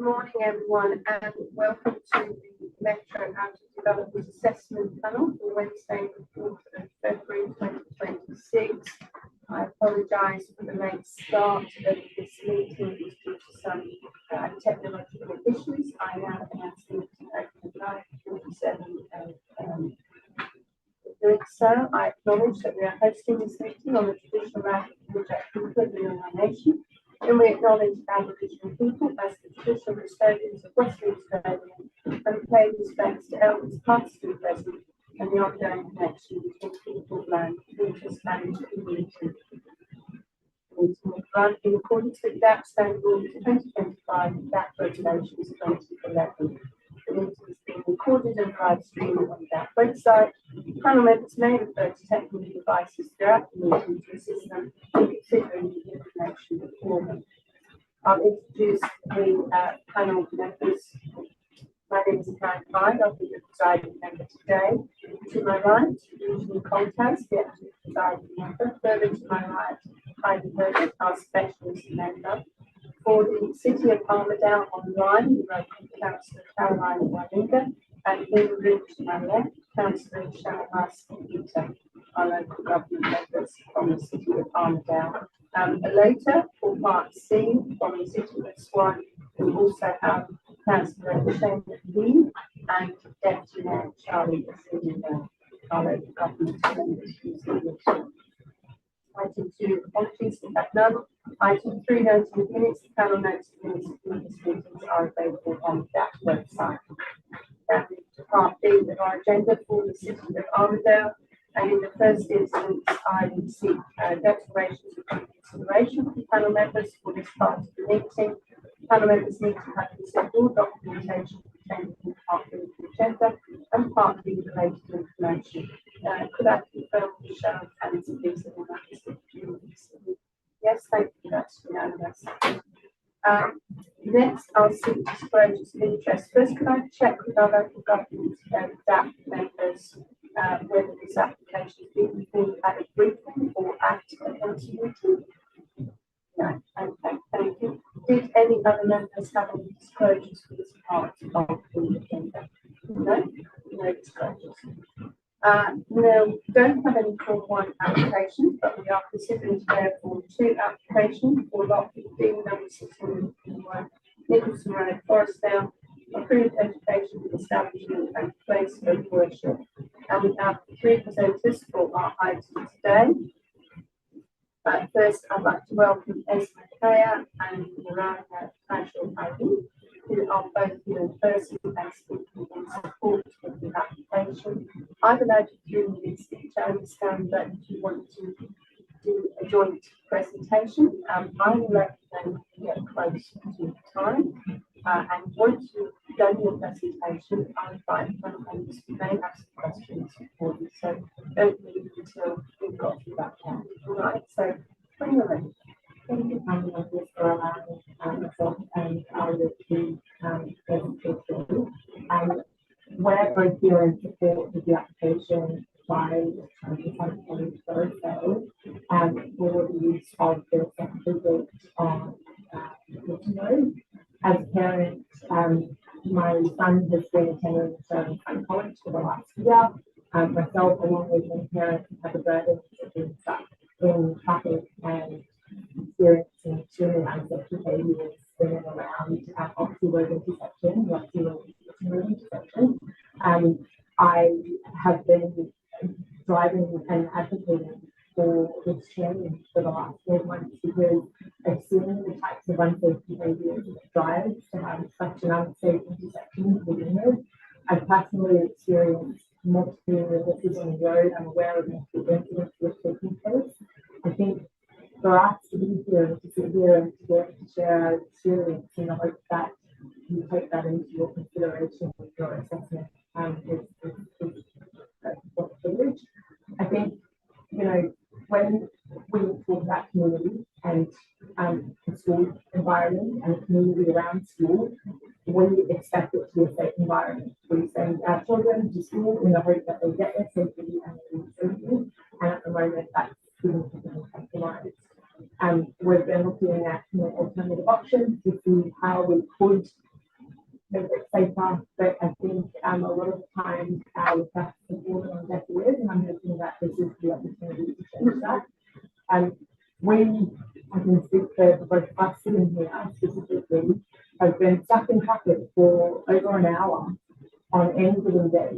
morning, everyone, and welcome to the Metro Housing Development Assessment Panel for Wednesday, the 4th of February 2026. I apologise for the late start of this meeting due to some technological issues. I now announce the meeting open at 9:47. Doing so, I acknowledge that we are hosting this meeting on the traditional land of the people of the Eora Nation, and we acknowledge Aboriginal people as the traditional custodians of Western Australia and pay respects to elders past and present and the ongoing connection between people, land, waters, and community. Run in accordance with DAP Standard Rules 2025 and DAP Regulations 2011. The meeting is being recorded and live streamed on the DAP website. Panel members may refer to technical devices throughout the meeting to assist them in considering the information before them. I'll introduce the panel members. My name is Karen Hyde. I'll be the presiding member today. To my right, Eugene Contas, the active presiding member. Further to my right, Heidi Herbert, our specialist member. For the City of Armadale online, the local councillor Caroline Walinga, and in the room to my left, Councillor Shahbaz Peter, our local government members from the City of Armadale. Later, for Part C, from the City of Swan, we also have Councillor Shane Lee and Deputy Mayor Charlie Asinda, our local government members. Item 2, apologies for that none. Item 3, notes of minutes. The panel notes of minutes of previous meetings are available on that website. Now move to Part B of our agenda for the City of Armadale. And in the first instance, I would seek declarations of consideration from panel members for this part of the meeting. Panel members need to have considered all documentation contained in Part B of the agenda and Part B related information. Could I confirm the show of hands, please? Yes, thank you. That's unanimous. Next, I'll seek disclosures of interest. First, could I check with our local government DAP members whether this application is being formed at a briefing or at a council meeting? No. Okay, thank you. Did any other members have any disclosures for this part of the agenda? No? No disclosures. No, we don't have any Form 1 applications, but we are considering today a Form 2 application for Lot 15, number 601, Nicholson Road, Forestdale, approved education with establishment and place of worship. And we have 3 presenters for our item today. First, I'd like to welcome Esma Kaya and Miranda Casual Ivy, who are both here in person and speaking in support of the application. I've allowed you 3 minutes each. I understand that if you want to do a joint presentation, I will let them get close to the time. And once you've done your presentation, I'll invite panel members who may have some questions for you. So don't leave until we've got through that part. All right, so when you're ready. Thank you, panel members, for allowing myself and our team presentation. We're both here in support of the application by the Thursday for the use of the secondary route on Nicholson Road. As a parent, my son has been attending Swan College for the last year. Myself, along with my parents, have a burden of being stuck in traffic and experiencing extremely unsafe behaviours in and around Oxley Road intersection, Oxley Road intersection. I have been driving and advocating for this change for the last 4 months because I've seen the types of unsafe behaviours that drives to have such an unsafe intersection within it. I've personally experienced multiple witnesses on the road. I'm aware of multiple incidents that have taken place. I think for us to be here, to sit here and to be able to share our experience in the hope that you take that into your consideration with your assessment is a privilege. I think, you know, when we talk about community and the school environment and the community around school, we expect it to be a safe environment. We send our children to school in the hope that they get there safely and they leave safely, and at the moment that's significantly compromised. We've been looking at alternative options to see how we could little bit safer, but I think a lot of times our requests have fallen on deaf ears, and I'm hoping that this is the opportunity to change that. I can speak for both us sitting here specifically, have been stuck in traffic for over an hour on any given day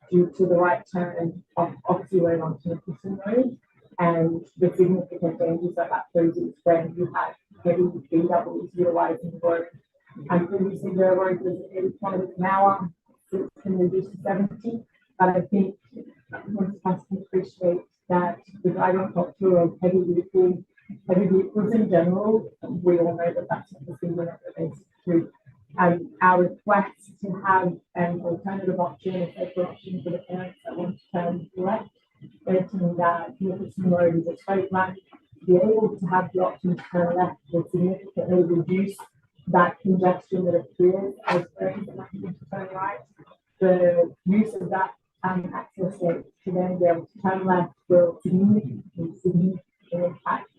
due to the right turn of Oxy Road onto Nicholson Road and the significant dangers that poses when you have heavy VWs utilising the road. And previously the road was at 80 kilometres an hour, so it's been reduced to 70, but I think most of us can appreciate that the driving culture of heavy vehicles in general, we all know that that's not the single basic truth. Our request to have an alternative option, a safer option for the parents that want to turn left, stating that Nicholson Road is a straight line, to be able to have the option to turn left will significantly reduce that congestion that appears as parents are looking to turn right. The use of that access gate to then be able to turn left will significantly impact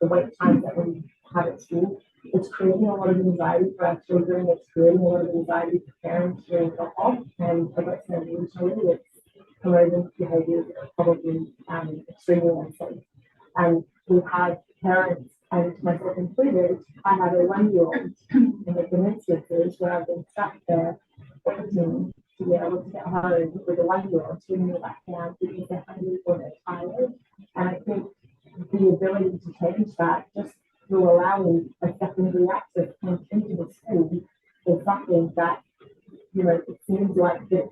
the wait times that we have at school. It's creating a lot of anxiety for our children. It's creating a lot of anxiety for parents during drop-off. And as I said initially, it's promoting behaviours that are probably extremely unsafe. And we have parents, and myself included, I have a 1-year-old, and there have been instances where I've been stuck there waiting to be able to get home with a 1-year-old to bring me back down because they're hungry or they're tired. And I think the ability to change that just through allowing a secondary access point into the school is something that, it seems like the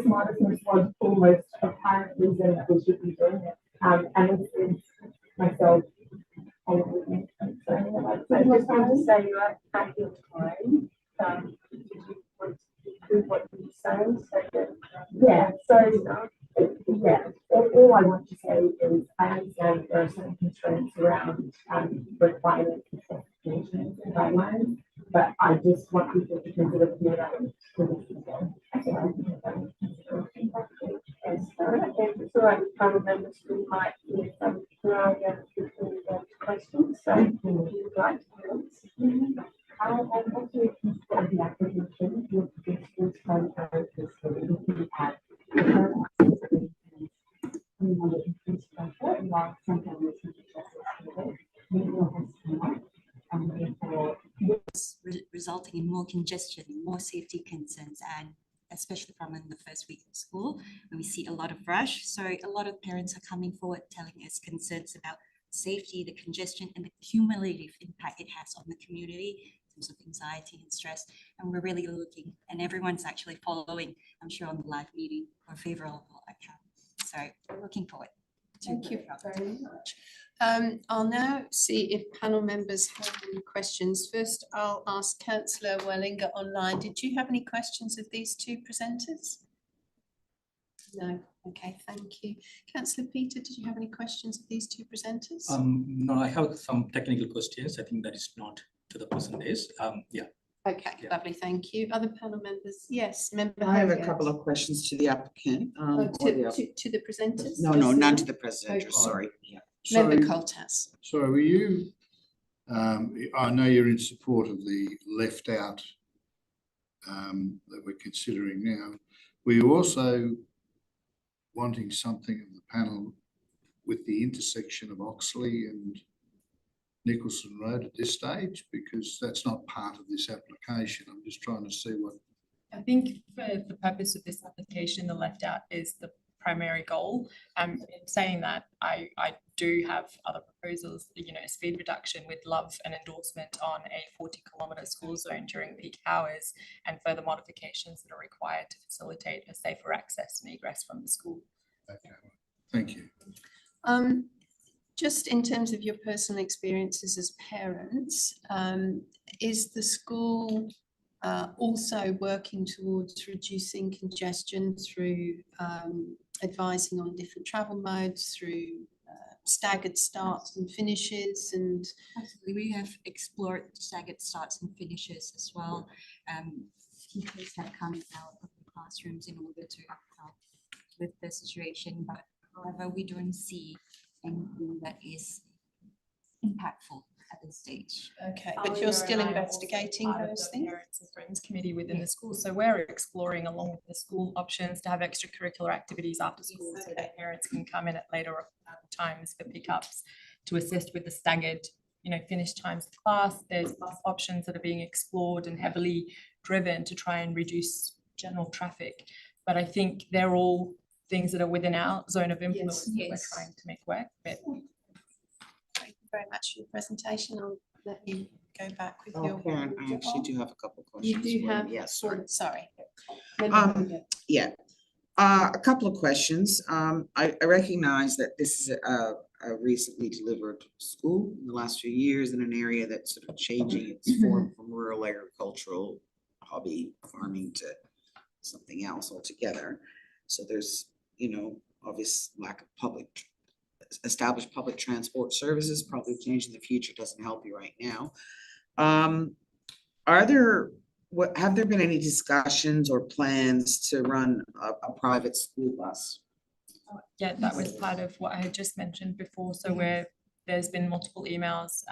smartest, most logical, most apparent reason that we should be doing it. And this is myself. I just want to say you're at your time. Did you want to conclude what you were saying? All I want to say is I understand there are some constraints around requirements and specifications and guidelines, but I just want people to consider the relevance to this as well. Yes, I think it's all right with panel members who might need some questions. So if you would like to comment. How also consider the application with the school time characters so that we can have resulting in more congestion, more safety concerns, and especially from in the first week of school when we see a lot of rush. So a lot of parents are coming forward telling us concerns about safety, the congestion, and the cumulative impact it has on the community in terms of anxiety and stress. And we're really looking, and everyone's actually following, I'm sure, on the live meeting or favorable account. So we're looking forward. Thank you very much. I'll now see if panel members have any questions. First, I'll ask Councillor Wellinger online. Did you have any questions of these two presenters? No. Okay, thank you. Councillor Peter, did you have any questions of these two presenters? No, I have some technical questions. I think that is not to the presenters. Yeah. Okay, yeah. Lovely, thank you. Other panel members? Yes, member. I have a couple of questions to the applicant. To the presenters? No, none to the presenters. Okay. Sorry. Yeah. Member Coltas. So were you? I know you're in support of the left out that we're considering now. Were you also wanting something of the panel with the intersection of Oxley and Nicholson Road at this stage? Because that's not part of this application. I'm just trying to see what. I think for the purpose of this application, the left out is the primary goal. In saying that, I do have other proposals, speed reduction. We'd love an endorsement on a 40-kilometre school zone during peak hours and further modifications that are required to facilitate a safer access and egress from the school. Okay, thank you. Just in terms of your personal experiences as parents, is the school also working towards reducing congestion through advising on different travel modes, through staggered starts and finishes? And absolutely, we have explored staggered starts and finishes as well. Teachers have come out of the classrooms in order to help with the situation, but however, we don't see anything that is impactful at this stage. Okay, but you're still investigating those things? Parents and Friends Committee within the school, so we're exploring along with the school options to have extracurricular activities after school so that parents can come in at later times for pickups to assist with the staggered, finish times of class. There's bus options that are being explored and heavily driven to try and reduce general traffic. But I think they're all things that are within our zone of influence that we're trying to make work. But thank you very much for your presentation. I'll let you go back with Oh, your. Karen, I actually do have a couple of You questions. do for have, Yes, sorry. Yeah, a couple of questions. I recognize that this is a recently delivered school in the last few years in an area that's sort of changing its form from rural agricultural hobby farming to something else altogether. So there's, obvious lack of established public transport services, probably change in the future doesn't help you right now. Have there been any discussions or plans to run a private school bus? yeah, that was part of what I had just mentioned before. So there's been multiple emails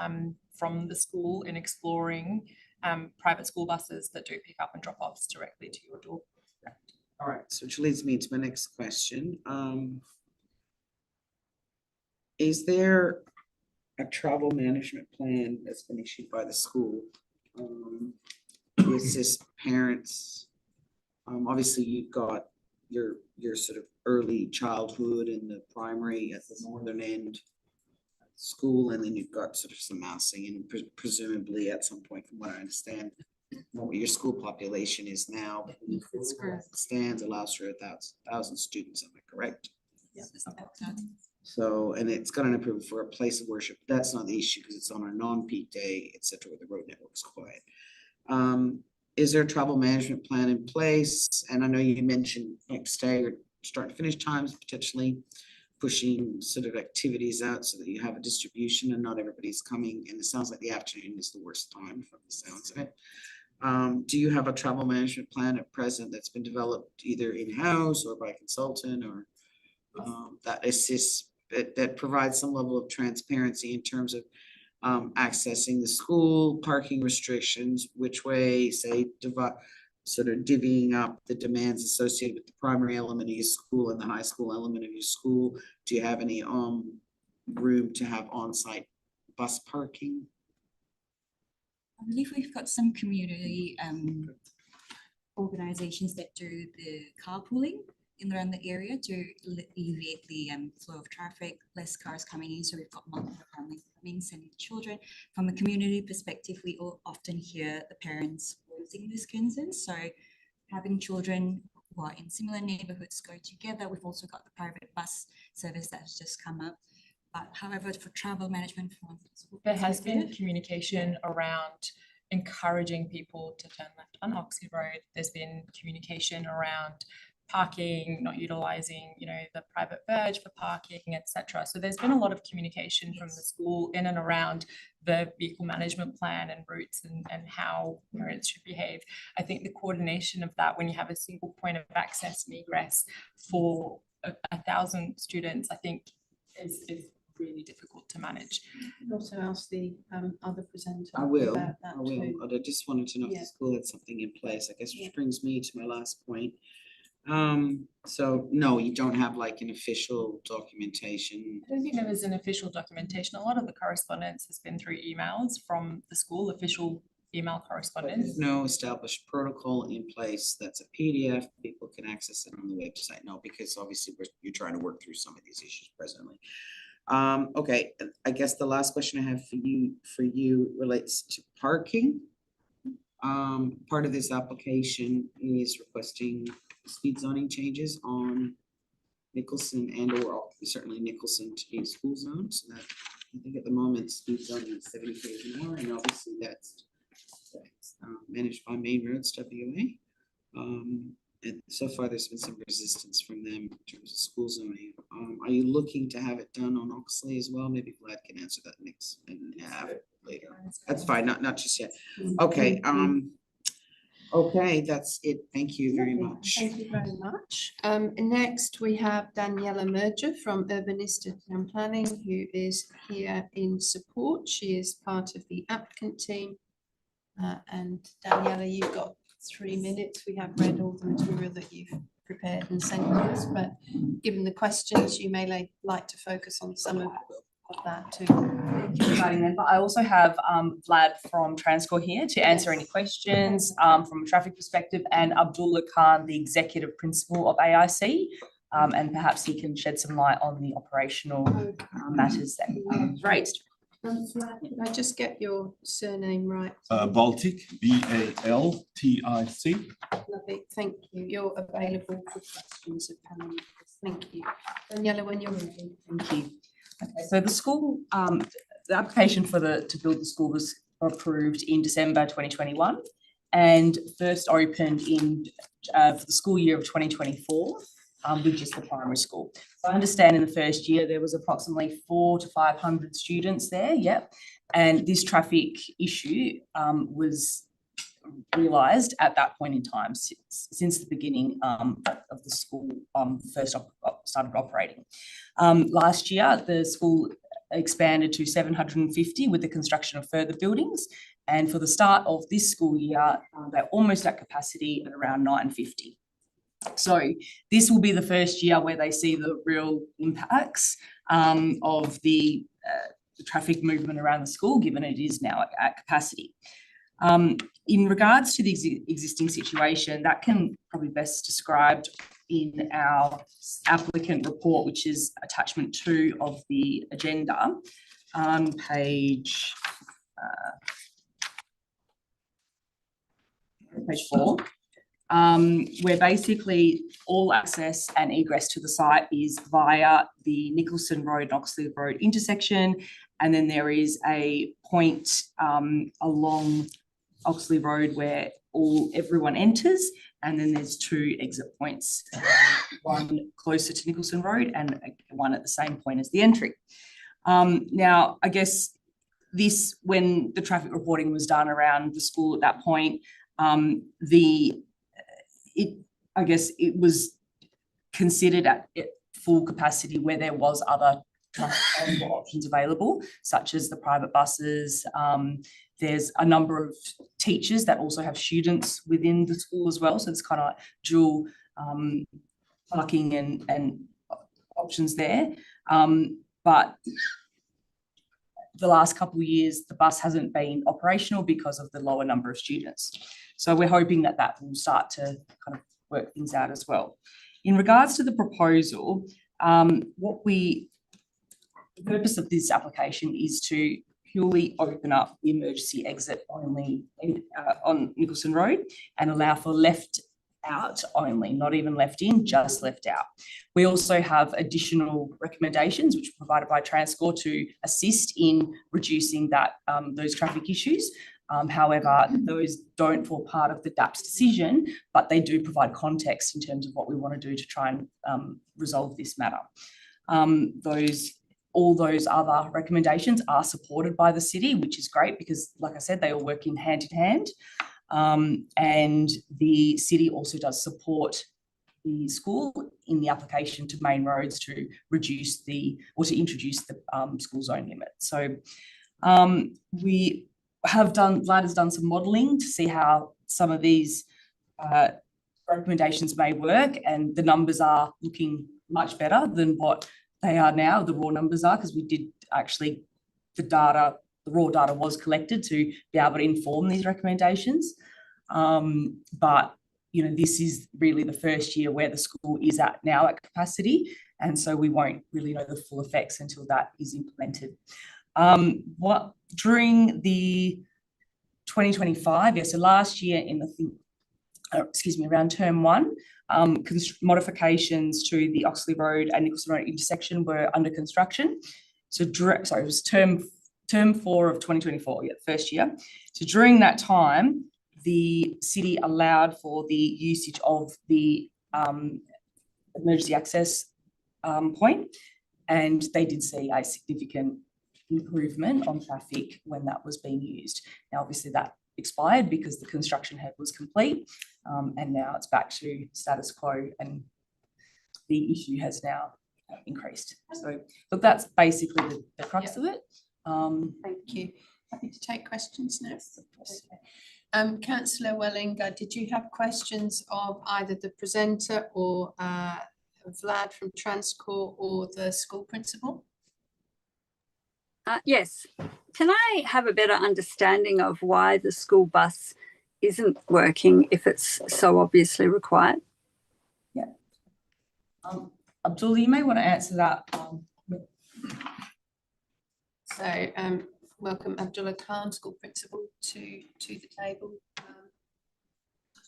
from the school in exploring private school buses that do pick up and drop offs directly to your door. All right, so which leads me to my next question. Is there a travel management plan that's been issued by the school to assist parents? Obviously, you've got your sort of early childhood in the primary at the northern end school, and then you've got sort of some massing, and presumably at some point, from what I understand, what your school population is now. That's correct. Stands allows for 1,000 students. Am I correct? Yes, So, and it's got an approval for a place of worship. That's not the issue because it's on a non-peak day, etc., where the road network's quiet. Is there a travel management plan in place? And I know you mentioned like staggered start and finish times, potentially pushing sort of activities out so that you have a distribution and not everybody's coming. And it sounds like the afternoon is the worst time from the sounds of it. Do you have a travel management plan at present that's been developed either in-house or by a consultant, or that assists, that provides some level of transparency in terms of accessing the school, parking restrictions, which way, say, sort of divvying up the demands associated with the primary element of your school and the high school element of your school? Do you have any room to have on-site bus parking? I believe we've got some community organizations that do the carpooling in around the area to alleviate the flow of traffic, less cars coming in. So we've got multiple families coming, sending children. From a community perspective, we all often hear the parents voicing these concerns. So having children who are in similar neighborhoods go together. We've also got the private bus service that has just come up. But however, for travel management, there has been communication around encouraging people to turn left on Oxley Road. There's been communication around parking, not utilizing, the private verge for parking, etc. So there's been a lot of communication from the school in and around the vehicle management plan and routes and how parents should behave. I think the coordination of that when you have a single point of access and egress for 1,000 students, I think is really difficult to manage. Also ask the other presenter. I will. About that too. I just wanted to know if the school had something in place, I guess, which brings me to my last point. So no, you don't have like an official documentation. I don't think there is an official documentation. A lot of the correspondence has been through emails from the school, official email correspondence. There's no established protocol in place that's a PDF. People can access it on the website. No, because obviously you're trying to work through some of these issues presently. Okay, I guess the last question I have for you relates to parking. Part of this application is requesting speed zoning changes on Nicholson and/or certainly Nicholson to be a school zone. So that I think at the moment speed zoning is 70 km an hour, and obviously that's managed by Main Roads WA. And so far there's been some resistance from them in terms of school zoning. Are you looking to have it done on Oxley as well? Maybe Vlad can answer that next and have it later. That's fine, not just yet. Okay. Okay, that's it. Thank you very much. Thank you very much. Next, we have Daniela Merger from Urbanista Town Planning, who is here in support. She is part of the applicant team. And Daniela, you've got 3 minutes. We have read all the material that you've prepared and sent to us, but given the questions, you may like to focus on some of that too. Thank you for inviting them. But I also have Vlad from Transcore here to answer any questions from a traffic perspective, and Abdullah Khan, the executive principal of AIC, and perhaps he can shed some light on the operational matters that raised. Vlad, can I just get your surname right? Baltic, B-A-L-T-I-C. Lovely, thank you. You're available for questions of panel members. Thank you. Daniela, when you're ready. Thank you. Okay, so the school, the application for to build the school was approved in December 2021 and first opened in for the school year of 2024 with just the primary school. So I understand in the first year there was approximately 400 to 500 students there, and this traffic issue was realised at that point in time since the beginning of the school first started operating. Last year, the school expanded to 750 with the construction of further buildings. And for the start of this school year, they're almost at capacity at around 950. So this will be the first year where they see the real impacts of the traffic movement around the school, given it is now at capacity. In regards to the existing situation, that can probably best described in our applicant report, which is attachment 2 of the agenda on page 4, where basically all access and egress to the site is via the Nicholson Road and Oxley Road intersection, and then there is a point along Oxley Road where everyone enters, and then there's 2 exit points, one closer to Nicholson Road and one at the same point as the entry. Now, I guess when the traffic reporting was done around the school at that point, it was considered at full capacity where there was other transport options available, such as the private buses. There's a number of teachers that also have students within the school as well. So it's kind of like dual parking and options there. But the last couple of years, the bus hasn't been operational because of the lower number of students. So we're hoping that will start to kind of work things out as well. In regards to the proposal, the purpose of this application is to purely open up the emergency exit only on Nicholson Road and allow for left out only, not even left in, just left out. We also have additional recommendations which are provided by Transcore to assist in reducing those traffic issues. However, those don't form part of the DAP's decision, but they do provide context in terms of what we want to do to try and resolve this matter. All those other recommendations are supported by the city, which is great because, like I said, they all work in hand. And the city also does support the school in the application to Main Roads to introduce the school zone limit. So Vlad has done some modelling to see how some of these recommendations may work, and the numbers are looking much better than what they are now, the raw numbers are, because we did actually, the raw data was collected to be able to inform these recommendations. But, this is really the first year where the school is now at capacity, and so we won't really know the full effects until that is implemented. During the 2025, so last year around term 1, modifications to the Oxley Road and Nicholson Road intersection were under construction. So it was term 4 of 2024, the first year. So during that time, the city allowed for the usage of the emergency access point, and they did see a significant improvement on traffic when that was being used. Now, obviously, that expired because the construction head was complete. And now it's back to status quo, and the issue has now increased. So, but that's basically the crux of it. Thank you. Happy to take questions now. Councillor Wellinger, did you have questions of either the presenter or Vlad from Transcorp or the school principal? Yes. Can I have a better understanding of why the school bus isn't working if it's so obviously required? Yeah. Abdullah, you may want to answer that. So welcome Abdullah Khan, school principal, to the table.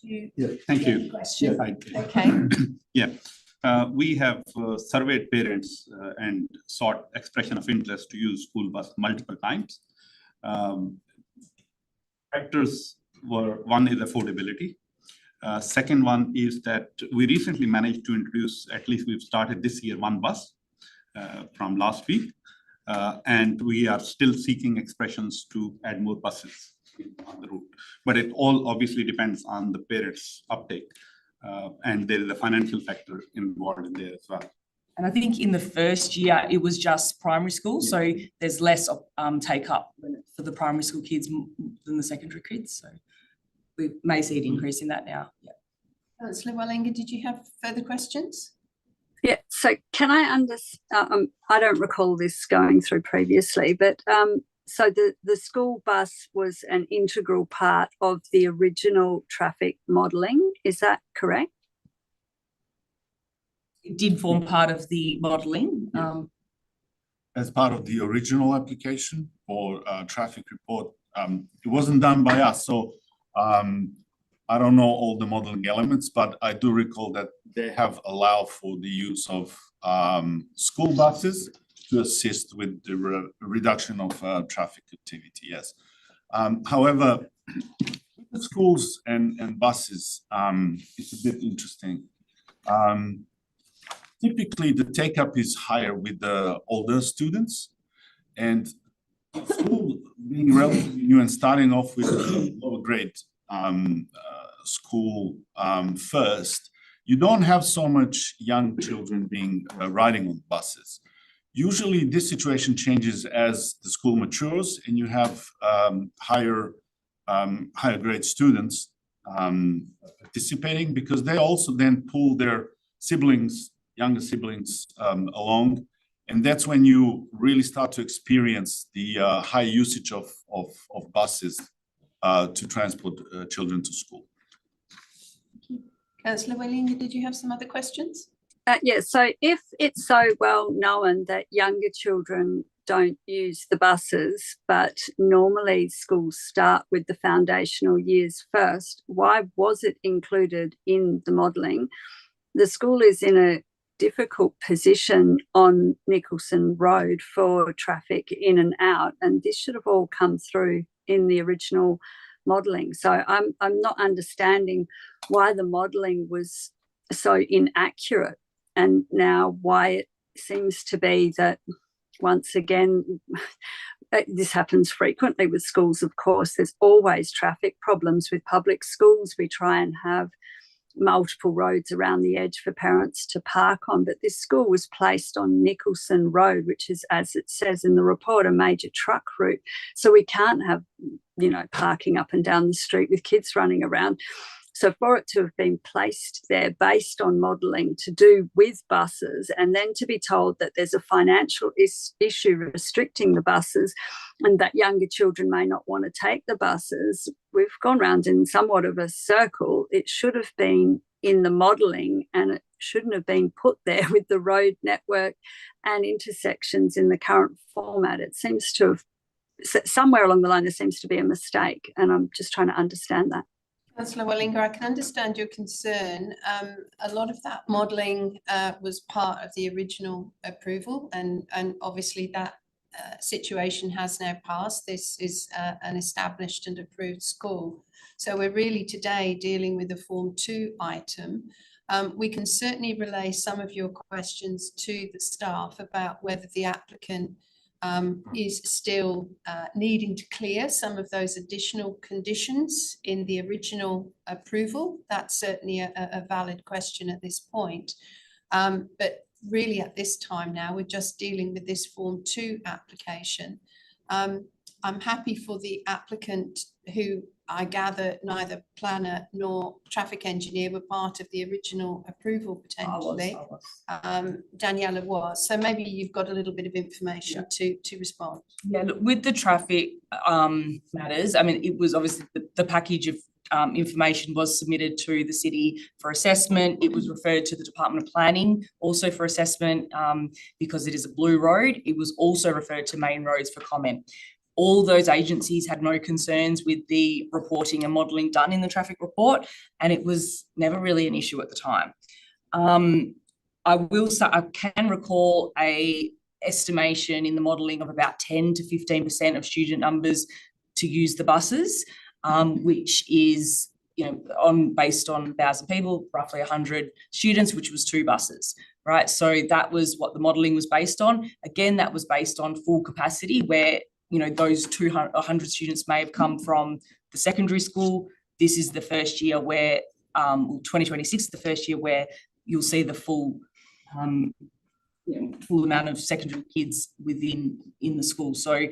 Yeah, thank you. Question. Yeah, Okay. Yeah, we have surveyed parents and sought expression of interest to use school bus multiple times. Factors were, one is affordability. Second one is that we recently managed to introduce, at least we've started this year, one bus from last week. And we are still seeking expressions to add more buses on the route. But it all obviously depends on the parents' uptake. And there is a financial factor involved in there as well. And I think in the first year, it was just primary school. Yeah. So there's less take up for the primary school kids than the secondary kids. So we may see an increase in that now. Yeah. Councillor Wellinger, did you have further questions? Yeah, so can I understand, I don't recall this going through previously, but so the school bus was an integral part of the original traffic modelling, is that correct? It did form part of the modelling. Yeah. As part of the original application or traffic report, it wasn't done by us. So I don't know all the modeling elements, but I do recall that they have allowed for the use of school buses to assist with the reduction of traffic activity, yes. However, schools and buses, it's a bit interesting. Typically, the take-up is higher with the older students, and school being relatively new and starting off with a lower grade school first, you don't have so much young children being riding on buses. Usually this situation changes as the school matures and you have higher grade students participating, because they also then pull their siblings, younger siblings along. And that's when you really start to experience the high usage of buses to transport children to school. Councillor Wellinger, did you have some other questions? Yeah, so if it's so well known that younger children don't use the buses, but normally schools start with the foundational years first, why was it included in the modelling? The school is in a difficult position on Nicholson Road for traffic in and out, and this should have all come through in the original modelling. So I'm not understanding why the modelling was so inaccurate, and now why it seems to be that, once again, this happens frequently with schools, of course. There's always traffic problems with public schools. We try and have multiple roads around the edge for parents to park on, but this school was placed on Nicholson Road, which is, as it says in the report, a major truck route. So we can't have, you know, parking up and down the street with kids running around. So for it to have been placed there based on modelling to do with buses, and then to be told that there's a financial issue restricting the buses and that younger children may not want to take the buses, we've gone round in somewhat of a circle. It should have been in the modelling, and it shouldn't have been put there with the road network and intersections in the current format. It seems to have, somewhere along the line, there seems to be a mistake, and I'm just trying to understand that. Councillor Wellinger, I can understand your concern. A lot of that modelling was part of the original approval, and obviously that situation has now passed. This is an established and approved school. So we're really today dealing with a Form 2 item. We can certainly relay some of your questions to the staff about whether the applicant is still needing to clear some of those additional conditions in the original approval. That's certainly a valid question at this point. But really at this time now, we're just dealing with this Form 2 application. I'm happy for the applicant, who I gather neither planner nor traffic engineer were part of the original approval potentially. Daniela was. So maybe you've got a little bit of information to respond. Yeah, look, with the traffic matters, I mean, it was obviously the package of information was submitted to the city for assessment. It was referred to the Department of Planning also for assessment because it is a blue road. It was also referred to Main Roads for comment. All those agencies had no concerns with the reporting and modelling done in the traffic report, and it was never really an issue at the time. I will say I can recall a estimation in the modelling of about 10 to 15% of student numbers to use the buses, which is, you know, based on 1,000 people, roughly 100 students, which was 2 buses, right? So that was what the modelling was based on. Again, that was based on full capacity, where, you know, those 100 students may have come from the secondary school. This is the first year where, 2026 is the first year where you'll see the full, full amount of secondary kids in the school. So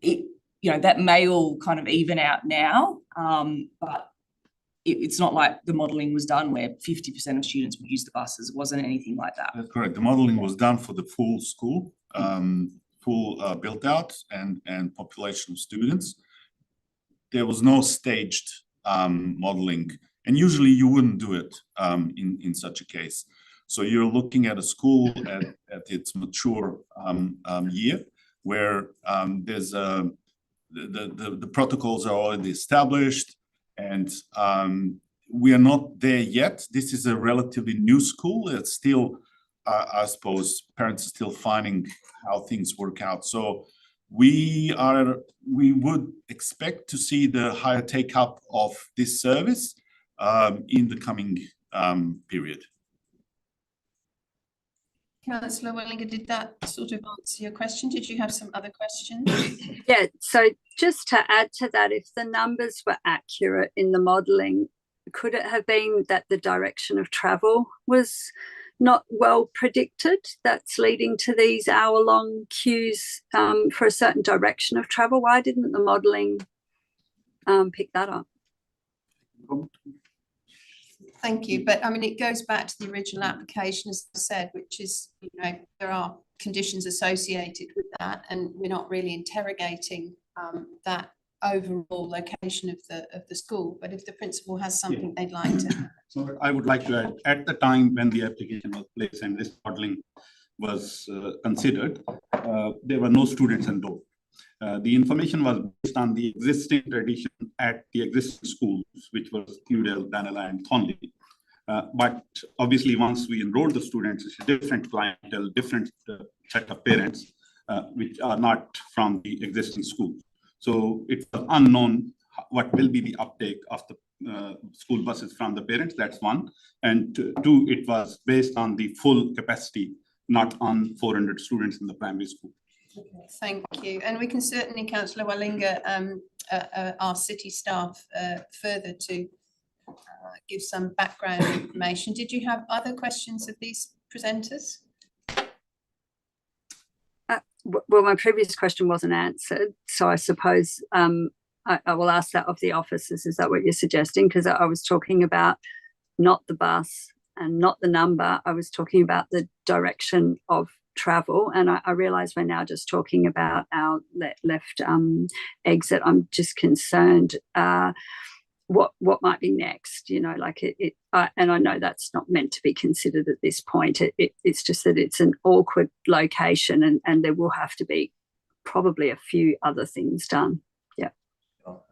it, you know, that may all kind of even out now, but it's not like the modelling was done where 50% of students would use the buses. It wasn't anything like that. That's correct. The modelling was done for the full school, full built out and population of students. There was no staged modelling, and usually you wouldn't do it in such a case. So you're looking at a school at its mature year, where there's the protocols are already established, and we are not there yet. This is a relatively new school. It's still, I suppose, parents are still finding how things work out. So we would expect to see the higher take up of this service in the coming period. Councillor Wellinger, did that sort of answer your question? Did you have some other questions? Yeah, so just to add to that, if the numbers were accurate in the modelling, could it have been that the direction of travel was not well predicted, that's leading to these hour-long queues for a certain direction of travel? Why didn't the modelling pick that up? Thank you. But I mean, it goes back to the original application, as I said, which is, you know, there are conditions associated with that, and we're not really interrogating that overall location of the school. But if the principal has something they'd like to. So I would like to add, at the time when the application was placed and this modelling was considered, there were no students enrolled. The information was based on the existing tradition at the existing schools, which was Newdale, Danela, and Thornley. But obviously, once we enrolled the students, it's a different clientele, different set of parents, which are not from the existing school. So it's unknown what will be the uptake of the school buses from the parents. That's one. And two, it was based on the full capacity, not on 400 students in the primary school. Okay, thank you. And we can certainly, Councillor Wellinger, our city staff further to give some background information. Did you have other questions of these presenters? Well, my previous question wasn't answered, so I suppose I will ask that of the officers. Is that what you're suggesting? Because I was talking about not the bus and not the number. I was talking about the direction of travel, and I realise we're now just talking about our left exit. I'm just concerned what might be next, you know, like and I know that's not meant to be considered at this point. It's just that it's an awkward location, and there will have to be probably a few other things done. Yeah.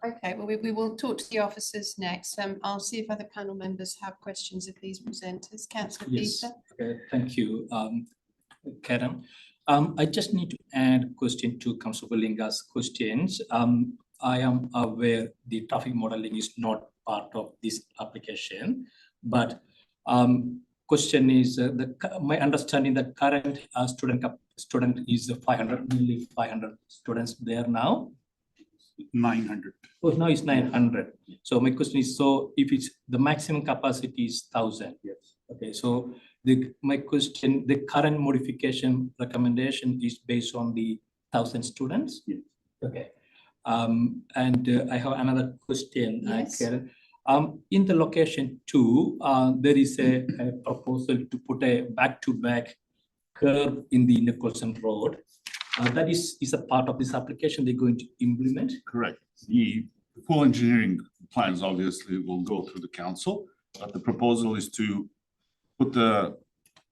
Okay, well, we will talk to the officers next. I'll see if other panel members have questions of these presenters. Councillor Peter. Thank you, Karen. I just need to add a question to Councillor Wellinger's questions. I am aware the traffic modelling is not part of this application, but question is my understanding that current student is 500, nearly 500 students there now. 900. Oh, now it's 900. So my question is, so if it's the maximum capacity is 1,000. Yes. Okay, so my question, the current modification recommendation is based on the 1,000 students? Yes. Okay. And I have another question, Yes. Karen. In the location 2, there is a proposal to put a back-to-back curb in the Nicholson Road. That is a part of this application they're going to implement? Correct. The full engineering plans obviously will go through the council, but the proposal is to put the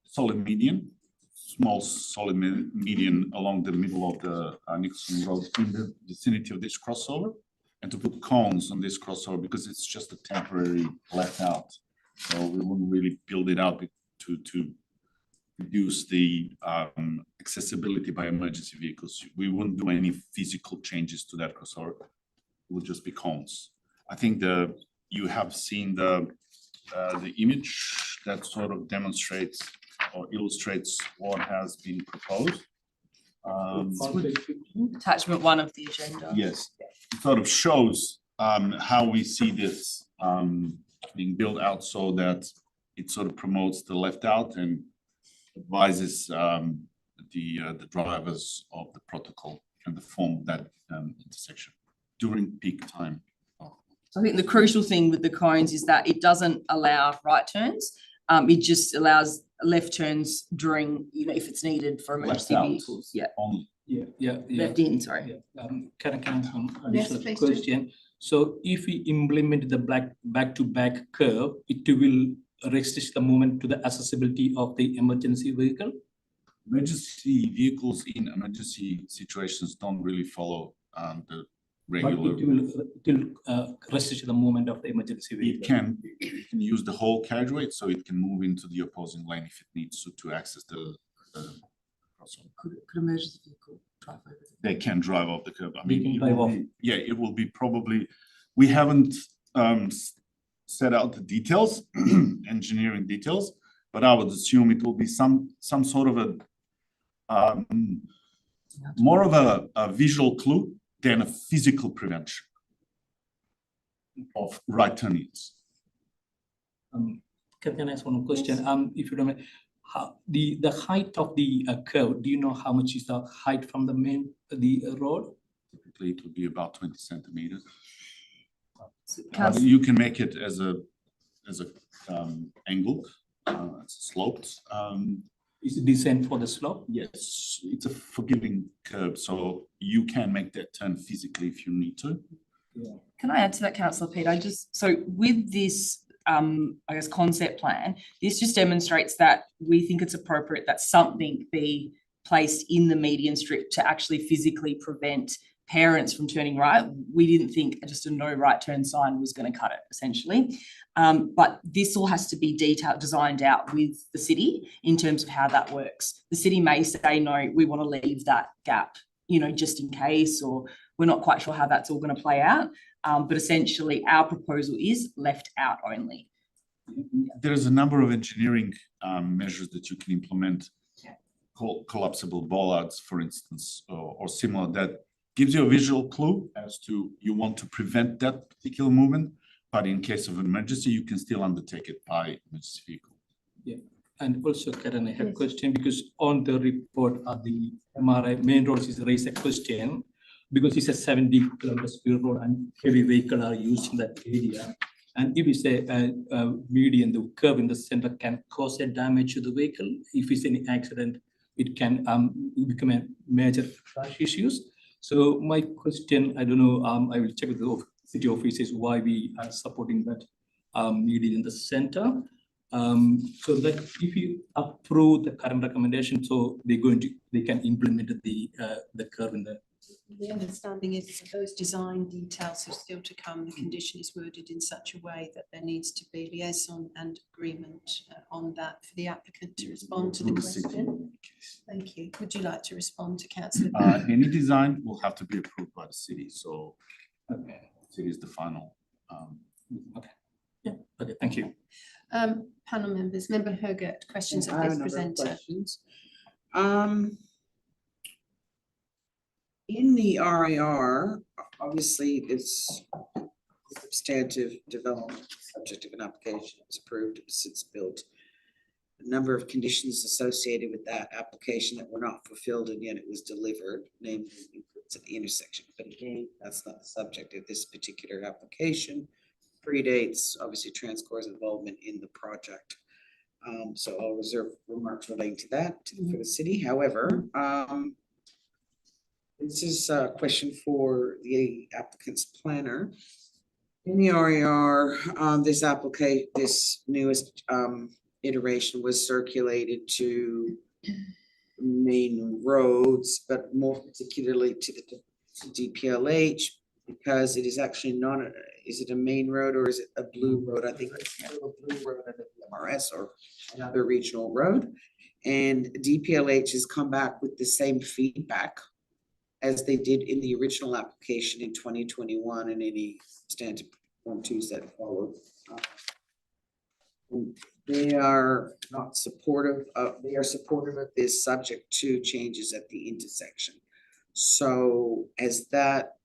solid median, small solid median along the middle of the Nicholson Road in the vicinity of this crossover, and to put cones on this crossover because it's just a temporary left out. So we wouldn't really build it out to reduce the accessibility by emergency vehicles. We wouldn't do any physical changes to that crossover. It would just be cones. I think you have seen the image that sort of demonstrates or illustrates what has been proposed. Attachment 1 of the agenda. Yes, it sort of shows how we see this being built out so that it sort of promotes the left out and advises the drivers of the protocol and the form of that intersection during peak time. So I think the crucial thing with the cones is that it doesn't allow right turns. It just allows left turns during, if it's needed for emergency out. vehicles. Yeah. Only. Yeah. Left in, sorry. Yeah. Can I ask one Yes, additional please do. question? So if we implement the back-to-back curve, it will restrict the movement to the accessibility of the emergency vehicle? Emergency vehicles in emergency situations don't really follow the regular. But it will restrict the movement of the emergency vehicle. It can use the whole carriageway, so it can move into the opposing lane if it needs to access the crossover. Could emergency vehicle drive over the They can drive off the curb. I They mean, can it drive will off. be- yeah, it will be probably, we haven't set out the details, engineering details, but I would assume it will be some sort of a more of a visual clue than a physical prevention of right turn-ins. Can I ask one more question? If you don't mind, the height of the curve, do you know how much is the height from the road? Typically, it would be about 20 centimeters. Council- You can make it as a angle, it's sloped. Is it designed for the slope? Yes, it's a forgiving curve, so you can make that turn physically if you need to. Yeah. Can I add to that, Councillor Pete? So with this, I guess, concept plan, this just demonstrates that we think it's appropriate that something be placed in the median strip to actually physically prevent parents from turning right. We didn't think just a no right turn sign was going to cut it, essentially. But this all has to be designed out with the city in terms of how that works. The city may say, no, we want to leave that gap, just in case, or we're not quite sure how that's all going to play out. But essentially our proposal is left out only. There's a number of engineering measures that you can implement, collapsible bollards, for instance, or similar, that gives you a visual clue as to you want to prevent that particular movement, but in case of emergency, you can still undertake it by emergency vehicle. Yeah, and also Karen, I have a question because on the report of the MRI main roads is raised a question because it's a 70 kilometers per road and heavy vehicle are used in that area. And if it's a median, the curve in the center can cause a damage to the vehicle. If it's any accident, it can become a major crash issues. So my question, I don't know, I will check with the city offices why we are supporting that median in the center. So that if you approve the current recommendation, so they can implement the curve in the. The understanding is that those design details are still to come. The condition is worded in such a way that there needs to be liaison and agreement on that for the applicant to respond to the question. Thank you. Would you like to respond to Councillor? Any design will have to be approved by the city, so Okay. city is the final. Okay. Yeah. Okay. Thank you. panel members, Member Hergert, questions I of have this a number of presenter. questions. In the RAR, obviously it's substantive development, subject of an application, it's approved, it's built. A number of conditions associated with that application that were not fulfilled and yet it was delivered, namely it's at the intersection. But again, that's not the subject of this particular application. Predates, obviously, TransCore's involvement in the project. So I'll reserve remarks relating to that for the city. However, this is a question for the applicant's planner. In the RER, this newest iteration was circulated to main roads, but more particularly to the DPLH, because it is actually not a, is it a main road or is it a blue road? I think it's a blue road at the MRS or another regional road. And DPLH has come back with the same feedback as they did in the original application in 2021 and any standard Form 2s that followed. They are not supportive of, they are supportive of this subject to changes at the intersection. So has that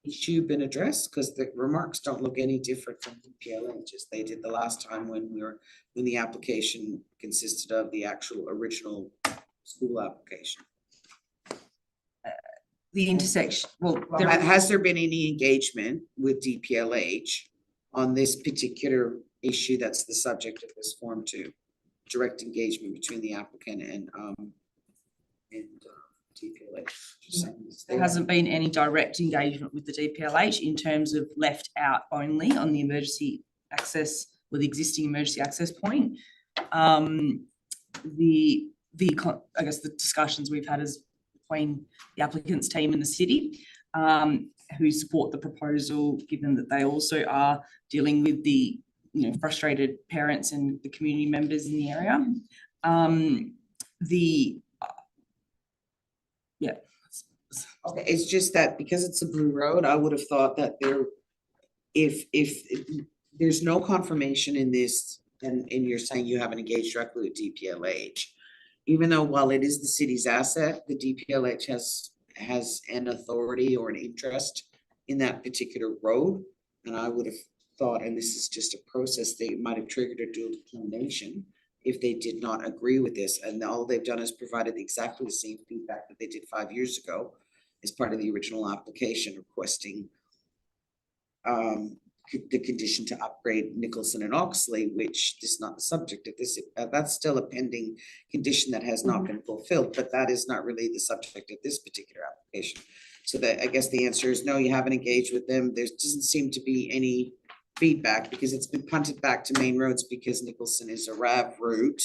issue been addressed? Because the remarks don't look any different from DPLH as they did the last time when the application consisted of the actual original school application. The intersection, well, Has there been any engagement with DPLH on this particular issue that's the subject of this Form 2? Direct engagement between the applicant and DPLH. there hasn't been any direct engagement with the DPLH in terms of left out only on the emergency access or the existing emergency access point. I guess the discussions we've had is between the applicant's team and the city, who support the proposal, given that they also are dealing with the frustrated parents and the community members in the area. Okay, it's just that because it's a blue road, I would have thought that if there's no confirmation in this, and you're saying you haven't engaged directly with DPLH, even though while it is the city's asset, the DPLH has an authority or an interest in that particular road. And I would have thought, and this is just a process, they might have triggered a dual determination if they did not agree with this. And all they've done is provided exactly the same feedback that they did 5 years ago as part of the original application, requesting the condition to upgrade Nicholson and Oxley, which is not the subject of this. That's still a pending condition that has not been fulfilled, but that is not really the subject of this particular application. So that I guess the answer is no, you haven't engaged with them. There doesn't seem to be any feedback because it's been punted back to main roads because Nicholson is a RAV route,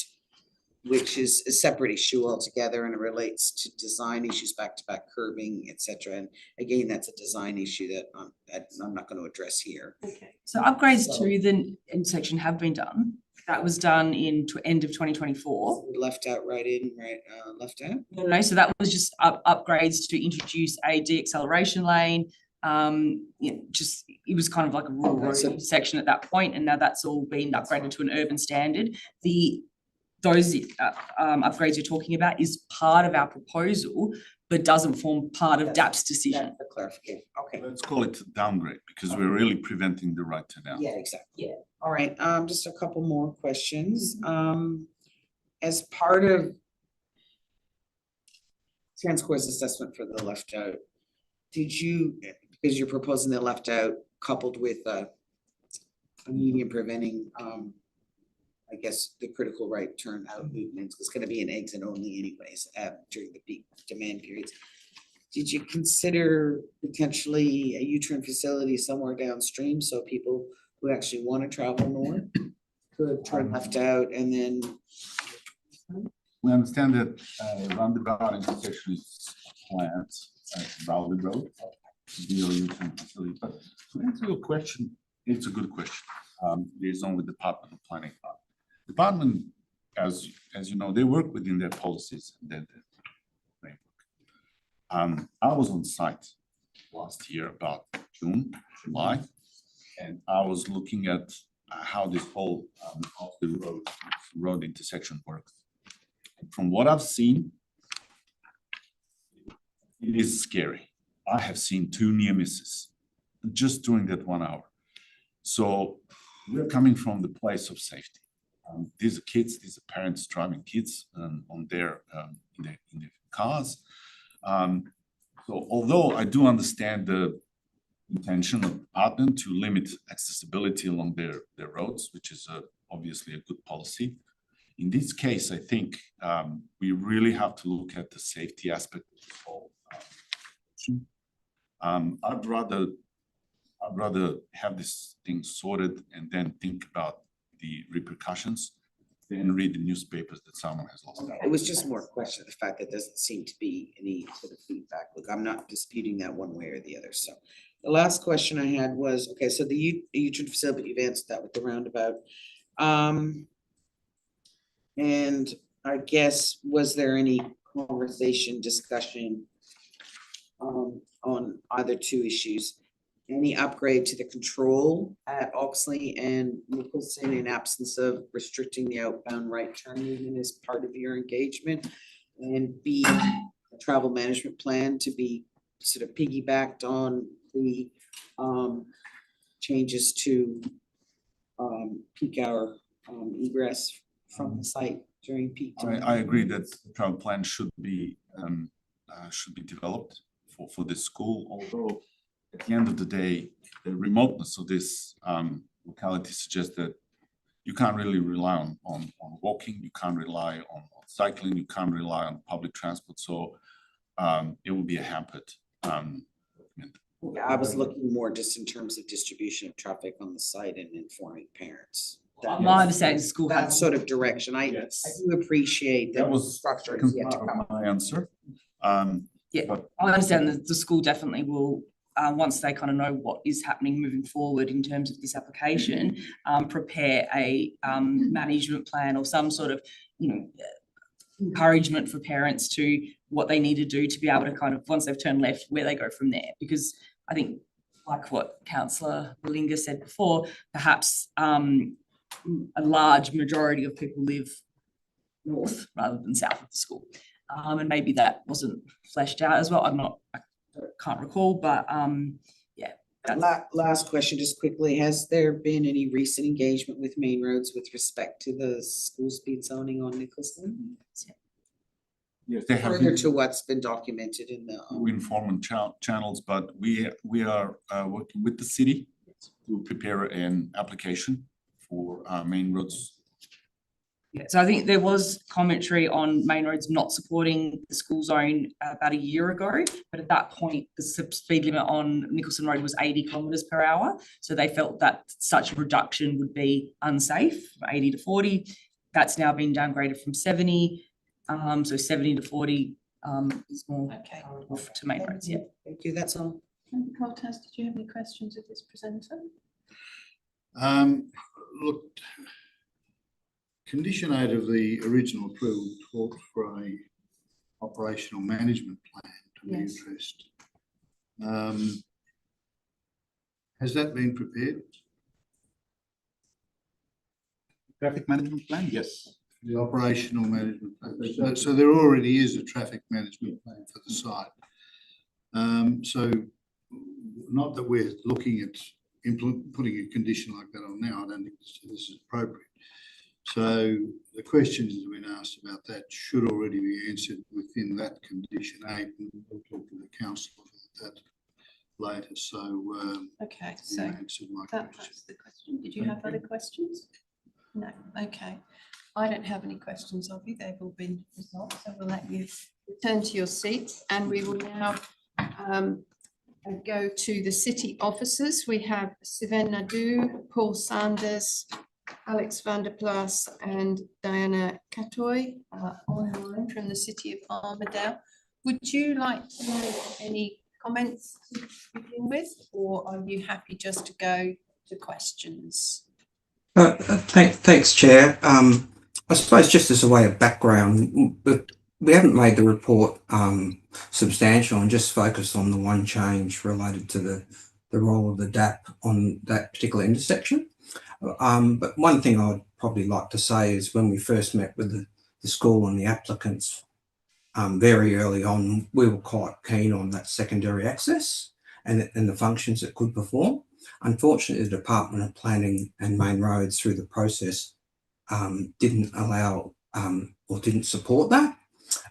which is a separate issue altogether, and it relates to design issues, back-to-back curbing, etc. And again, that's a design issue that I'm not going to address here. Okay. So upgrades to the intersection have been done. That was done in end of 2024. Left out, right in, right left out. No, so that was just upgrades to introduce a de-acceleration lane. It was kind of like a rural road intersection at that point, and now that's all been upgraded to an urban standard. Those upgrades you're talking about is part of our proposal, but doesn't form part of DAP's decision. That's the clarification. Okay. Let's call it downgrade because we're really preventing the right to down. Yeah, exactly. Yeah. All right. Just a couple more questions. As part of TransCore's assessment for the left out, did you, because you're proposing the left out coupled with a median preventing I guess the critical right turn out movements was going to be an exit only anyways during the peak demand periods. Did you consider potentially a U-turn facility somewhere downstream so people who actually want to travel north could turn left out and then? We understand that roundabout intersection is planned at Rowley Road, U-turn facility. But to answer your question, it's a good question. Liaison with the Department of Planning. Department, as you know, they work within their policies and their framework. I was on site last year about June, July, and I was looking at how this whole of the road intersection works. From what I've seen, it is scary. I have seen 2 near misses just during that 1 hour. So we're coming from the place of safety. These are kids, these are parents driving kids on their in their cars. So although I do understand the intention of the department to limit accessibility along their roads, which is obviously a good policy, in this case, I think we really have to look at the safety aspect of the whole issue. I'd rather have this thing sorted and then think about the repercussions than read the newspapers that someone has lost. It was just more a question of the fact that there doesn't seem to be any sort of feedback. Look, I'm not disputing that one way or the other. So the last question I had was, okay, so the U-turn facility, you've answered that with the roundabout. And I guess, was there any conversation, discussion on either 2 issues? Any upgrade to the control at Oxley and Nicholson in absence of restricting the outbound right turn movement as part of your engagement? And B, a travel management plan to be sort of piggybacked on the changes to peak hour egress from the site during peak time. I agree that the travel plan should be developed for this school, although at the end of the day, the remoteness of this locality suggests that you can't really rely on walking, you can't rely on cycling, you can't rely on public transport, so it will be a hampered Yeah, I was looking more just in terms of distribution of traffic on the site and informing parents. My understanding is school That has, sort of direction. I Yes. do appreciate that That was structure second is yet to part come. of my answer. yeah, But- I understand that the school definitely will, once they kind of know what is happening moving forward in terms of this application, prepare a management plan or some sort of, encouragement for parents to what they need to do to be able to kind of, once they've turned left, where they go from there. Because I think, like what Councillor Wallinga said before, perhaps a large majority of people live north rather than south of the school. And maybe that wasn't fleshed out as well. I can't recall, but yeah. Last question, just quickly, has there been any recent engagement with Main Roads with respect to the school speed zoning on Nicholson? Yes, they have Further to what's been documented in the. informal channels, but we are working with the city to prepare an application for Main Roads. Yeah, so I think there was commentary on Main Roads not supporting the school zone about a year ago, but at that point, the speed limit on Nicholson Road was 80 kilometres per hour. So they felt that such a reduction would be unsafe, from 80 to 40. That's now been downgraded from 70. So 70 to 40 is more palatable to Main Roads, yeah. Thank you, that's all. Cortez, did you have any questions of this presenter? Look, condition 8 of the original approval talked for a operational management plan to be Yes. addressed. Has that been prepared? Traffic management plan, yes. The operational management plan. So there already is a traffic management plan for the site. So not that we're looking at putting a condition like that on now, I don't think this is appropriate. So the questions that have been asked about that should already be answered within that condition 8, and we'll talk to the council about that later. So Okay, so answered my question. that's the question. Did you have other questions? No, okay. I don't have any questions of you. They've all been resolved, so we'll let you return to your seat, and we will now go to the city officers. We have Sivan Nadu, Paul Sanders, Alex van der Plas and Diana Catoy online from the city of Armadale. Would you like to make any comments to begin with, or are you happy just to go to questions? Thanks, Chair. I suppose just as a way of background, we haven't made the report substantial and just focused on the one change related to the role of the DAP on that particular intersection. But one thing I'd probably like to say is when we first met with the school and the applicants, very early on, we were quite keen on that secondary access and the functions it could perform. Unfortunately, the Department of Planning and Main Roads through the process didn't allow or didn't support that.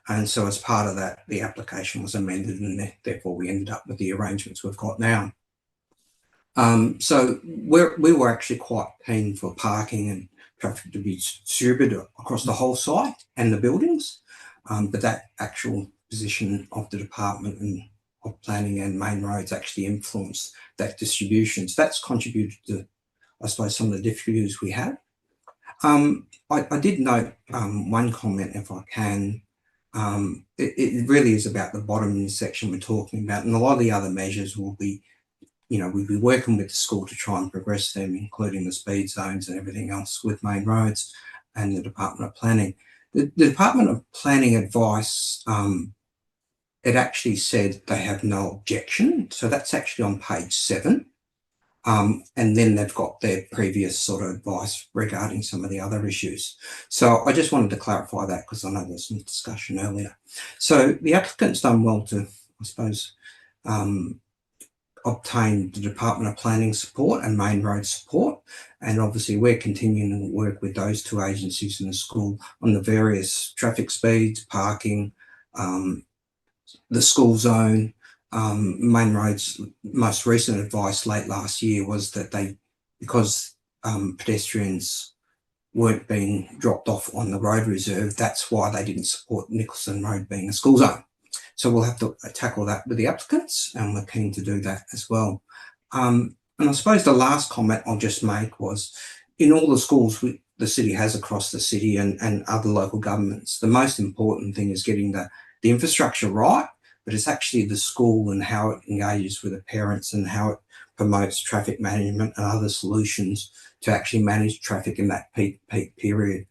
And so as part of that, the application was amended and therefore we ended up with the arrangements we've got now. So we were actually quite keen for parking and traffic to be distributed across the whole site and the buildings. But that actual position of the Department of Planning and Main Roads actually influenced that distribution. So that's contributed to, I suppose, some of the difficulties we had. I did note one comment, if I can. It really is about the bottom section we're talking about, and a lot of the other measures will be, we'll be working with the school to try and progress them, including the speed zones and everything else with Main Roads and the Department of Planning. The Department of Planning advice, it actually said they have no objection. So that's actually on page 7. And then they've got their previous sort of advice regarding some of the other issues. So I just wanted to clarify that because I know there's some discussion earlier. So the applicant's done well to, I suppose, obtain the Department of Planning support and Main Road support. And obviously we're continuing to work with those two agencies in the school on the various traffic speeds, parking, the school zone. Main Road's most recent advice late last year was that because pedestrians weren't being dropped off on the road reserve, that's why they didn't support Nicholson Road being a school zone. So we'll have to tackle that with the applicants, and we're keen to do that as well. And I suppose the last comment I'll just make was, in all the schools the city has across the city and other local governments, the most important thing is getting the infrastructure right, but it's actually the school and how it engages with the parents and how it promotes traffic management and other solutions to actually manage traffic in that peak period.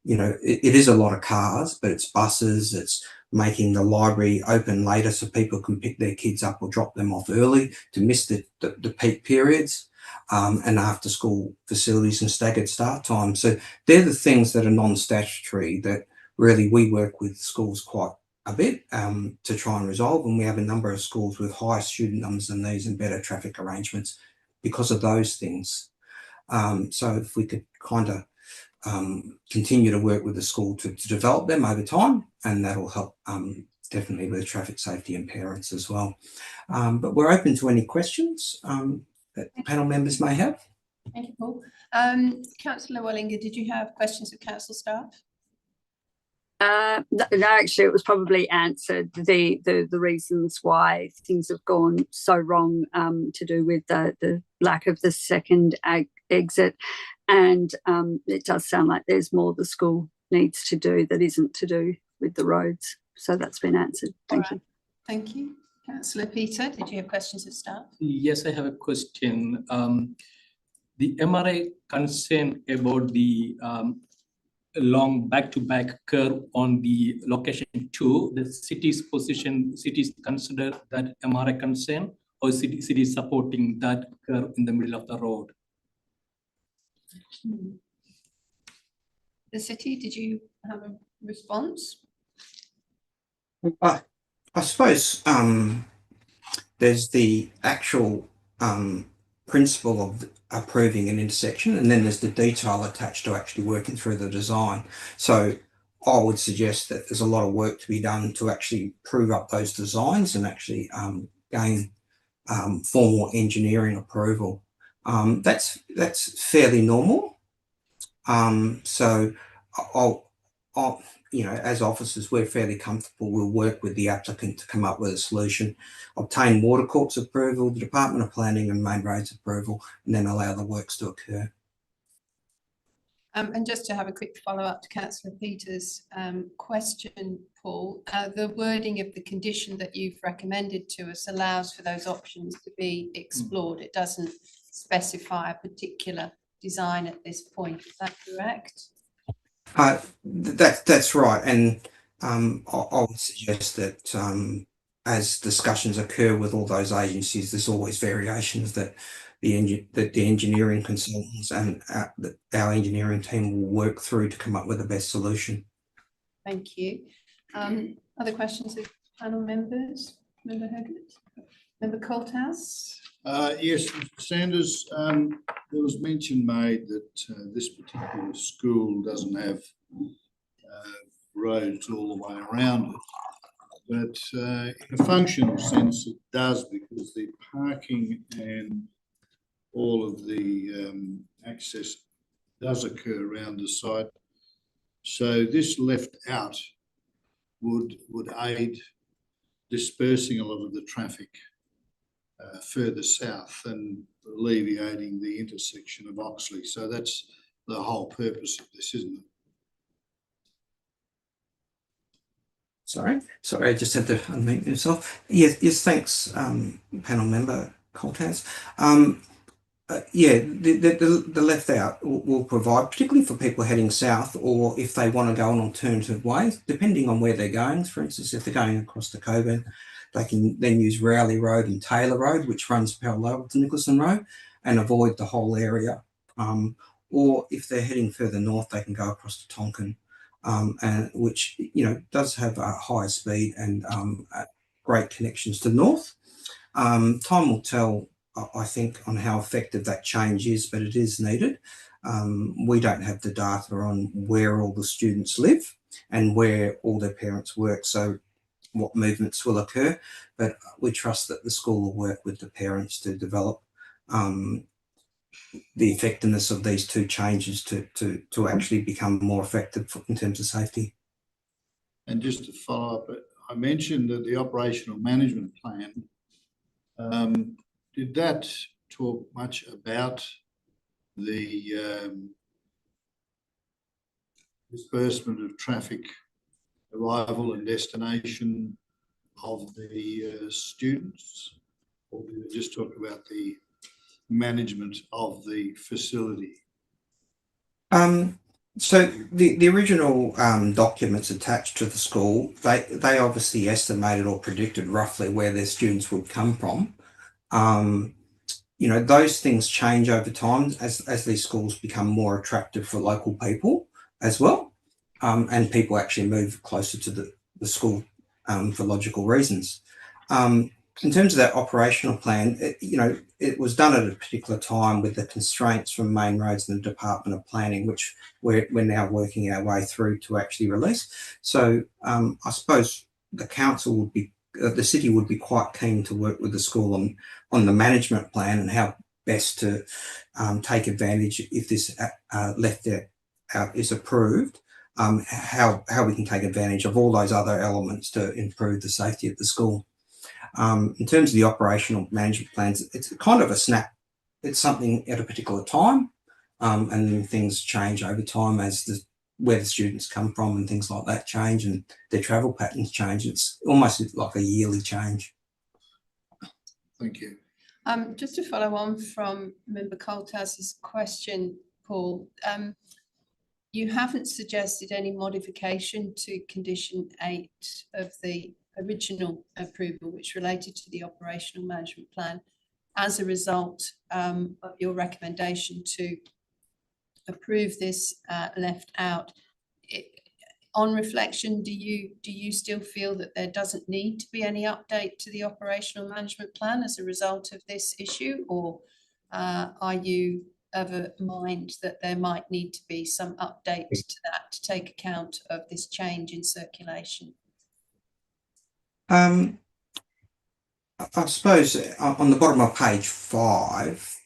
It is a lot of cars, but it's buses, it's making the library open later so people can pick their kids up or drop them off early to miss the peak periods, and after school facilities and staggered start times. So they're the things that are non-statutory that really we work with schools quite a bit to try and resolve, and we have a number of schools with higher student numbers than these and better traffic arrangements because of those things. So if we could kind of continue to work with the school to develop them over time, and that'll help definitely with traffic safety and parents as well. But we're open to any questions that panel members may have. Thank you, Paul. Councillor Wellinger, did you have questions of council staff? No, actually, it was probably answered the reasons why things have gone so wrong to do with the lack of the second exit, and it does sound like there's more the school needs to do that isn't to do with the roads. So that's been answered. Thank you. Thank you. Councillor Peter, did you have questions of staff? Yes, I have a question. The MRA concern about the long back-to-back curve on the location 2, the city's position, cities consider that MRA concern, or city supporting that curve in the middle of the road? The city, did you have a response? I suppose there's the actual principle of approving an intersection, and then there's the detail attached to actually working through the design. So I would suggest that there's a lot of work to be done to actually prove up those designs and actually gain formal engineering approval. That's fairly normal. So I'll as officers, we're fairly comfortable. We'll work with the applicant to come up with a solution, obtain Water Corp's approval, the Department of Planning and Main Roads approval, and then allow the works to occur. And just to have a quick follow-up to Councillor Peters' question, Paul, the wording of the condition that you've recommended to us allows for those options to be explored. It doesn't specify a particular design at this point. Is that correct? That's right, and I would suggest that as discussions occur with all those agencies, there's always variations that the engineering consultants and our engineering team will work through to come up with the best solution. Thank you. Other questions of panel members? Member Hogarth? Member Colthouse? Yes, Mr. Sanders, there was mention made that this particular school doesn't have roads all the way around it. But in a functional sense, it does, because the parking and all of the access does occur around the site. So this left out would aid dispersing a lot of the traffic further south and alleviating the intersection of Oxley. So that's the whole purpose of this, isn't it? Sorry, I just had to unmute myself. Yes, thanks, panel member Colthouse. Yeah, the left out will provide, particularly for people heading south, or if they want to go an alternative way, depending on where they're going. For instance, if they're going across the Coburn, they can then use Rowley Road and Taylor Road, which runs parallel to Nicholson Road, and avoid the whole area. Or if they're heading further north, they can go across to Tonkin, and which does have a higher speed and great connections to the north. Time will tell, I think, on how effective that change is, but it is needed. We don't have the data on where all the students live and where all their parents work, so what movements will occur, but we trust that the school will work with the parents to develop the effectiveness of these two changes to actually become more effective in terms of safety. And just to follow up, I mentioned that the operational management plan, did that talk much about the disbursement of traffic, arrival and destination of the students, or did it just talk about the management of the facility? So the original documents attached to the school, they obviously estimated or predicted roughly where their students would come from. Those things change over time as these schools become more attractive for local people as well, and people actually move closer to the school for logical reasons. In terms of that operational plan, it was done at a particular time with the constraints from Main Roads and the Department of Planning, which we're now working our way through to actually release. So I suppose the council would be, the city would be quite keen to work with the school on the management plan and how best to take advantage, if this left out is approved, how we can take advantage of all those other elements to improve the safety at the school. In terms of the operational management plans, it's kind of a snap. It's something at a particular time, and then things change over time as where the students come from and things like that change and their travel patterns change. It's almost like a yearly change. Thank you. Just to follow on from Member Colthouse's question, Paul, you haven't suggested any modification to condition 8 of the original approval, which related to the operational management plan, as a result of your recommendation to approve this left out. On reflection, do you still feel that there doesn't need to be any update to the operational management plan as a result of this issue, or are you of a mind that there might need to be some update to that to take account of this change in circulation? I suppose on the bottom of page 5,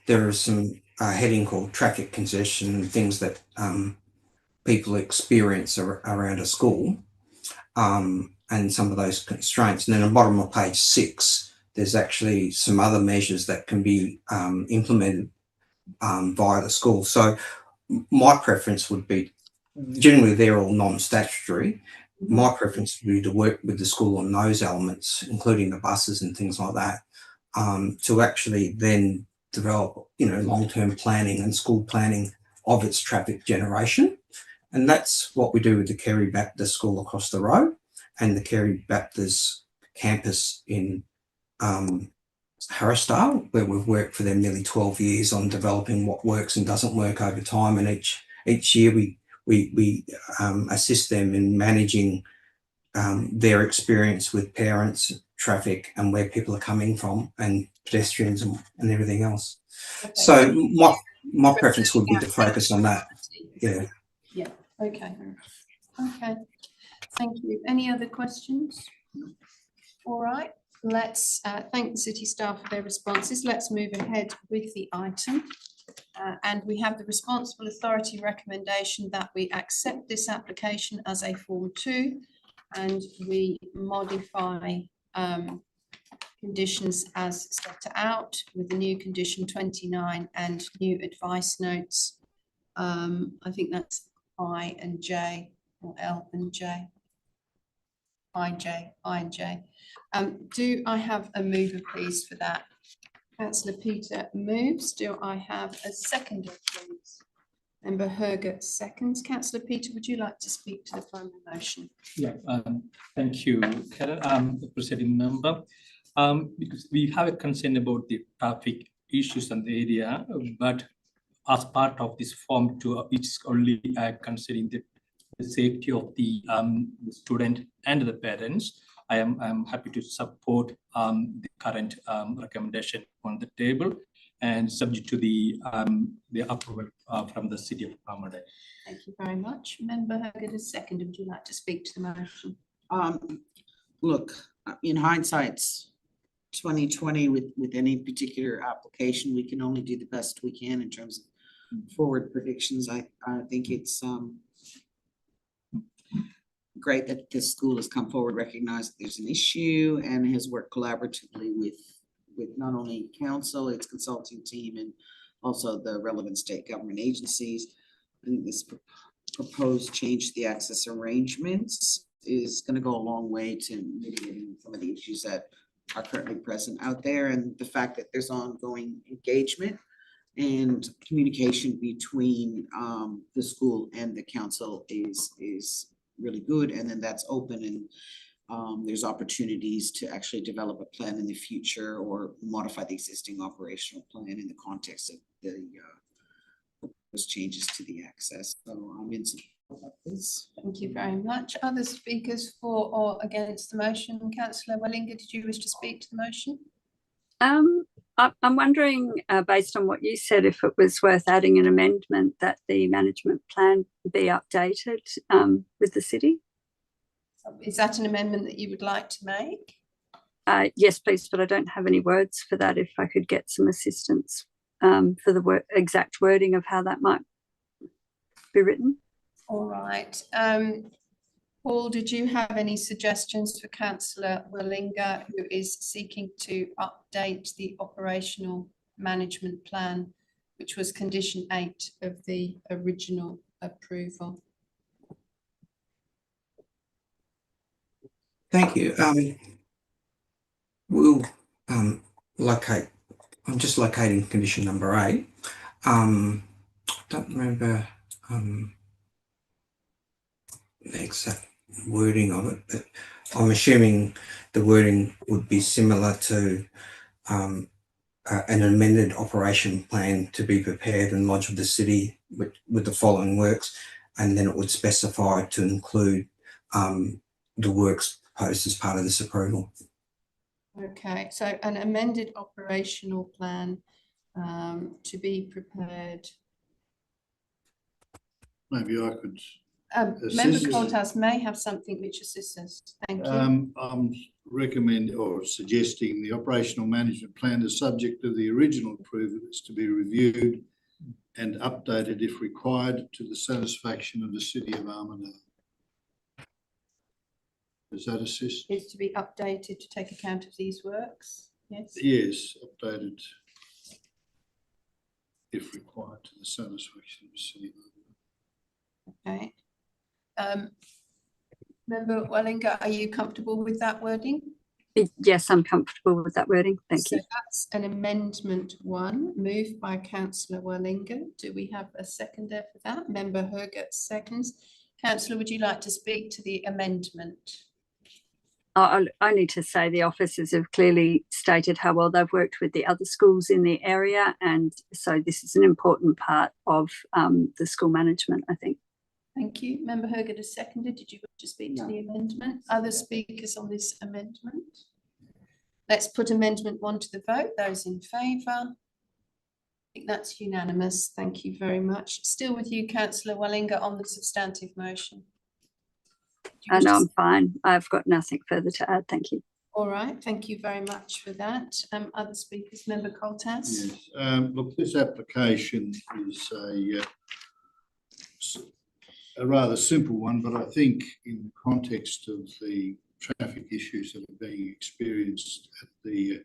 there is some heading called traffic congestion and things that people experience around a school, and some of those constraints. And then on the bottom of page 6, there's actually some other measures that can be implemented via the school. So my preference would be, generally they're all non-statutory, my preference would be to work with the school on those elements, including the buses and things like that, to actually then develop, long-term planning and school planning of its traffic generation. And that's what we do with the Kerry Baptist School across the road and the Kerry Baptist campus in Armadale, where we've worked for them nearly 12 years on developing what works and doesn't work over time. And each year we assist them in managing their experience with parents, traffic, and where people are coming from, and pedestrians and everything else. Okay. So my preference would be to focus on that. Yeah. Yeah. Okay. Okay. Thank you. Any other questions? All right. Let's thank the city staff for their responses. Let's move ahead with the item. And we have the responsible authority recommendation that we accept this application as a Form 2 and we modify conditions as set out with the new condition 29 and new advice notes. I think that's I and J, or L and J. I and J. Do I have a mover, please, for that? Councillor Peter moves. Do I have a seconder, please? Member Herget seconds. Councillor Peter, would you like to speak to the final motion? Yeah, thank you, Karen, the presiding member. Because we have a concern about the traffic issues in the area, but as part of this Form 2, it's only considering the safety of the student and the parents. I am happy to support the current recommendation on the table and subject to the approval from the City of Armadale. Thank you very much. Member Herget is second. Would you like to speak to the motion? Look, in hindsight, 2020 with any particular application, we can only do the best we can in terms of forward predictions. I think it's great that this school has come forward, recognized that there's an issue, and has worked collaboratively with not only council, its consulting team, and also the relevant state government agencies. And this proposed change to the access arrangements is going to go a long way to mitigating some of the issues that are currently present out there, and the fact that there's ongoing engagement and communication between the school and the council is really good, and then that's open, and there's opportunities to actually develop a plan in the future or modify the existing operational plan in the context of the those changes to the access. So I'm in support of this. Thank you very much. Other speakers for or against the motion? Councillor Wellinger, did you wish to speak to the motion? I'm wondering, based on what you said, if it was worth adding an amendment that the management plan be updated with the city. Is that an amendment that you would like to make? Yes, please, but I don't have any words for that. If I could get some assistance for the exact wording of how that might be written. All right. Paul, did you have any suggestions for Councillor Wellinger, who is seeking to update the operational management plan, which was condition 8 of the original approval? Thank you. We'll locate. I'm just locating condition number 8. Don't remember the exact wording of it, but I'm assuming the wording would be similar to an amended operation plan to be prepared and lodged with the city with the following works, and then it would specify to include the works proposed as part of this approval. Okay, so an amended operational plan to be prepared. Maybe I could. Member Courthouse may have something which assists us. Thank you. I'm recommending or suggesting the operational management plan is subject to the original approval is to be reviewed and updated if required to the satisfaction of the City of Armadale. Does that assist? Is to be updated to take account of these works? Yes. Yes, updated if required to the satisfaction of the City of Armadale. Okay. Member Wellinger, are you comfortable with that wording? Yes, I'm comfortable with that wording. Thank you. That's an amendment 1 moved by Councillor Wellinger. Do we have a seconder for that? Member Herget seconds. Councillor, would you like to speak to the amendment? I only to say the officers have clearly stated how well they've worked with the other schools in the area, and so this is an important part of the school management, I think. Thank you. Member Hergot has seconded. Did you wish to speak to the amendment? Other speakers on this amendment? Let's put amendment 1 to the vote. Those in favour? I think that's unanimous. Thank you very much. Still with you, Councillor Wellinger, on the substantive motion. And I'm fine. I've got nothing further to add. Thank you. All right. Thank you very much for that. Other speakers, Member Coltas? Yes, look, this application is a rather simple one, but I think in the context of the traffic issues that are being experienced at the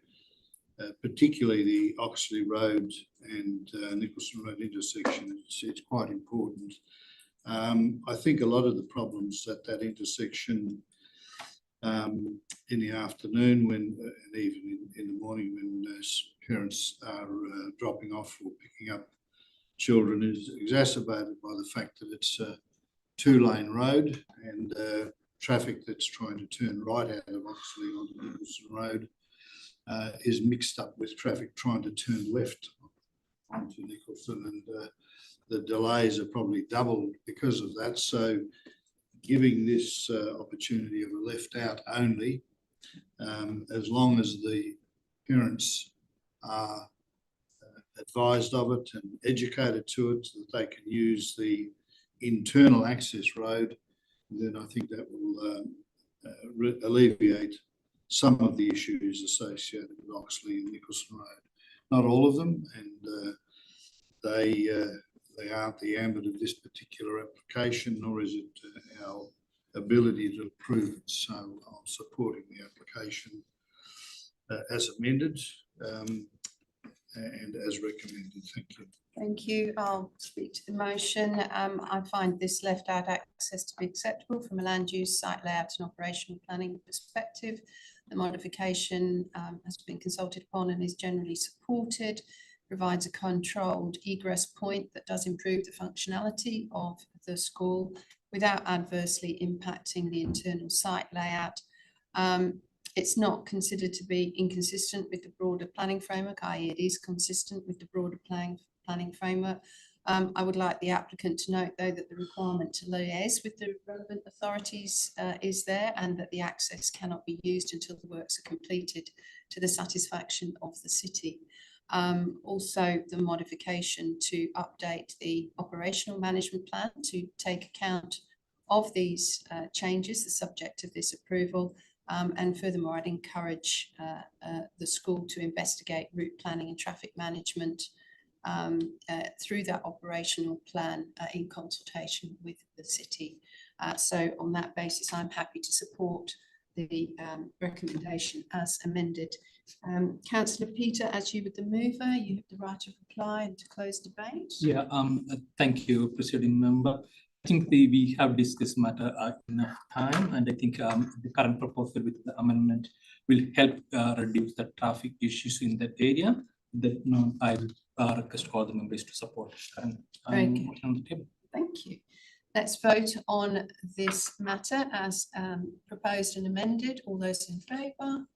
particularly the Oxley Road and Nicholson Road intersection, it's quite important. I think a lot of the problems at that intersection in the afternoon when and even in the morning when parents are dropping off or picking up children is exacerbated by the fact that it's a 2-lane road and traffic that's trying to turn right out of Oxley onto Nicholson Road is mixed up with traffic trying to turn left onto Nicholson, and the delays are probably doubled because of that. So giving this opportunity of a left out only, as long as the parents are advised of it and educated to it, so that they can use the internal access road, then I think that will alleviate some of the issues associated with Oxley and Nicholson Road. Not all of them, and they aren't the ambit of this particular application, nor is it our ability to approve it. So I'm supporting the application as amended and as recommended. Thank you. Thank you. I'll speak to the motion. I find this left out access to be acceptable from a land use, site layout and operational planning perspective. The modification has been consulted upon and is generally supported, provides a controlled egress point that does improve the functionality of the school without adversely impacting the internal site layout. It's not considered to be inconsistent with the broader planning framework, i.e. it is consistent with the broader planning framework. I would like the applicant to note, though, that the requirement to liaise with the relevant authorities is there, and that the access cannot be used until the works are completed to the satisfaction of the city. Also, the modification to update the operational management plan to take account of these changes, the subject of this approval. And furthermore, I'd encourage the school to investigate route planning and traffic management through that operational plan in consultation with the city. So on that basis, I'm happy to support the recommendation as amended. Councillor Peter, as you were the mover, you have the right of reply and to close debate. Yeah, thank you, President Member. I think we have discussed matter enough time, and I think the current proposal with the amendment will help reduce the traffic issues in that area. That I will request all the members to support and on the table. Thank you. Let's vote on this matter as proposed and amended. All those in favour?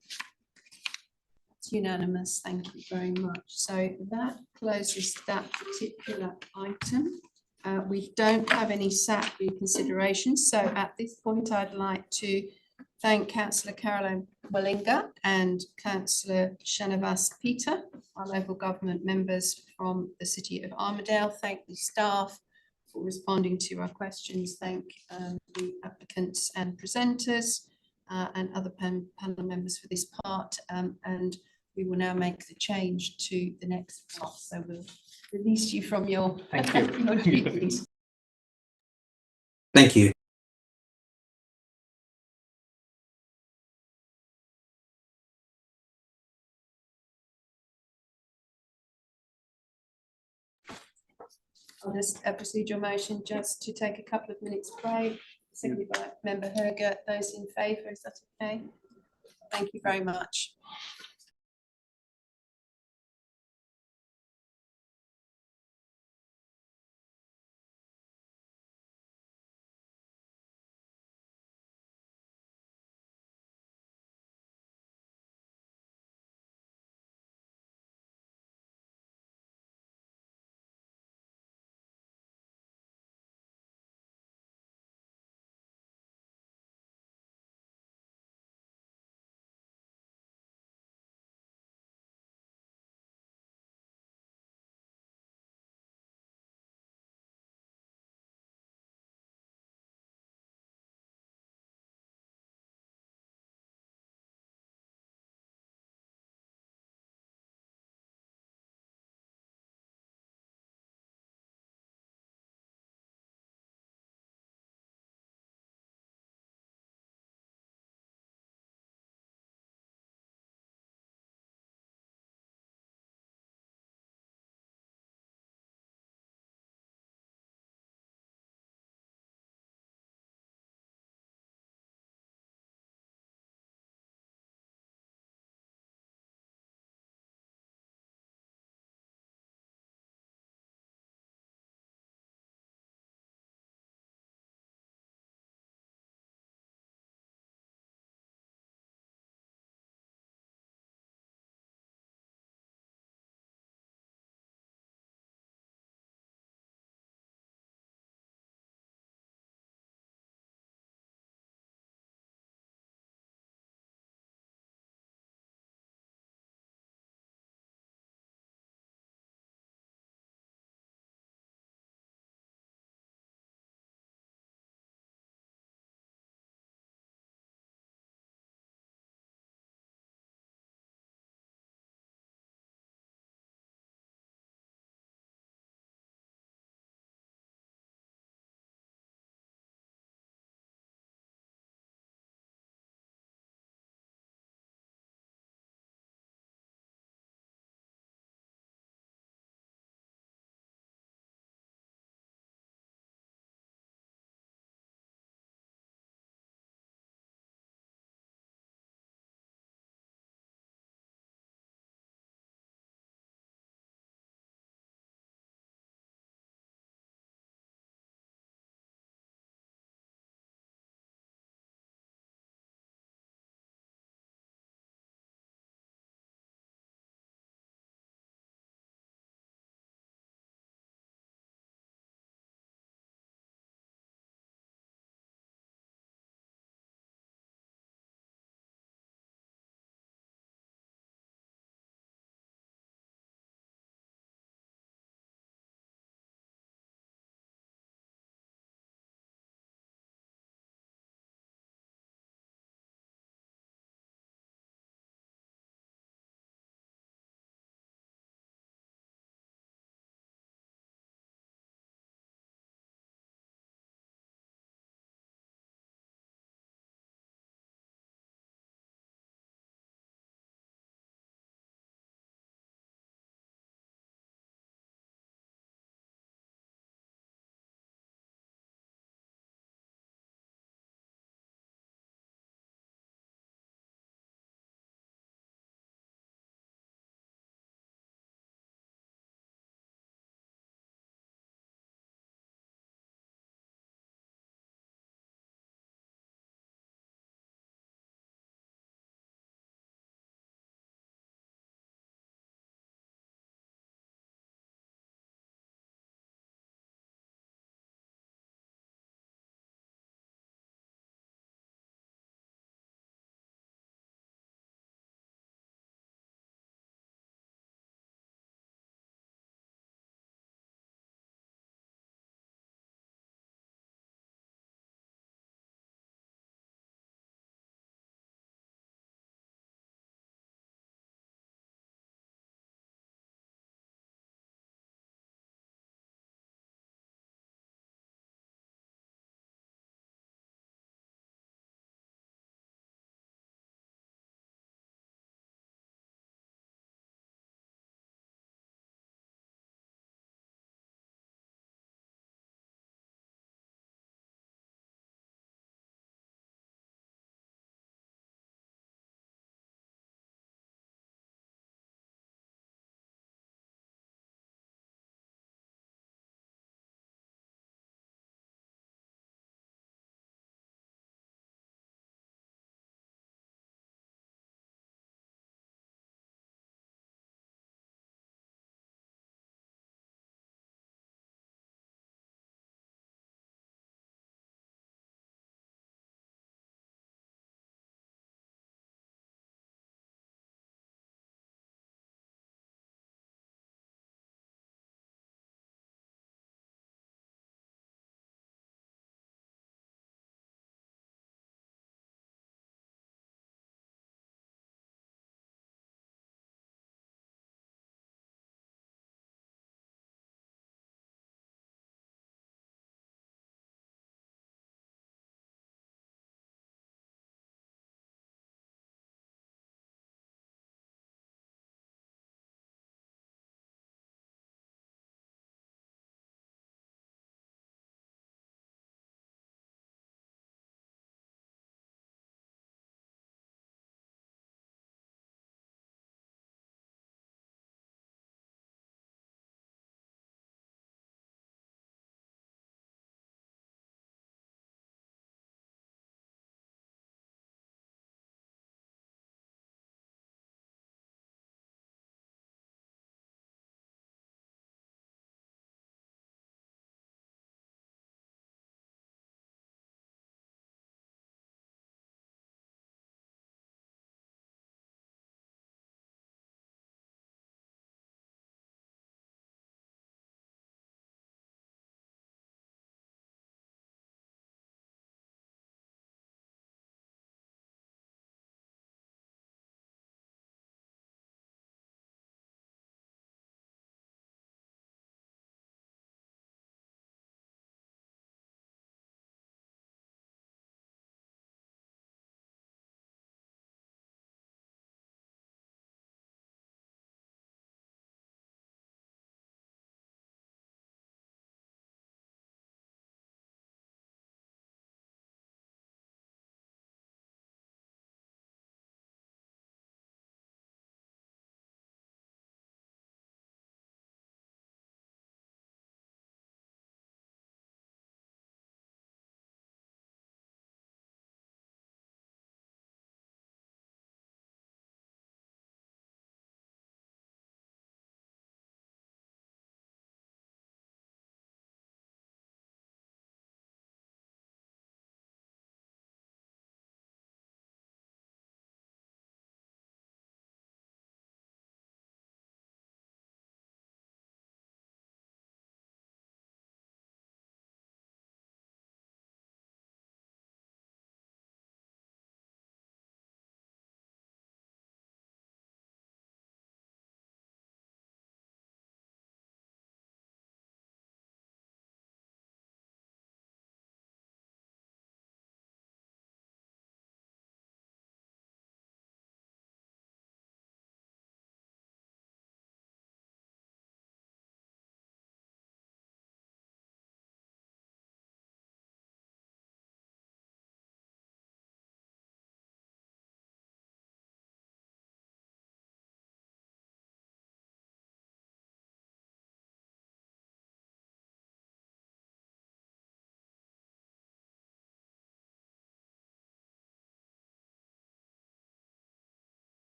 It's unanimous. Thank you very much. So that closes that particular item. We don't have any SAP reconsideration. So at this point, I'd like to thank Councillor Caroline Wellinger and Councillor Shanavas Peter, our local government members from the City of Armadale. Thank the staff for responding to our questions. Thank the applicants and presenters and other panel members for this part. And we will now make the change to the next part. So we'll release you from your, your duties. Thank you. I'll just proceed your motion just to take a couple of minutes break. Seconded by Member Hergot. Those in favour, is that okay? Thank you very much.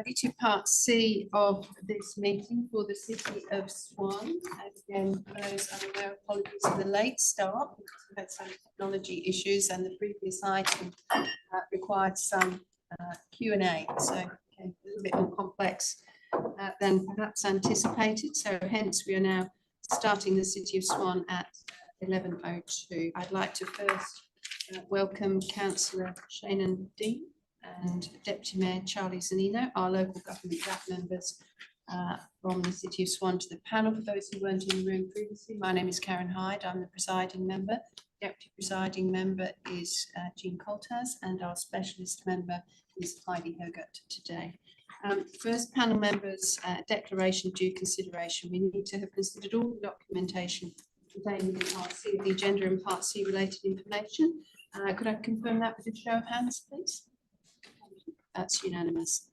you to part C of this meeting for the City of Swan. Again, for those unaware, apologies for the late start. We've had some technology issues and the previous item required some Q&A. So okay, a little bit more complex than perhaps anticipated. So hence we are now starting the City of Swan at 11:02. I'd like to first welcome Councillor Shannon Dean and Deputy Mayor Charlie Zanino, our local government DAP members from the City of Swan, to the panel. For those who weren't in the room previously, my name is Karen Hyde. I'm the presiding member. Deputy presiding member is Jean Coltas, and our specialist member is Heidi Hogart today. First panel members, declaration due consideration. We need to have considered all the documentation contained in Part C of the agenda and Part C related information. Could I confirm that with a show of hands, please? That's unanimous.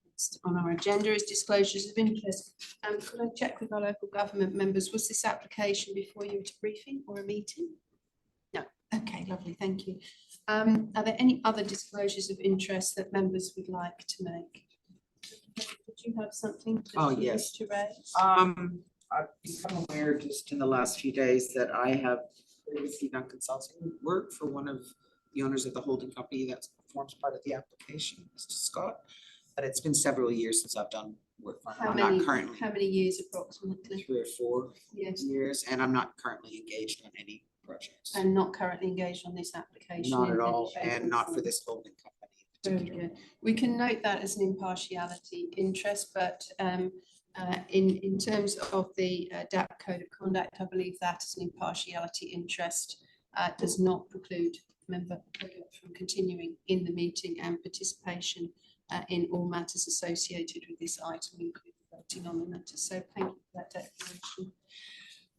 Next on our agenda is disclosures of interest. Could I check with our local government members, was this application before you at a briefing or a meeting? No. Okay, lovely, thank you. Are there any other disclosures of interest that members would like to make? Did you have something that you wish to raise? I've become aware just in the last few days that I have previously done consulting work for one of the owners of the holding company that forms part of the application, Mr. Scott. But it's been several years since I've done work for him. I'm not currently. How many years approximately? 3 or 4 years, and I'm not currently engaged on any projects. And not currently engaged on this application? Not at all, and not for this holding company. Very good. We can note that as an impartiality interest, but in terms of the DAP Code of Conduct, I believe that as an impartiality interest does not preclude member from continuing in the meeting and participation in all matters associated with this item, including voting on the matter. So thank you for that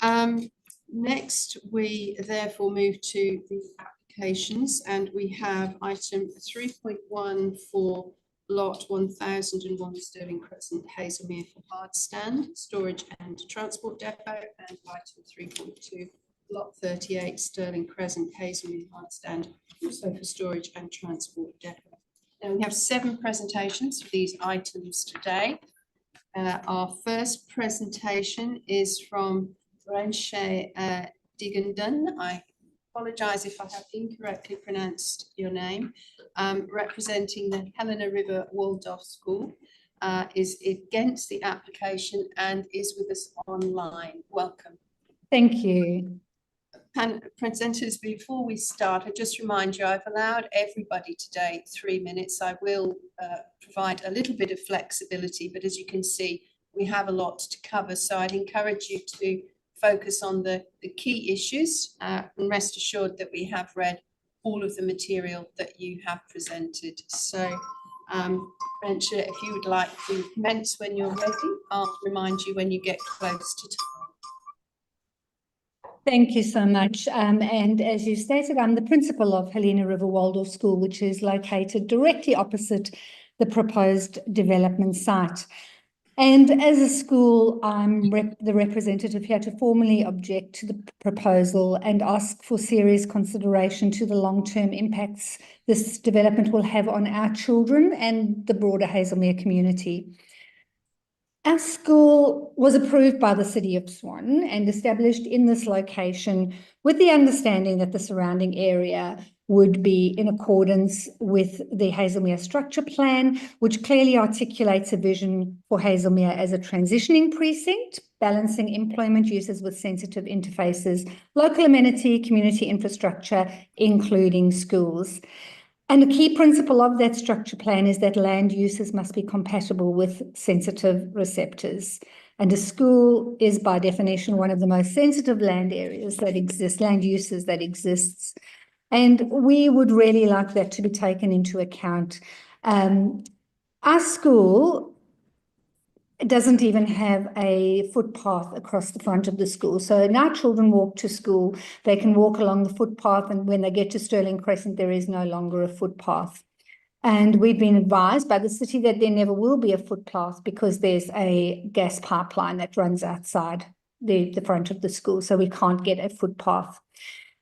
declaration. Next, we therefore move to the applications, and we have item 3.1 for lot 1001 Stirling Crescent, Hazelmere for hard stand, storage and transport depot, and item 3.2 lot 38 Stirling Crescent, Hazelmere hard stand, also for storage and transport depot. Now we have 7 presentations for these items today. Our first presentation is from Ranche Digandun. I apologise if I have incorrectly pronounced your name. Representing the Helena River Waldorf School, is against the application and is with us online. Welcome. Thank you. Presenters, before we start, I just remind you, I've allowed everybody today 3 minutes. I will provide a little bit of flexibility, but as you can see, we have a lot to cover. So I'd encourage you to focus on the key issues and rest assured that we have read all of the material that you have presented. So, Ranche, if you would like to commence when you're ready, I'll remind you when you get close to time. Thank you so much. And as you stated, I'm the principal of Helena River Waldorf School, which is located directly opposite the proposed development site. And as a school, I'm the representative here to formally object to the proposal and ask for serious consideration to the long-term impacts this development will have on our children and the broader Hazelmere community. Our school was approved by the City of Swan and established in this location with the understanding that the surrounding area would be in accordance with the Hazelmere Structure Plan, which clearly articulates a vision for Hazelmere as a transitioning precinct, balancing employment uses with sensitive interfaces, local amenity, community infrastructure, including schools. And a key principle of that structure plan is that land uses must be compatible with sensitive receptors. And a school is by definition one of the most sensitive land areas that exist, land uses that exists. And we would really like that to be taken into account. Our school doesn't even have a footpath across the front of the school. So now children walk to school, they can walk along the footpath, and when they get to Stirling Crescent, there is no longer a footpath. And we've been advised by the city that there never will be a footpath because there's a gas pipeline that runs outside the front of the school, so we can't get a footpath.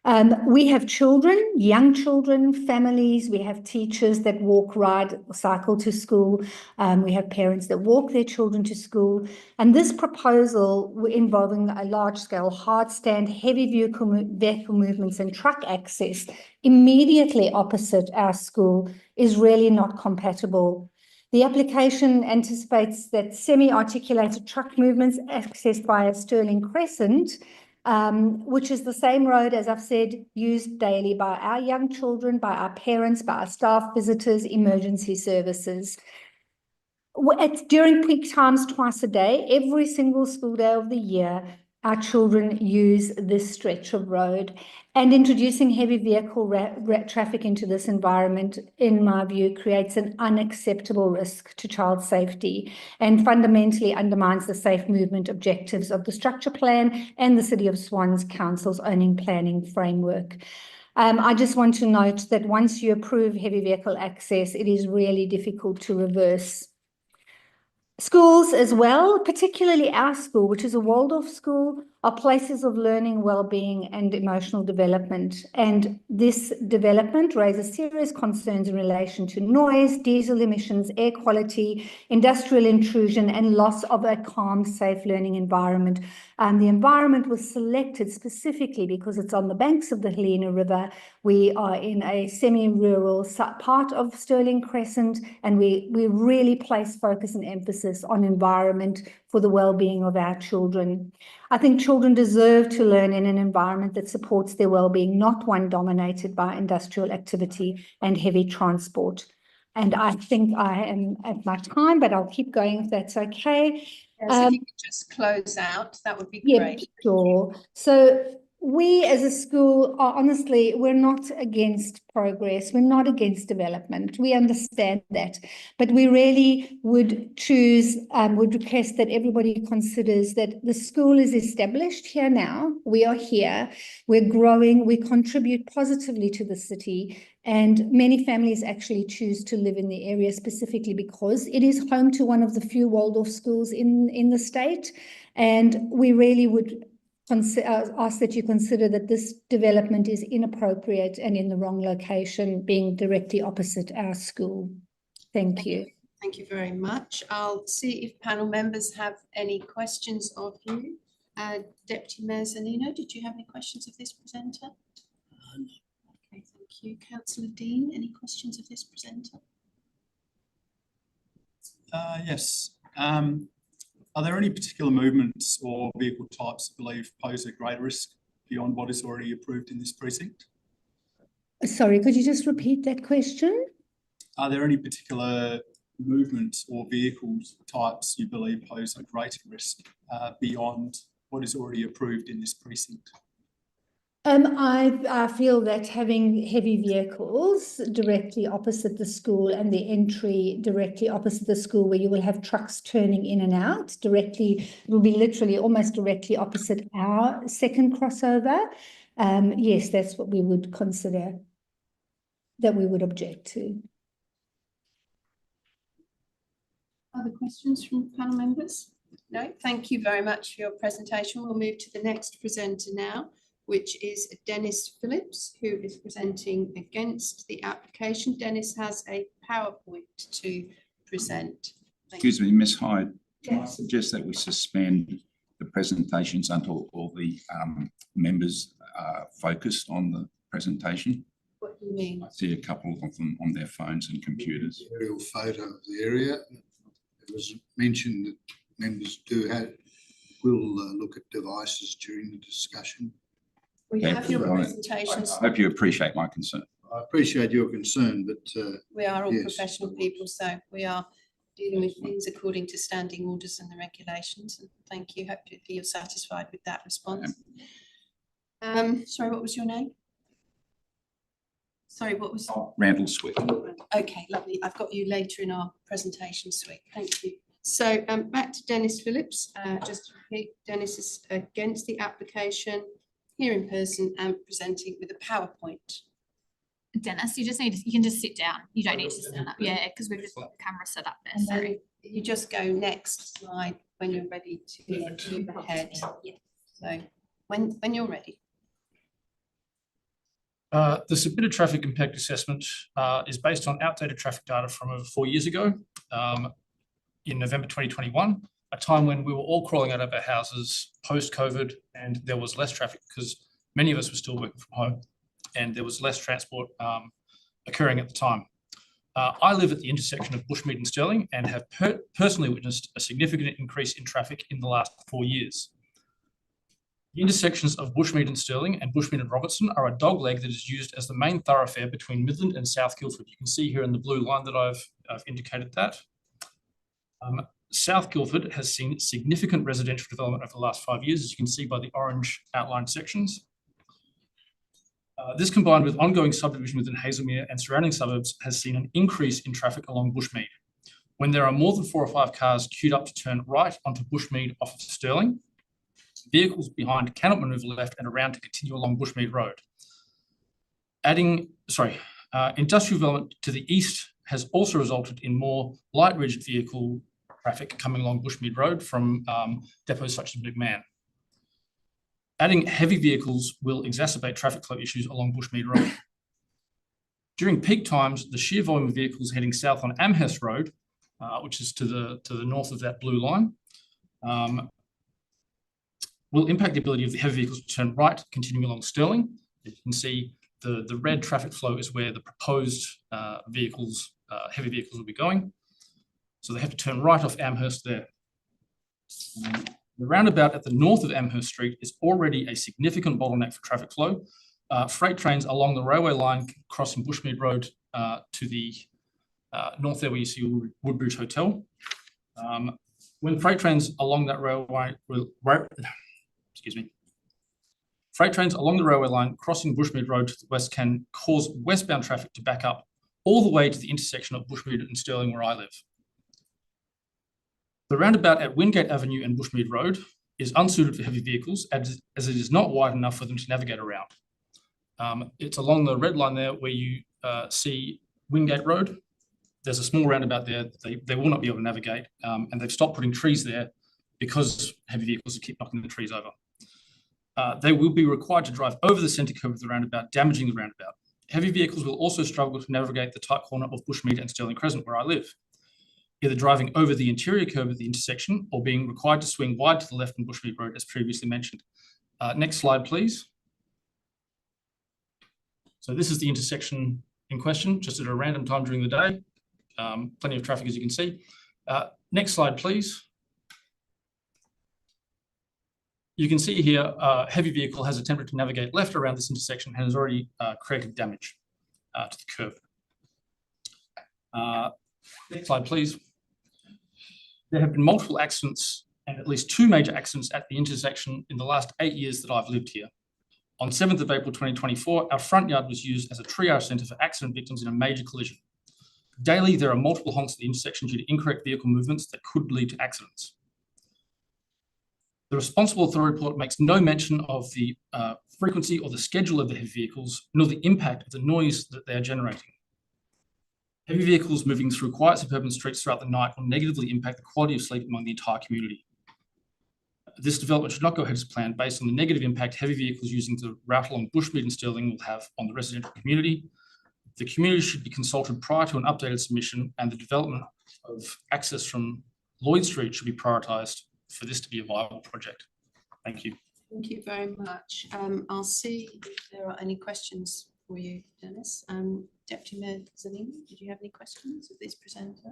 We have children, young children, families. We have teachers that walk, ride, or cycle to school. We have parents that walk their children to school. And this proposal involving a large-scale hard stand, heavy vehicle movements and truck access immediately opposite our school is really not compatible. The application anticipates that semi-articulated truck movements accessed via Stirling Crescent, which is the same road, as I've said, used daily by our young children, by our parents, by our staff, visitors, emergency services. During peak times twice a day, every single school day of the year, our children use this stretch of road, and introducing heavy vehicle traffic into this environment, in my view, creates an unacceptable risk to child safety and fundamentally undermines the safe movement objectives of the structure plan and the City of Swan's Council's owning planning framework. I just want to note that once you approve heavy vehicle access, it is really difficult to reverse. Schools as well, particularly our school, which is a Waldorf school, are places of learning, well-being and emotional development. And this development raises serious concerns in relation to noise, diesel emissions, air quality, industrial intrusion and loss of a calm, safe learning environment. The environment was selected specifically because it's on the banks of the Helena River. We are in a semi-rural part of Stirling Crescent, and we really place focus and emphasis on environment for the well-being of our children. I think children deserve to learn in an environment that supports their well-being, not one dominated by industrial activity and heavy transport. And I think I am at my time, but I'll keep going if that's okay. Yes, if you could just close out, that would be great. Yeah, sure. So we as a school are honestly, we're not against progress. We're not against development. We understand that. But we really would would request that everybody considers that the school is established here now. We are here. We're growing. We contribute positively to the city. And many families actually choose to live in the area specifically because it is home to one of the few Waldorf schools in the state. And we really would ask that you consider that this development is inappropriate and in the wrong location, being directly opposite our school. Thank you. Thank you very much. I'll see if panel members have any questions of you. Deputy Mayor Zanino, did you have any questions of this presenter? Okay, thank you. Councillor Dean, any questions of this presenter? Yes. Are there any particular movements or vehicle types you believe pose a greater risk beyond what is already approved in this precinct? Sorry, could you just repeat that question? Are there any particular movements or vehicles types you believe pose a greater risk beyond what is already approved in this precinct? I feel that having heavy vehicles directly opposite the school and the entry directly opposite the school, where you will have trucks turning in and out directly, it will be literally almost directly opposite our second crossover. Yes, that's what we would consider, that we would object to. Other questions from panel members? No, thank you very much for your presentation. We'll move to the next presenter now, which is Dennis Phillips, who is presenting against the application. Dennis has a PowerPoint to present. Excuse me, Ms. Hyde, can I suggest that we suspend the presentations until all the members are focused on the presentation? What do you mean? I see a couple of them on their phones and computers. Aerial photo of the area. It was mentioned that members will look at devices during the discussion. We have your presentations. I hope you appreciate my concern. I appreciate your concern, but we are all yes, professional people, so we are dealing with things according to standing orders and the regulations. And thank you. Hope you're satisfied with that response. Sorry, what was your name? Sorry, what was? Randall Swift. Okay, lovely. I've got you later in our presentation suite. Thank you. So back to Dennis Phillips. Just to repeat, Dennis is against the application, here in person and presenting with a PowerPoint. Dennis, you can just sit down. You don't need to stand up. Yeah, because we've just got the camera set up there. Sorry. You just go next slide when you're ready to move ahead. Yeah. So when you're ready. The submitted traffic impact assessment is based on outdated traffic data from over 4 years ago, in November 2021, a time when we were all crawling out of our houses post-COVID, and there was less traffic because many of us were still working from home, and there was less transport occurring at the time. I live at the intersection of Bushmead and Stirling and have personally witnessed a significant increase in traffic in the last 4 years. The intersections of Bushmead and Stirling and Bushmead and Robertson are a dogleg that is used as the main thoroughfare between Midland and South Guildford. You can see here in the blue line that I've indicated that. South Guildford has seen significant residential development over the last 5 years, as you can see by the orange outlined sections. This combined with ongoing subdivision within Hazelmere and surrounding suburbs has seen an increase in traffic along Bushmead. When there are more than 4 or 5 cars queued up to turn right onto Bushmead off of Stirling, vehicles behind cannot maneuver left and around to continue along Bushmead Road. Industrial development to the east has also resulted in more light rigid vehicle traffic coming along Bushmead Road from depots such as McMahon. Adding heavy vehicles will exacerbate traffic flow issues along Bushmead Road. During peak times, the sheer volume of vehicles heading south on Amherst Road, which is to the north of that blue line, will impact the ability of the heavy vehicles to turn right, continuing along Stirling. You can see the red traffic flow is where the proposed heavy vehicles will be going. So they have to turn right off Amherst there. The roundabout at the north of Amherst Street is already a significant bottleneck for traffic flow. Freight trains along the railway line crossing Bushmead Road to the north there where you see Woodbridge Hotel. When freight trains along that freight trains along the railway line crossing Bushmead Road to the west can cause westbound traffic to back up all the way to the intersection of Bushmead and Stirling where I live. The roundabout at Wingate Avenue and Bushmead Road is unsuited for heavy vehicles as it is not wide enough for them to navigate around. It's along the red line there where you see Wingate Road. There's a small roundabout there. They will not be able to navigate, and they've stopped putting trees there because heavy vehicles keep knocking the trees over. They will be required to drive over the centre curve of the roundabout, damaging the roundabout. Heavy vehicles will also struggle to navigate the tight corner of Bushmead and Stirling Crescent where I live, either driving over the interior curve of the intersection or being required to swing wide to the left on Bushmead Road as previously mentioned. Next slide, please. So this is the intersection in question, just at a random time during the day. Plenty of traffic, as you can see. Next slide, please. You can see here, a heavy vehicle has attempted to navigate left around this intersection and has already created damage to the curb. Next slide, please. There have been multiple accidents and at least 2 major accidents at the intersection in the last 8 years that I've lived here. On 7th of April 2024, our front yard was used as a triage centre for accident victims in a major collision. Daily, there are multiple honks at the intersection due to incorrect vehicle movements that could lead to accidents. The responsible authority report makes no mention of the frequency or the schedule of the heavy vehicles, nor the impact of the noise that they are generating. Heavy vehicles moving through quiet suburban streets throughout the night will negatively impact the quality of sleep among the entire community. This development should not go ahead as planned based on the negative impact heavy vehicles using the route along Bushmead and Stirling will have on the residential community. The community should be consulted prior to an updated submission, and the development of access from Lloyd Street should be prioritised for this to be a viable project. Thank you. Thank you very much. I'll see if there are any questions for you, Dennis. Deputy Mayor Zellini, did you have any questions of this presenter?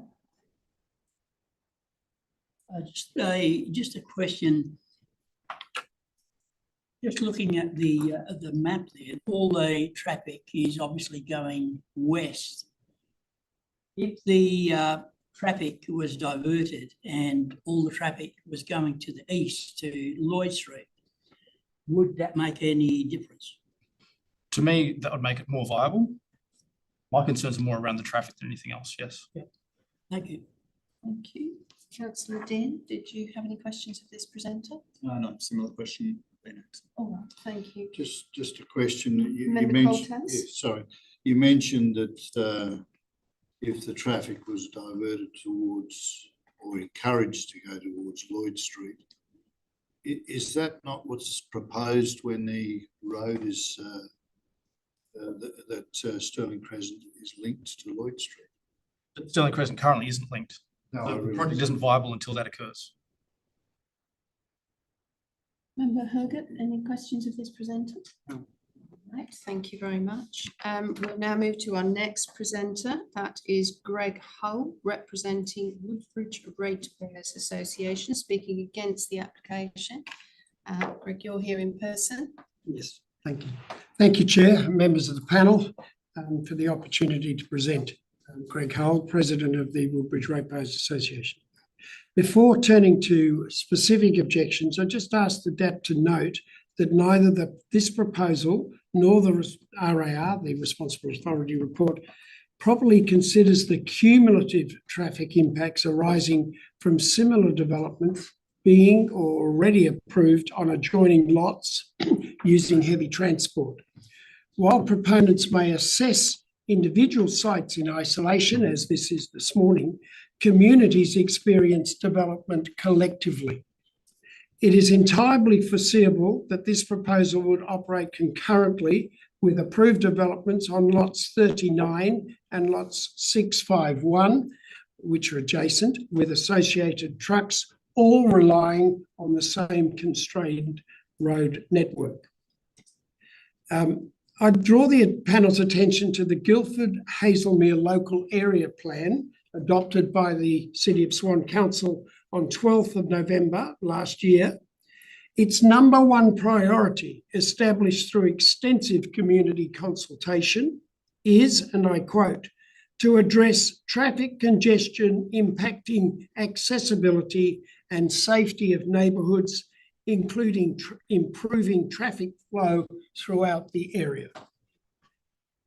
Just a question. Just looking at the map there, all the traffic is obviously going west. If the traffic was diverted and all the traffic was going to the east to Lloyd Street, would that make any difference? To me, that would make it more viable. My concerns are more around the traffic than anything else, yes. Yeah. Thank you. Thank you. Councillor Dean, did you have any questions of this presenter? No, similar question. All right, thank you. Just a question. You Member mentioned, Coltas? sorry, you mentioned that if the traffic was diverted towards or encouraged to go towards Lloyd Street, is that not what's proposed when the road is that Stirling Crescent is linked to Lloyd Street. But Stirling Crescent currently isn't linked. No, I The realise project isn't viable until that occurs. Member Herget, any questions of this presenter? No. Right, thank you very much. We'll now move to our next presenter. That is Greg Hull, representing Woodbridge Ratepayers Association, speaking against the application. Greg, you're here in person. Yes, thank you. Thank you, Chair, members of the panel, for the opportunity to present. I'm Greg Hull, President of the Woodbridge Ratepayers Association. Before turning to specific objections, I just asked the DAP to note that neither this proposal nor the RAR, the Responsible Authority Report, properly considers the cumulative traffic impacts arising from similar developments being or already approved on adjoining lots using heavy transport. While proponents may assess individual sites in isolation, as this is this morning, communities experience development collectively. It is entirely foreseeable that this proposal would operate concurrently with approved developments on lots 39 and lots 651, which are adjacent, with associated trucks, all relying on the same constrained road network. I draw the panel's attention to the Guildford Hazelmere Local Area Plan adopted by the City of Swan Council on 12th of November last year. Its number one priority, established through extensive community consultation, is, and I quote, to address traffic congestion impacting accessibility and safety of neighbourhoods, including improving traffic flow throughout the area.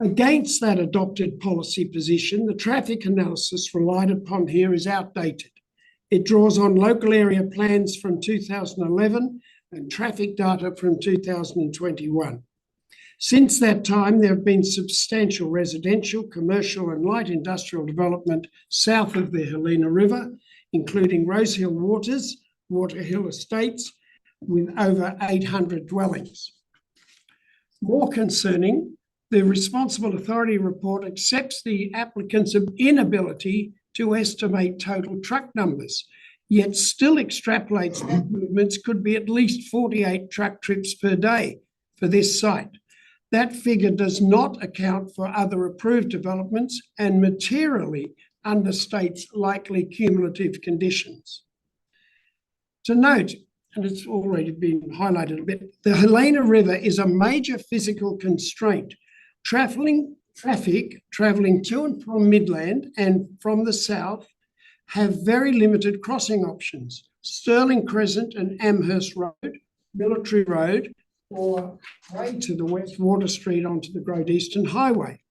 Against that adopted policy position, the traffic analysis relied upon here is outdated. It draws on local area plans from 2011 and traffic data from 2021. Since that time, there have been substantial residential, commercial and light industrial development south of the Helena River, including Rosehill Waters, Waterhill Estates, with over 800 dwellings. More concerning, the Responsible Authority Report accepts the applicant's inability to estimate total truck numbers, yet still extrapolates that movements could be at least 48 truck trips per day for this site. That figure does not account for other approved developments and materially understates likely cumulative conditions. To note, and it's already been highlighted a bit, the Helena River is a major physical constraint. Traffic travelling to and from Midland and from the south have very limited crossing options. Stirling Crescent and Amherst Road, Military Road, or way to the west, Water Street onto the Great Eastern Highway,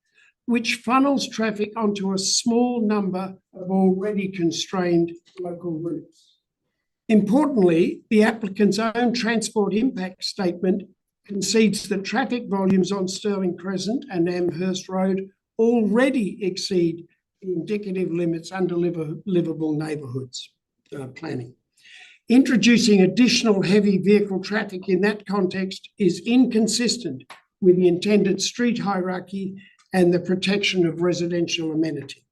which funnels traffic onto a small number of already constrained local routes. Importantly, the applicant's own transport impact statement concedes that traffic volumes on Stirling Crescent and Amherst Road already exceed the indicative limits under livable neighbourhoods planning. Introducing additional heavy vehicle traffic in that context is inconsistent with the intended street hierarchy and the protection of residential amenity.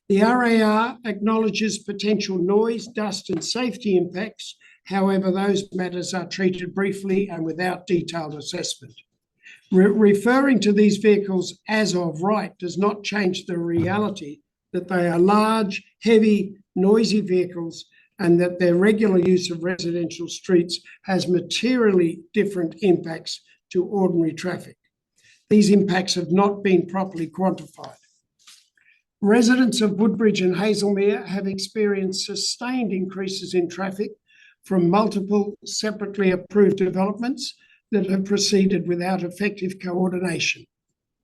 The RAR acknowledges potential noise, dust and safety impacts. However, those matters are treated briefly and without detailed assessment. Referring to these vehicles as of right does not change the reality that they are large, heavy, noisy vehicles and that their regular use of residential streets has materially different impacts to ordinary traffic. These impacts have not been properly quantified. Residents of Woodbridge and Hazelmere have experienced sustained increases in traffic from multiple separately approved developments that have proceeded without effective coordination.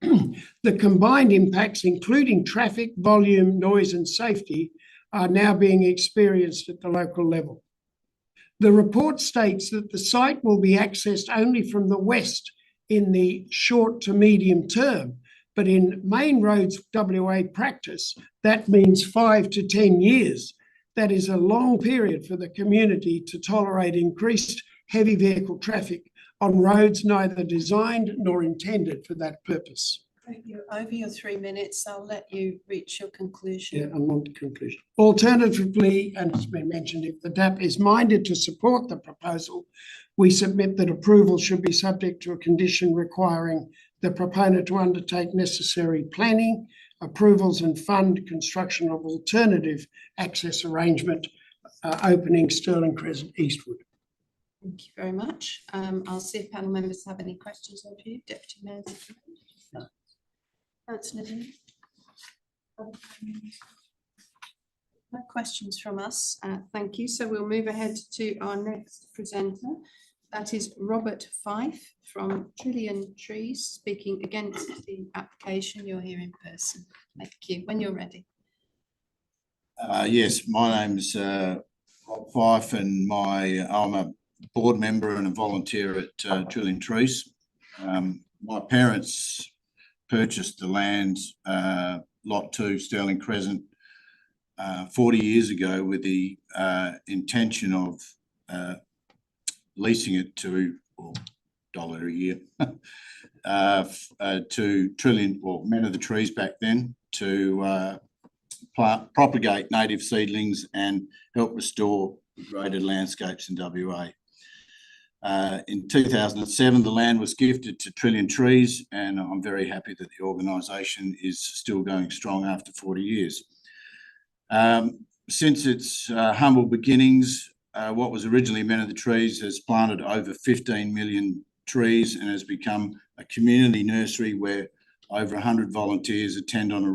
The combined impacts, including traffic, volume, noise and safety, are now being experienced at the local level. The report states that the site will be accessed only from the west in the short to medium term, but in main roads WA practice, that means 5 to 10 years. That is a long period for the community to tolerate increased heavy vehicle traffic on roads neither designed nor intended for that purpose. You're over your 3 minutes. I'll let you reach your conclusion. Yeah, I'm on to conclusion. Alternatively, and it's been mentioned, if the DAP is minded to support the proposal, we submit that approval should be subject to a condition requiring the proponent to undertake necessary planning, approvals and fund construction of alternative access arrangement opening Stirling Crescent eastward. Thank you very much. I'll see if panel members have any questions of you, Deputy Mayor. Councillor Dean? No questions from us. Thank you. So we'll move ahead to our next presenter. That is Robert Fife from Trillion Trees, speaking against the application. You're here in person. Thank you. When you're ready. Yes, my name is Rob Fife, and I'm a board member and a volunteer at Trillion Trees. My parents purchased the land, Lot 2, Stirling Crescent, 40 years ago with the intention of leasing it to $1 a year to Trillion, or Men of the Trees back then, to propagate native seedlings and help restore degraded landscapes in WA. In 2007, the land was gifted to Trillion Trees, and I'm very happy that the organisation is still going strong after 40 years. Since its humble beginnings, what was originally Men of the Trees has planted over 15 million trees and has become a community nursery where over 100 volunteers attend on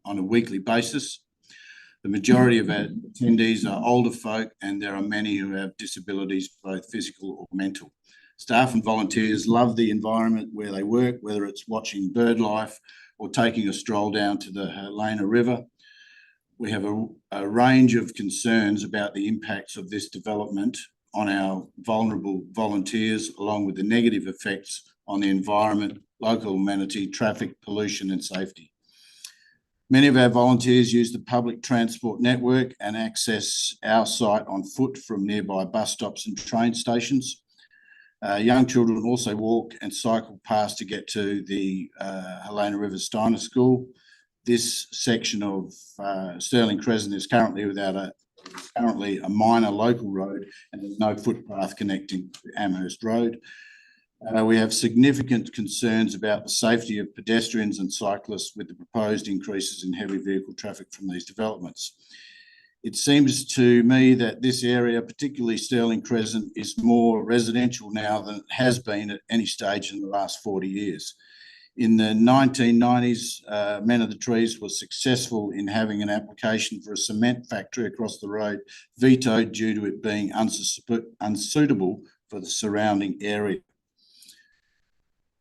a weekly basis. The majority of our attendees are older folk, and there are many who have disabilities, both physical or mental. Staff and volunteers love the environment where they work, whether it's watching bird life or taking a stroll down to the Helena River. We have a range of concerns about the impacts of this development on our vulnerable volunteers, along with the negative effects on the environment, local amenity, traffic, pollution and safety. Many of our volunteers use the public transport network and access our site on foot from nearby bus stops and train stations. Young children also walk and cycle past to get to the Helena River Steiner School. This section of Stirling Crescent is currently a minor local road, and there's no footpath connecting to Amherst Road. We have significant concerns about the safety of pedestrians and cyclists with the proposed increases in heavy vehicle traffic from these developments. It seems to me that this area, particularly Stirling Crescent, is more residential now than it has been at any stage in the last 40 years. In the 1990s, Men of the Trees was successful in having an application for a cement factory across the road vetoed due to it being unsuitable for the surrounding area.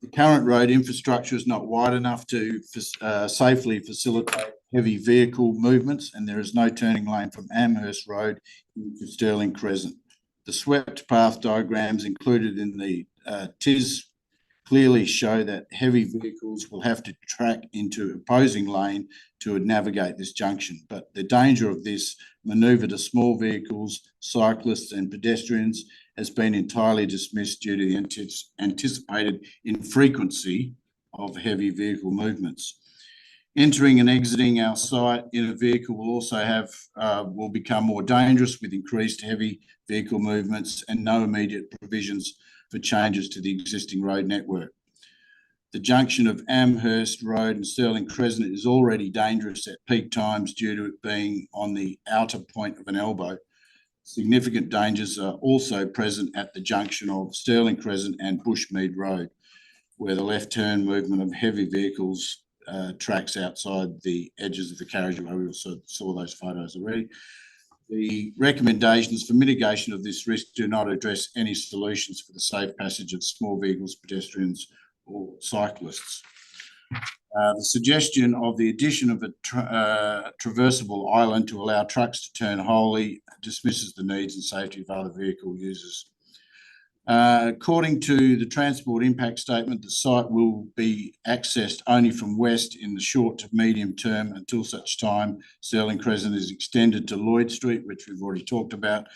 The current road infrastructure is not wide enough to safely facilitate heavy vehicle movements, and there is no turning lane from Amherst Road into Stirling Crescent. The swept path diagrams included in the TIS clearly show that heavy vehicles will have to track into opposing lane to navigate this junction. But the danger of this manoeuvre to small vehicles, cyclists and pedestrians has been entirely dismissed due to the anticipated infrequency of heavy vehicle movements. Entering and exiting our site in a vehicle will also will become more dangerous with increased heavy vehicle movements and no immediate provisions for changes to the existing road network. The junction of Amherst Road and Stirling Crescent is already dangerous at peak times due to it being on the outer point of an elbow. Significant dangers are also present at the junction of Stirling Crescent and Bushmead Road, where the left turn movement of heavy vehicles tracks outside the edges of the carriageway. We also saw those photos already. The recommendations for mitigation of this risk do not address any solutions for the safe passage of small vehicles, pedestrians or cyclists. The suggestion of the addition of a traversable island to allow trucks to turn wholly dismisses the needs and safety of other vehicle users. According to the transport impact statement, the site will be accessed only from west in the short to medium term until such time Stirling Crescent is extended to Lloyd Street, which we've already talked about.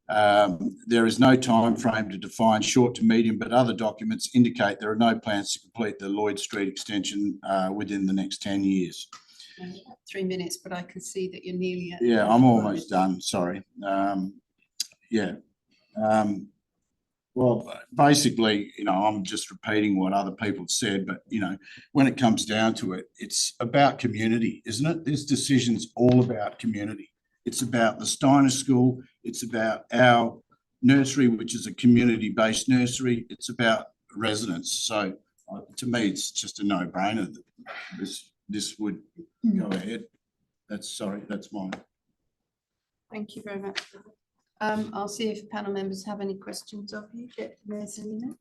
There is no time frame to define short to medium, but other documents indicate there are no plans to complete the Lloyd Street extension within the next 10 years. 3 minutes, but I can see that you're nearly at. Yeah, I'm almost done, sorry. Well, basically, I'm just repeating what other people have said, but, when it comes down to it, it's about community, isn't it? This decision's all about community. It's about the Steiner School. It's about our nursery, which is a community-based nursery. It's about residents. So to me, it's just a no-brainer that this would go ahead. That's mine. Thank you very much. I'll see if panel members have any questions of you. Mayor Selina,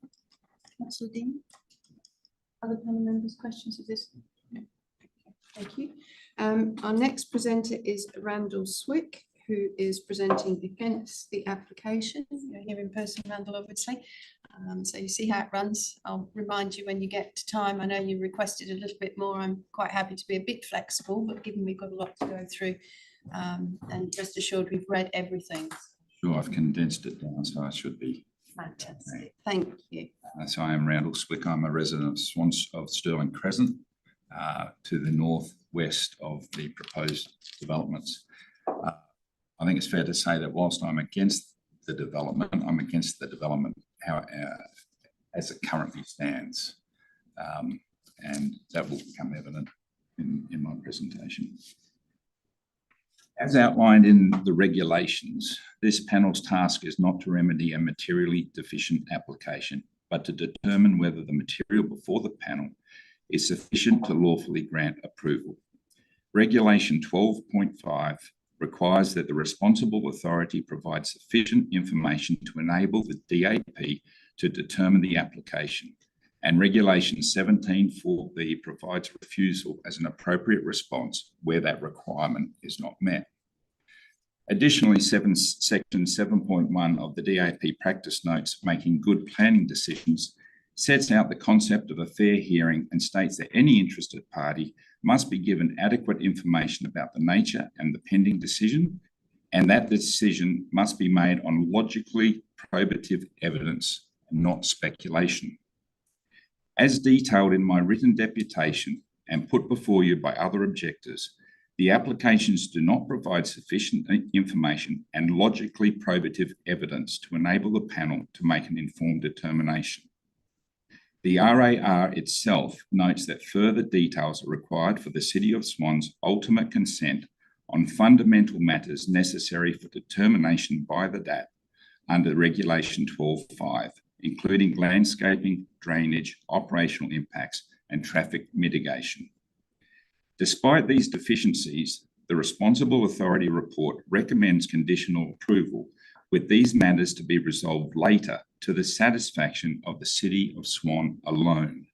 Councillor Dean. Other panel members, questions of this? No. Thank you. Our next presenter is Randall Swick, who is presenting against the application. You're here in person, Randall, obviously. So you see how it runs. I'll remind you when you get to time. I know you requested a little bit more. I'm quite happy to be a bit flexible, but given we've got a lot to go through, and rest assured we've read everything. Sure, I've condensed it down, so I should be. Fantastic. Thank you. So I am Randall Swick. I'm a resident of Swan of Stirling Crescent, to the northwest of the proposed developments. I think it's fair to say that whilst I'm against the development, I'm against the development as it currently stands. And that will become evident in my presentation. As outlined in the regulations, this panel's task is not to remedy a materially deficient application, but to determine whether the material before the panel is sufficient to lawfully grant approval. Regulation 12.5 requires that the responsible authority provide sufficient information to enable the DAP to determine the application, and Regulation 17.4b provides refusal as an appropriate response where that requirement is not met. Additionally, Section 7.1 of the DAP practice notes making good planning decisions sets out the concept of a fair hearing and states that any interested party must be given adequate information about the nature and the pending decision, and that the decision must be made on logically probative evidence, not speculation. As detailed in my written deputation and put before you by other objectors, the applications do not provide sufficient information and logically probative evidence to enable the panel to make an informed determination. The RAR itself notes that further details are required for the City of Swan's ultimate consent on fundamental matters necessary for determination by the DAP under Regulation 12.5, including landscaping, drainage, operational impacts, and traffic mitigation. Despite these deficiencies, the Responsible Authority report recommends conditional approval, with these matters to be resolved later to the satisfaction of the City of Swan alone.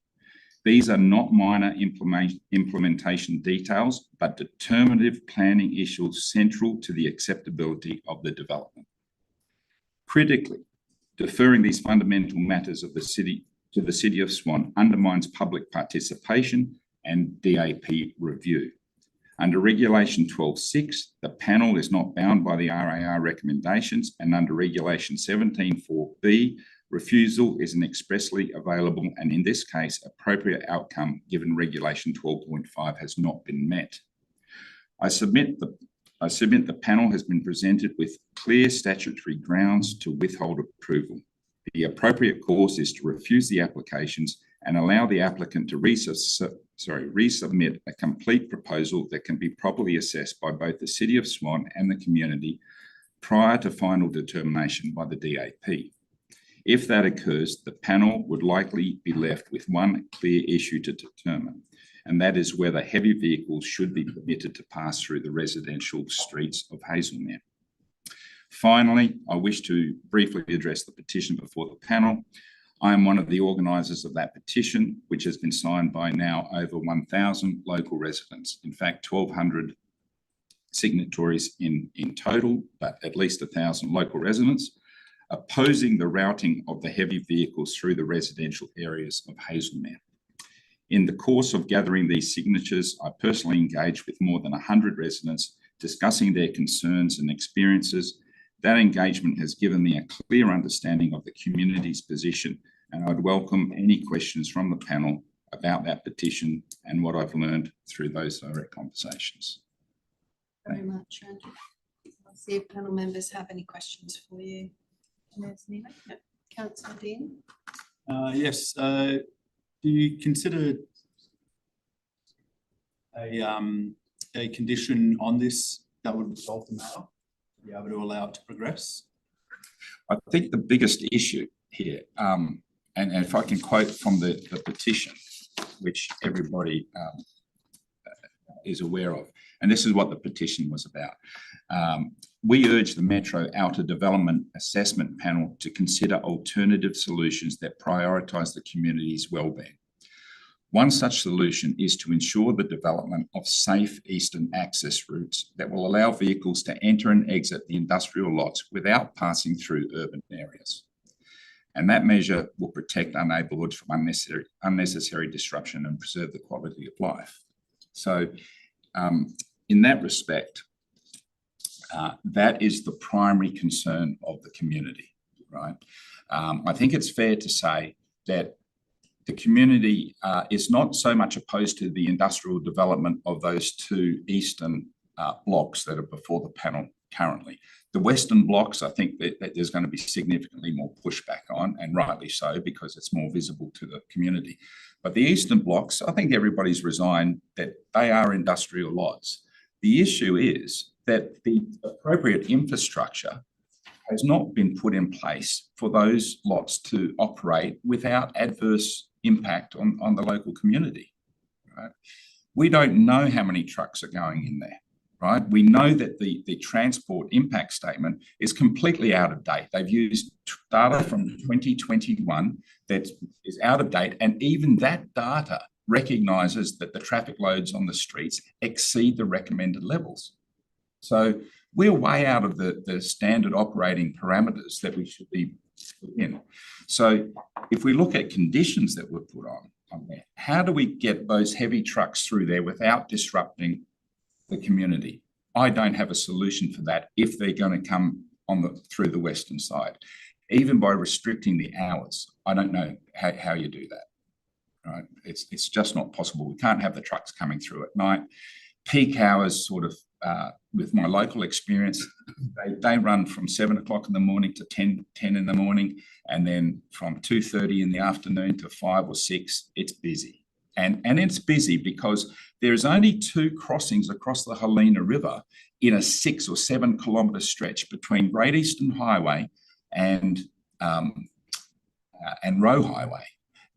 These are not minor implementation details, but determinative planning issues central to the acceptability of the development. Critically, deferring these fundamental matters of the city to the City of Swan undermines public participation and DAP review. Under Regulation 12.6, the panel is not bound by the RAR recommendations, and under Regulation 17.4b, refusal is an expressly available and, in this case, appropriate outcome given Regulation 12.5 has not been met. I submit the panel has been presented with clear statutory grounds to withhold approval. The appropriate course is to refuse the applications and allow the applicant to resubmit a complete proposal that can be properly assessed by both the City of Swan and the community prior to final determination by the DAP. If that occurs, the panel would likely be left with one clear issue to determine, and that is whether heavy vehicles should be permitted to pass through the residential streets of Hazelmere. Finally, I wish to briefly address the petition before the panel. I am one of the organisers of that petition, which has been signed by now over 1,000 local residents. In fact, 1,200 signatories in total, but at least 1,000 local residents, opposing the routing of the heavy vehicles through the residential areas of Hazelmere. In the course of gathering these signatures, I personally engaged with more than 100 residents discussing their concerns and experiences. That engagement has given me a clear understanding of the community's position, and I'd welcome any questions from the panel about that petition and what I've learned through those direct conversations. Very much, Andrew. I'll see if panel members have any questions for you. Councillor Dean? Yes, do you consider a condition on this that would resolve the matter, be able to allow it to progress? I think the biggest issue here, and if I can quote from the petition, which everybody is aware of, and this is what the petition was about. We urge the Metro Outer Development Assessment Panel to consider alternative solutions that prioritise the community's wellbeing. One such solution is to ensure the development of safe eastern access routes that will allow vehicles to enter and exit the industrial lots without passing through urban areas. And that measure will protect our neighbourhoods from unnecessary disruption and preserve the quality of life. So in that respect, that is the primary concern of the community, right? I think it's fair to say that the community is not so much opposed to the industrial development of those two eastern blocks that are before the panel currently. The western blocks, I think that there's going to be significantly more pushback on, and rightly so, because it's more visible to the community. But the eastern blocks, I think everybody's resigned that they are industrial lots. The issue is that the appropriate infrastructure has not been put in place for those lots to operate without adverse impact on the local community, right? We don't know how many trucks are going in there, right? We know that the transport impact statement is completely out of date. They've used data from 2021 that is out of date, and even that data recognises that the traffic loads on the streets exceed the recommended levels. So we're way out of the standard operating parameters that we should be in. So if we look at conditions that were put on there, how do we get those heavy trucks through there without disrupting the community? I don't have a solution for that if they're going to come through the western side. Even by restricting the hours, I don't know how you do that, right? It's just not possible. We can't have the trucks coming through at night. Peak hours, sort of, with my local experience, they run from 7 o'clock in the morning to 10 in the morning, and then from 2:30 in the afternoon to 5 or 6, it's busy. And it's busy because there's only 2 crossings across the Helena River in a 6 or 7 kilometre stretch between Great Eastern Highway and Roe Highway.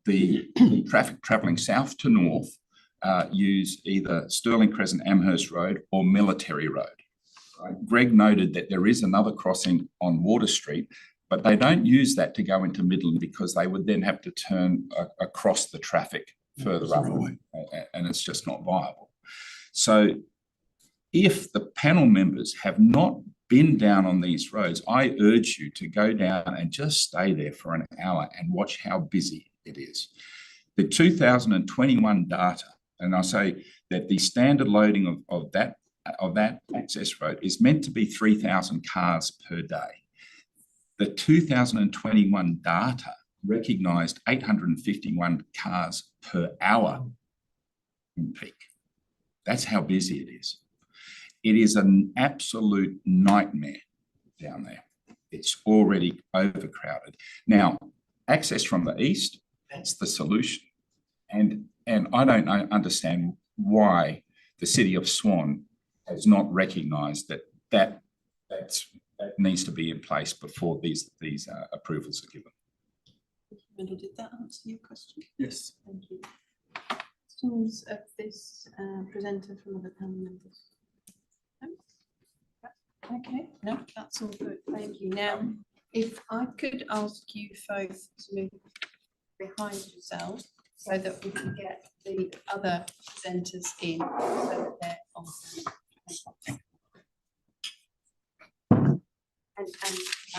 The traffic travelling south to north use either Stirling Crescent Amherst Road or Military Road. Right? Greg noted that there is another crossing on Water Street, but they don't use that to go into Midland because they would then have to turn across the traffic further up, and it's just not viable. So if the panel members have not been down on these roads, I urge you to go down and just stay there for an hour and watch how busy it is. The 2021 data, and I say that the standard loading of that access road is meant to be 3,000 cars per day. The 2021 data recognised 851 cars per hour in peak. That's how busy it is. It is an absolute nightmare down there. It's already overcrowded. Now, access from the east, that's the solution. And I don't understand why the city of Swan has not recognised that needs to be in place before these approvals are given. Mendel, did that answer your question? Yes. Thank you. Questions of this presenter from other panel members? No? Okay, no, that's all good. Thank you. Now, if I could ask you both to move behind yourselves so that we can get the other presenters in so that they're on.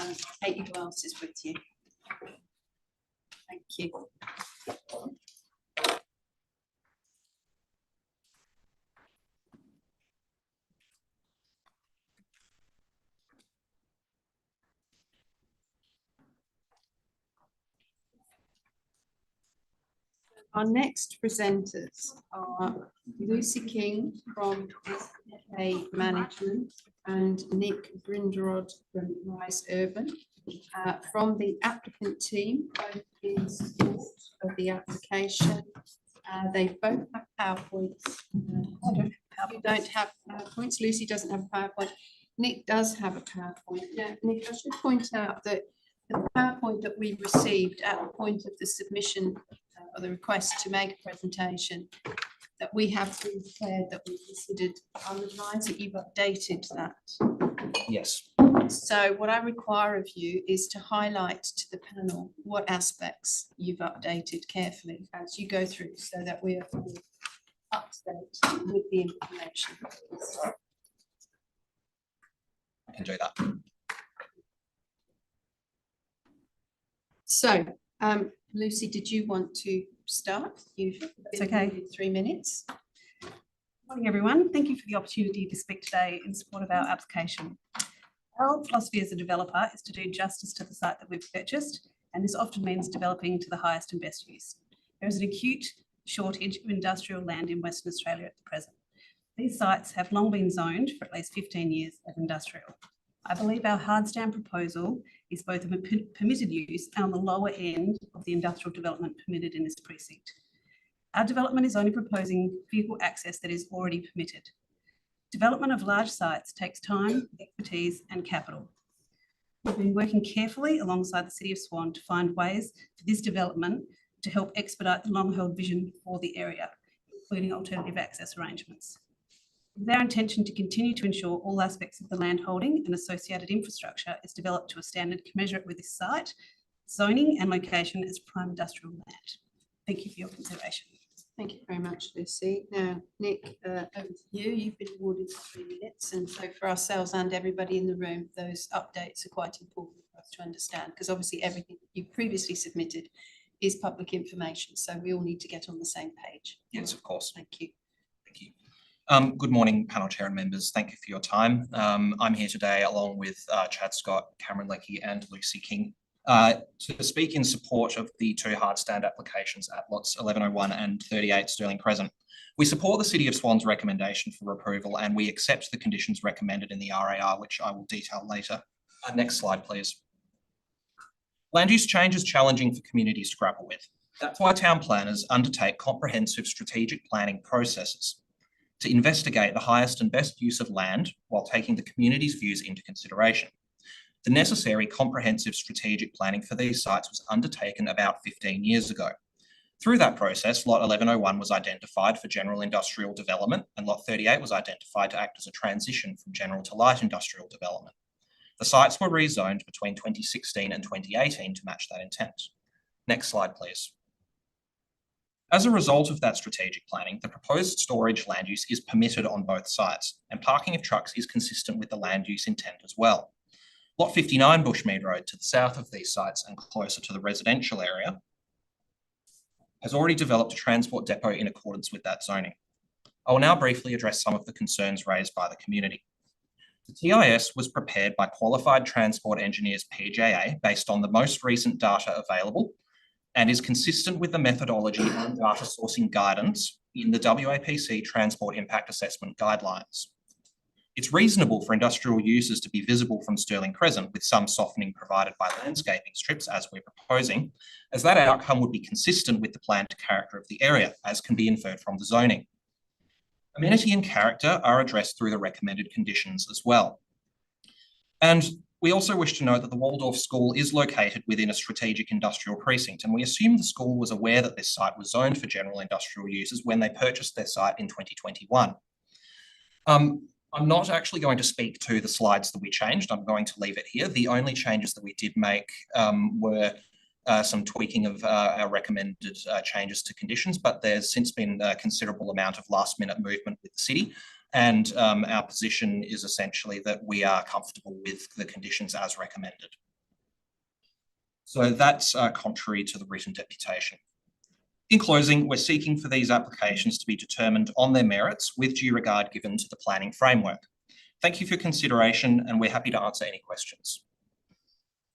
And take your glasses with you. Thank you. our next presenters are Lucy King from SFA Management and Nick Brindrod from Rise Urban. From the applicant team, both in support of the application. They both have PowerPoints. You don't have PowerPoints. Lucy doesn't have a PowerPoint. Nick does have a PowerPoint. Now, Nick, I should point out that the PowerPoint that we received at the point of the submission or the request to make a presentation, that we have declared that we considered, I would advise that you've updated that. Yes. So what I require of you is to highlight to the panel what aspects you've updated carefully as you go through, so that we are up to date with the information. I can do that. So, Lucy, did you want to start? That's okay. 3 minutes. Morning, everyone. Thank you for the opportunity to speak today in support of our application. Our philosophy as a developer is to do justice to the site that we've purchased, and this often means developing to the highest and best use. There is an acute shortage of industrial land in Western Australia at the present. These sites have long been zoned for at least 15 years as industrial. I believe our hard stand proposal is both a permitted use and on the lower end of the industrial development permitted in this precinct. Our development is only proposing vehicle access that is already permitted. Development of large sites takes time, expertise, and capital. We've been working carefully alongside the City of Swan to find ways for this development to help expedite the long-held vision for the area, including alternative access arrangements. It is our intention to continue to ensure all aspects of the land holding and associated infrastructure is developed to a standard commensurate with this site, zoning and location as prime industrial land. Thank you for your consideration. Thank you very much, Lucy. Now, Nick, over to you. You've been awarded 3 minutes, and so for ourselves and everybody in the room, those updates are quite important for us to understand, because obviously everything you previously submitted is public information, so we all need to get on the same page. Yes, of course. Thank you. Thank you. Good morning, panel chair and members. Thank you for your time. I'm here today along with Chad Scott, Cameron Leckie and Lucy King to speak in support of the two hard stand applications at lots 1101 and 38 Stirling Crescent. We support the City of Swan's recommendation for approval, and we accept the conditions recommended in the RAR, which I will detail later. Next slide, please. Land use change is challenging for communities to grapple with. That's why town planners undertake comprehensive strategic planning processes to investigate the highest and best use of land while taking the community's views into consideration. The necessary comprehensive strategic planning for these sites was undertaken about 15 years ago. Through that process, Lot 1101 was identified for general industrial development, and Lot 38 was identified to act as a transition from general to light industrial development. The sites were rezoned between 2016 and 2018 to match that intent. Next slide, please. As a result of that strategic planning, the proposed storage land use is permitted on both sites, and parking of trucks is consistent with the land use intent as well. Lot 59 Bushmead Road, to the south of these sites and closer to the residential area, has already developed a transport depot in accordance with that zoning. I will now briefly address some of the concerns raised by the community. The TIS was prepared by Qualified Transport Engineers PJA based on the most recent data available and is consistent with the methodology and data sourcing guidance in the WAPC Transport Impact Assessment Guidelines. It's reasonable for industrial users to be visible from Stirling Crescent with some softening provided by landscaping strips as we're proposing, as that outcome would be consistent with the planned character of the area, as can be inferred from the zoning. Amenity and character are addressed through the recommended conditions as well. And we also wish to note that the Waldorf School is located within a strategic industrial precinct, and we assume the school was aware that this site was zoned for general industrial users when they purchased their site in 2021. I'm not actually going to speak to the slides that we changed. I'm going to leave it here. The only changes that we did make were some tweaking of our recommended changes to conditions, but there's since been a considerable amount of last minute movement with the city. And our position is essentially that we are comfortable with the conditions as recommended. So that's contrary to the written deputation. In closing, we're seeking for these applications to be determined on their merits with due regard given to the planning framework. Thank you for consideration, and we're happy to answer any questions.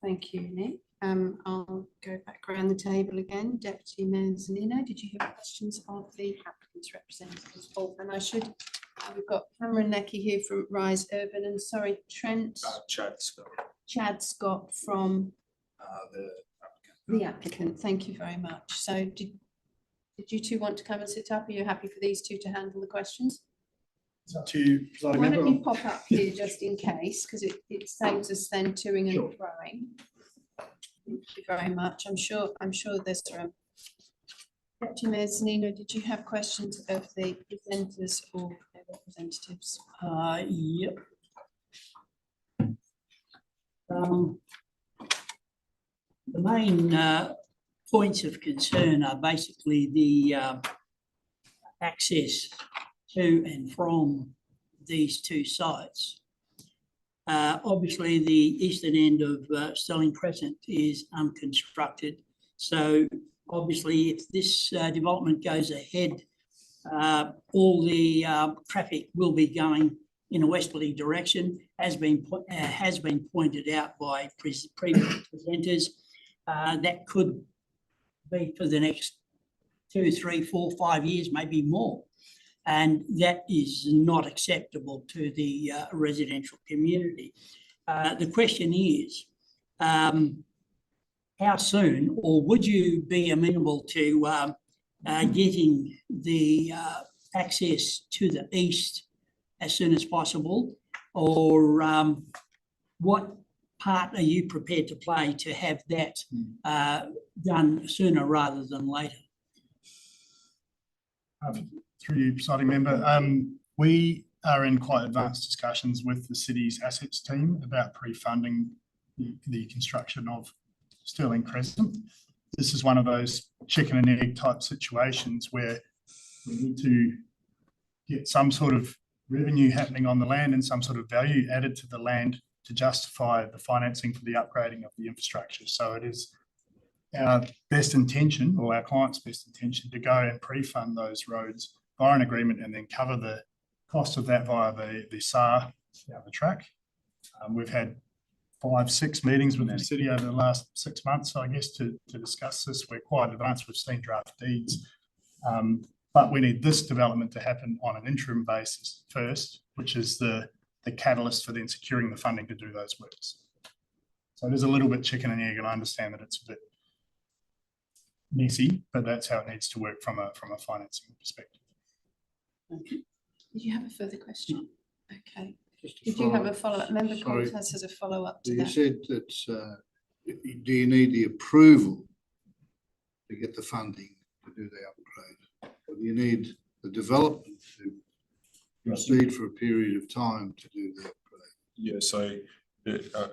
Thank you, Nick. I'll go back around the table again. Deputy Mayor Zanino, did you have questions of the applicant's representatives? Oh, and I should, we've got Cameron Leckie here from Rise Urban, and sorry, Trent. Chad Scott. Chad Scott from The the applicant. Thank you very much. So did you two want to come and sit up? Are you happy for these two to handle the questions? It's up to you, presiding Why member. don't you pop up here just in case, because it saves us then toing and Sure. throwing. Thank you very much. I'm sure there's Deputy Mayor Zanino, did you have questions of the presenters or their representatives? Yep. The main points of concern are basically the access to and from these two sites. Obviously, the eastern end of Stirling Crescent is unconstructed. So obviously, if this development goes ahead, all the traffic will be going in a westerly direction, has been pointed out by previous presenters. That could be for the next 2, 3, 4, 5 years, maybe more. And that is not acceptable to the residential community. The question is, how soon, or would you be amenable to getting the access to the east as soon as possible? Or what part are you prepared to play to have that done sooner rather than later? Through you, presiding member, we are in quite advanced discussions with the city's assets team about pre-funding the construction of Stirling Crescent. This is one of those chicken and egg type situations where we need to get some sort of revenue happening on the land and some sort of value added to the land to justify the financing for the upgrading of the infrastructure. So it is our best intention, or our client's best intention, to go and pre-fund those roads via an agreement and then cover the cost of that via the SAR down the track. We've had 5, 6 meetings with the city over the last 6 months, I guess, to discuss this. We're quite advanced. We've seen draft deeds. But we need this development to happen on an interim basis first, which is the catalyst for then securing the funding to do those works. So it is a little bit chicken and egg, and I understand that it's a bit messy, but that's how it needs to work from a financing perspective. Did you have a further question? Okay. Did you have a follow-up? Member Coulthurst has a follow-up to that. You said that, do you need the approval to get the funding to do the upgrade? Or do you need the development to proceed for a period of time to do the upgrade? Yeah, so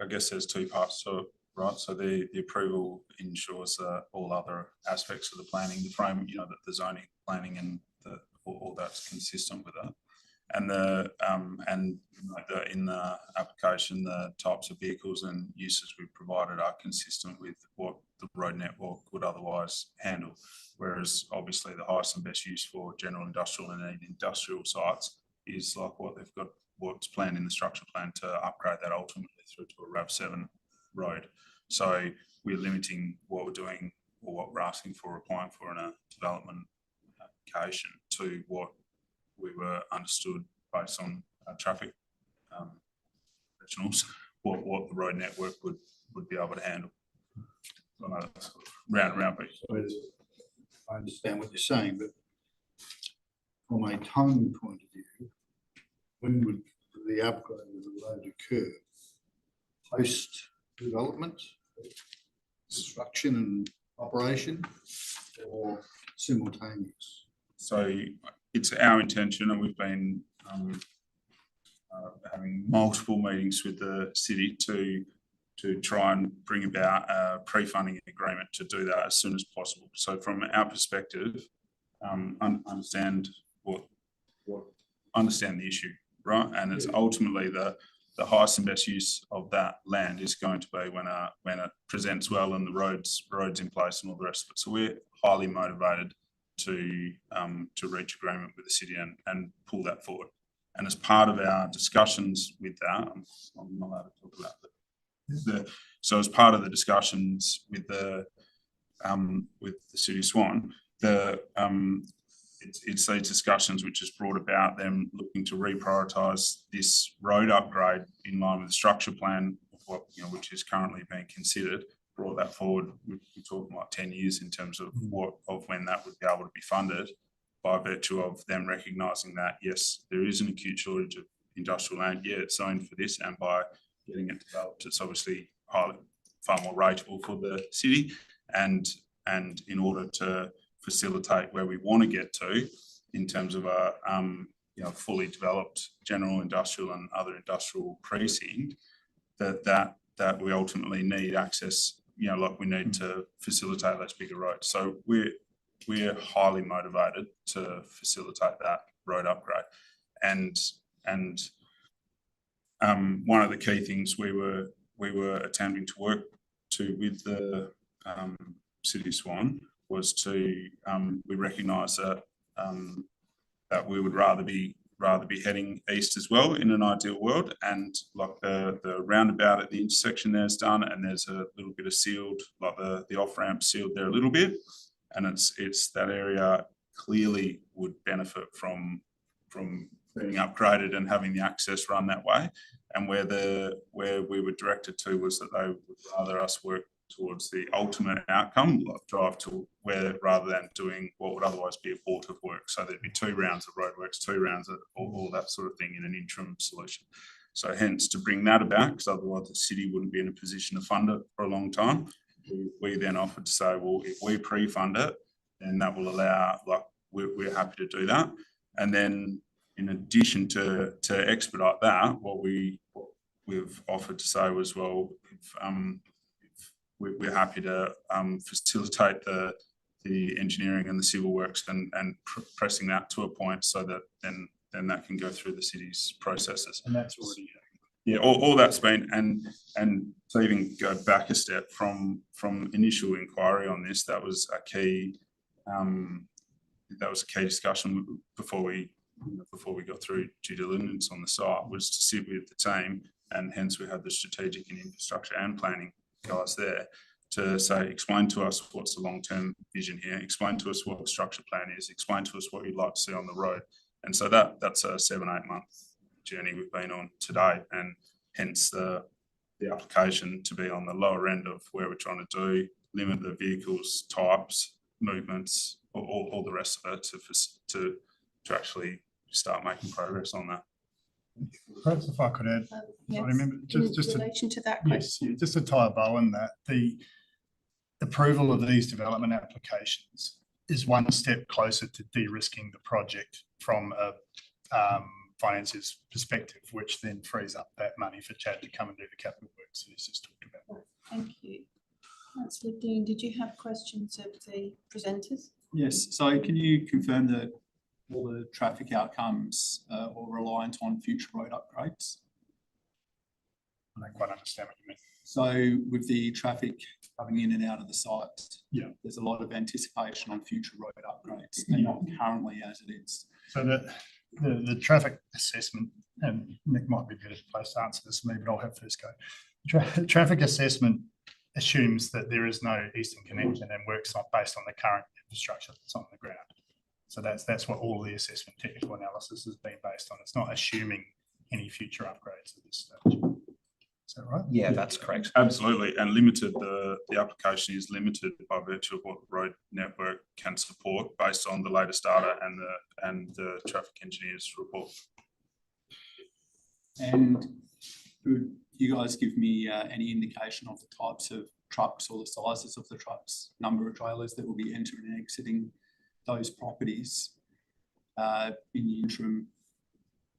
I guess there's 2 parts to it, right? So the approval ensures all other aspects of the planning, the frame, the zoning, planning, and all that's consistent with that. And in the application, the types of vehicles and uses we've provided are consistent with what the road network would otherwise handle. Whereas obviously the highest and best use for general industrial and industrial sites is like what they've got, what's planned in the structure plan to upgrade that ultimately through to a RAV7 road. So we're limiting what we're doing or what we're asking for, applying for in a development application to what we were understood based on traffic professionals, what the road network would be able to handle. So I know that's round piece. I understand what you're saying, but from a timing point of view, when would the upgrade of the road occur? Post-development, construction and operation, or simultaneous? So it's our intention, and we've been having multiple meetings with the city to try and bring about a pre-funding agreement to do that as soon as possible. So from our perspective, understand the issue, right? And it's ultimately the highest and best use of that land is going to be when it presents well and the roads in place and all the rest of it. So we're highly motivated to reach agreement with the city and pull that forward. And as part of our discussions with that, I'm not allowed to talk about So as part of the discussions with the City of Swan, it's these discussions which has brought about them looking to reprioritise this road upgrade in line with the structure plan of what, which is currently being considered. Brought that forward. We're talking like 10 years in terms of when that would be able to be funded, by virtue of them recognising that yes, there is an acute shortage of industrial land. Yeah, it's zoned for this, and by getting it developed, it's obviously far more rateable for the city, and in order to facilitate where we want to get to in terms of a fully developed general industrial and other industrial precinct, that we ultimately need access, like we need to facilitate those bigger roads. So we're highly motivated to facilitate that road upgrade, and one of the key things we were attempting to work to with the City of Swan was to we recognise that that we would rather be heading east as well in an ideal world, and like the roundabout at the intersection there's done, and there's a little bit of sealed, like the off ramp sealed there a little bit, and it's that area clearly would benefit from being upgraded and having the access run that way. And where we were directed to was that they would rather us work towards the ultimate outcome, like drive to where, rather than doing what would otherwise be abortive work. So there'd be 2 rounds of roadworks, 2 rounds of all that sort of thing in an interim solution. So hence to bring that about, because otherwise the city wouldn't be in a position to fund it for a long time. We then offered to say, well, if we pre-fund it, then that will allow, like we're happy to do that. And then in addition to expedite that, what we've offered to say was, well, we're happy to facilitate the engineering and the civil works and pressing that to a point so that then that can go through the city's processes. And that's already all that's been, and to even go back a step from initial inquiry on this, that was a key discussion before we got through due diligence on the site, was to sit with the team, and hence we had the strategic and infrastructure and planning guys there to say, explain to us what's the long-term vision here, explain to us what the structure plan is, explain to us what you'd like to see on the road. And so that's a 7-8 month journey we've been on today, and hence the application to be on the lower end of where we're trying to do, limit the vehicles, types, movements, all the rest of it to actually start making progress on that. Perhaps if I could add, Yes, I remember just in relation to that yes, question. yeah, just to tie a bow in that, the approval of these development applications is one step closer to de-risking the project from a finance's perspective, which then frees up that money for Chad to come and do the capital works that he's just talked about. Thank you. Councillor Dean, did you have questions of the presenters? Yes, so can you confirm that all the traffic outcomes are reliant on future road upgrades? I don't quite understand what you mean. So with the traffic coming in and out of the site, yeah, there's a lot of anticipation on future road upgrades, and not currently as it is. So the traffic assessment, and Nick might be better placed to answer this than me, but I'll have first go. Traffic assessment assumes that there is no eastern connection and works not based on the current infrastructure that's on the ground. So that's what all the assessment technical analysis has been based on. It's not assuming any future upgrades at this stage. Is that right? Yeah, that's correct. Absolutely, and limited, the application is limited by virtue of what the road network can support based on the latest data and the traffic engineer's report. And could you guys give me any indication of the types of trucks or the sizes of the trucks, number of trailers that will be entering and exiting those properties in the interim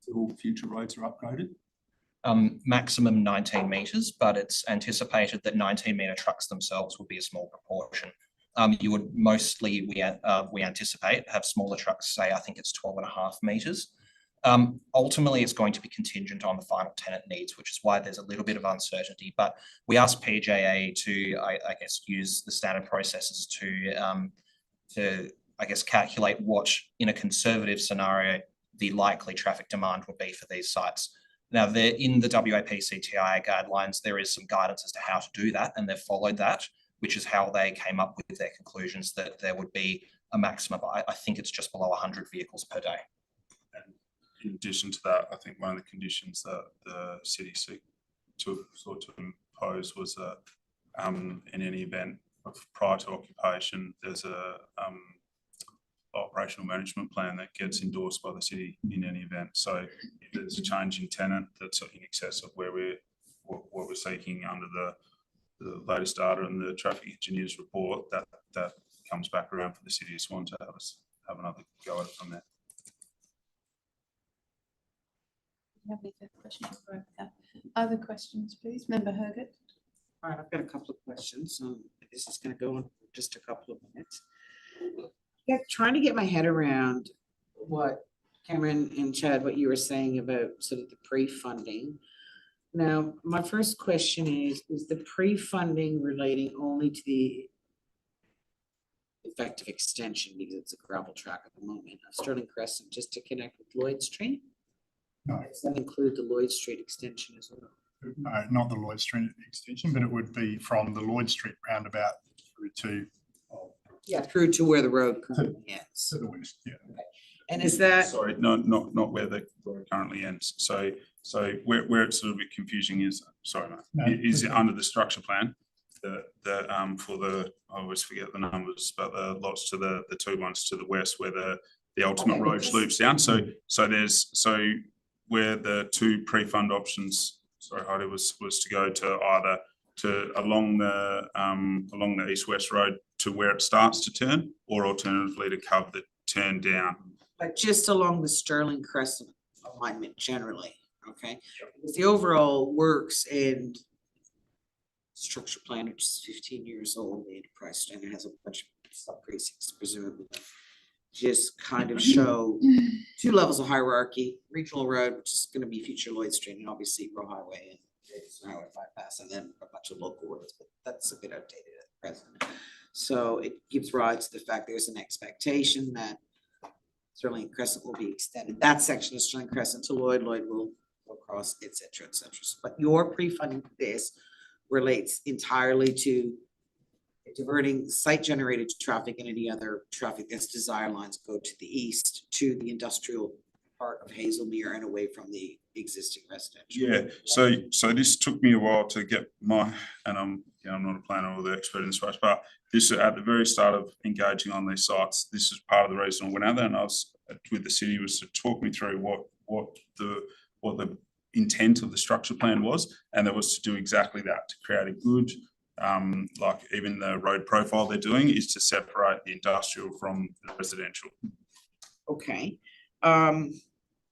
till future roads are upgraded? Maximum 19 metres, but it's anticipated that 19-metre trucks themselves will be a small proportion. You would mostly, we anticipate, have smaller trucks, say, I think it's 12.5 metres. Ultimately, it's going to be contingent on the final tenant needs, which is why there's a little bit of uncertainty. But we asked PJA to, I guess, use the standard processes to I guess, calculate what, in a conservative scenario, the likely traffic demand will be for these sites. Now, there in the WAP CTI guidelines, there is some guidance as to how to do that, and they've followed that, which is how they came up with their conclusions that there would be a maximum, I think it's just below 100 vehicles per day. And in addition to that, I think one of the conditions that the city sought to impose was that in any event of prior to occupation, there's a operational management plan that gets endorsed by the city in any event. So if there's a change in tenant that's in excess of where what we're seeking under the latest data and the traffic engineer's report, that comes back around for the city of Swan to have another go at it from there. Do you have any further questions? Other questions, please? Member Hergot. All right, I've got a couple of questions. This is going to go on for just a couple of minutes. Yeah, trying to get my head around what Cameron and Chad, what you were saying about sort of the pre-funding. Now, my first question is the pre-funding relating only to the effective extension, because it's a gravel track at the moment, of Stirling Crescent, just to connect with Lloyd Street? No. Does that include the Lloyd Street extension as well? No, not the Lloyd Street extension, but it would be from the Lloyd Street roundabout through to. Yeah, through to where the road currently ends. To the west, yeah. Okay. And is that? Sorry, not where the road currently ends. So where it's a little bit confusing is, sorry, mate, is it under the structure plan? For the, I always forget the numbers, but the lots to the two ones to the west where the ultimate road loops down. So where the two pre-fund options, sorry, Heidi, was to go to either along the east-west road to where it starts to turn, or alternatively to cover the turn down. But just along the Stirling Crescent alignment generally, okay? Because the overall works and structure plan, which is 15 years old, the enterprise standard has a bunch of sub-precincts presumably, just kind of show two levels of hierarchy: regional road, which is going to be future Lloyd Street, and obviously Roe Highway and Highway bypass, and then a bunch of local roads, but that's a bit outdated at present. So it gives rise to the fact there's an expectation that Stirling Crescent will be extended. That section of Stirling Crescent to Lloyd will go across, et cetera, et cetera. But your pre-funding this relates entirely to diverting site-generated traffic and any other traffic that's desire lines go to the east to the industrial part of Hazelmere and away from the existing residential. Yeah, so this took me a while to get my, and I'm not a planner or the expert in this space, but this at the very start of engaging on these sites, this is part of the reason I went out there and I was with the city, was to talk me through what the intent of the structure plan was, and that was to do exactly that, to create a good, like even the road profile they're doing is to separate the industrial from the residential. Okay.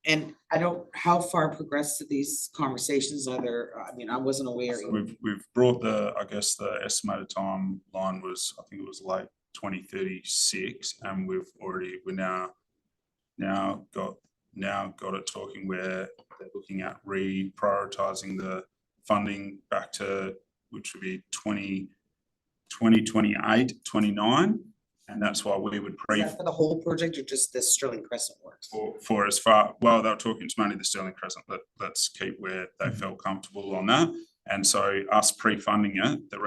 And how far progressed these conversations are there? I mean, I wasn't aware. So we've brought I guess the estimated timeline was, I think it was late 2036, and we're now got it talking where they're looking at reprioritizing the funding back to, which would be 2028, 29. And that's why we would for the whole project, or just the Stirling Crescent works? For as far, well, they were talking to mainly the Stirling Crescent, let's keep where they felt comfortable on that. And so us pre-funding it, the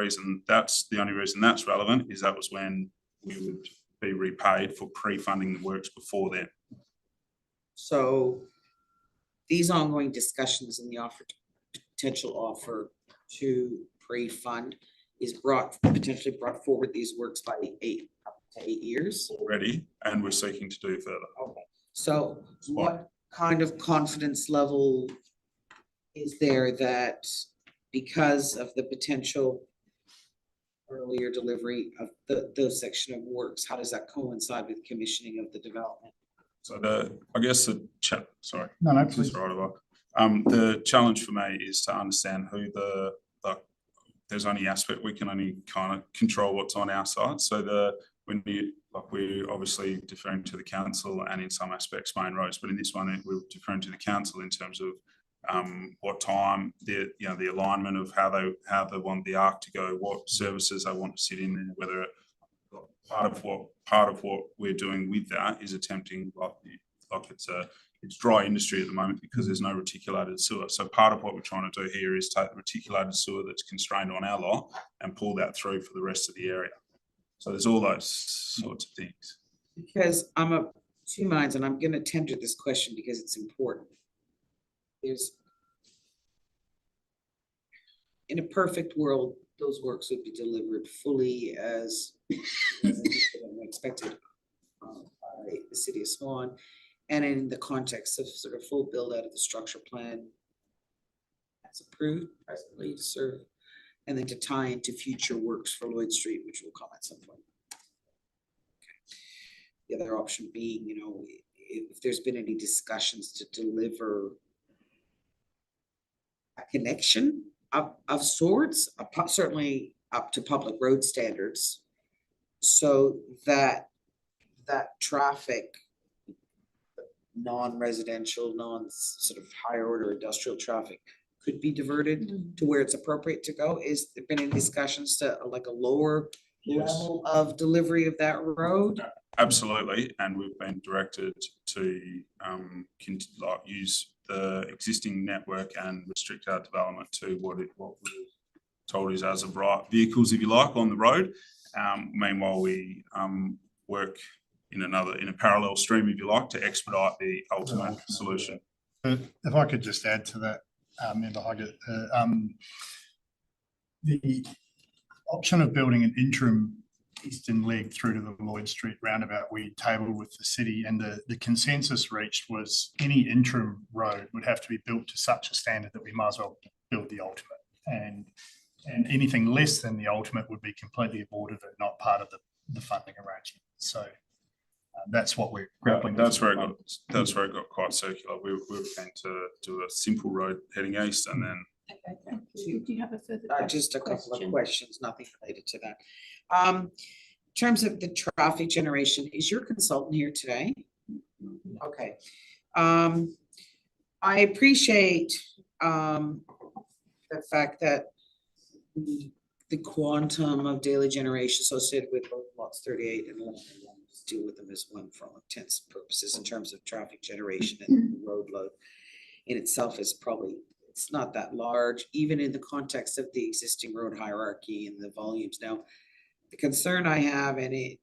only reason that's relevant is that was when we would be repaid for pre-funding the works before then. So these ongoing discussions and the potential offer to pre-fund is potentially brought forward these works by 8 years already, and we're seeking to do further. Okay. So what kind of confidence level is there that because of the potential earlier delivery of those section of works, how does that coincide with commissioning of the development? So the challenge for me is to understand who there's only aspect we can only kind of control what's on our side. So we're obviously deferring to the council and in some aspects main roads, but in this one we're deferring to the council in terms of what time the alignment of how they want the arc to go, what services they want to sit in there, whether part of what we're doing with that is attempting like it's a it's dry industry at the moment because there's no reticulated sewer. So part of what we're trying to do here is take the reticulated sewer that's constrained on our lot and pull that through for the rest of the area. So there's all those sorts of things. Because I'm of two minds, and I'm going to tender this question because it's important. There's, in a perfect world, those works would be delivered fully as expected by the city of Swan, and in the context of sort of full build out of the structure plan as approved presently to serve, and then to tie into future works for Lloyd Street, which will come at some point. The other option being, you know, if there's been any discussions to deliver a connection of sorts, certainly up to public road standards, so that traffic, non-residential, sort of higher order industrial traffic could be diverted to where it's appropriate to go. Is there been any discussions to like a lower level of delivery of that road? Absolutely, and we've been directed to use the existing network and restrict our development to what we're told is as of right vehicles, if you like, on the road. Meanwhile, we work in a parallel stream, if you like, to expedite the ultimate solution. If I could just add to that, Member Hoggett, the option of building an interim eastern leg through to the Lloyd Street roundabout we tabled with the city, and the consensus reached was any interim road would have to be built to such a standard that we might as well build the ultimate, and anything less than the ultimate would be completely aborted and not part of the funding arrangement. So that's what we're grappling with. That's where it got quite circular. We were going to do a simple road heading east, and then Okay, thank you. Did you have a further just a couple of questions, nothing related to that. In terms of the traffic generation, is your consultant here today? Okay. I appreciate the fact that the quantum of daily generation associated with both lots 38 and 11, just deal with them as one for all intents and purposes in terms of traffic generation, and the road load in itself is probably, it's not that large, even in the context of the existing road hierarchy and the volumes. Now, the concern I have, and it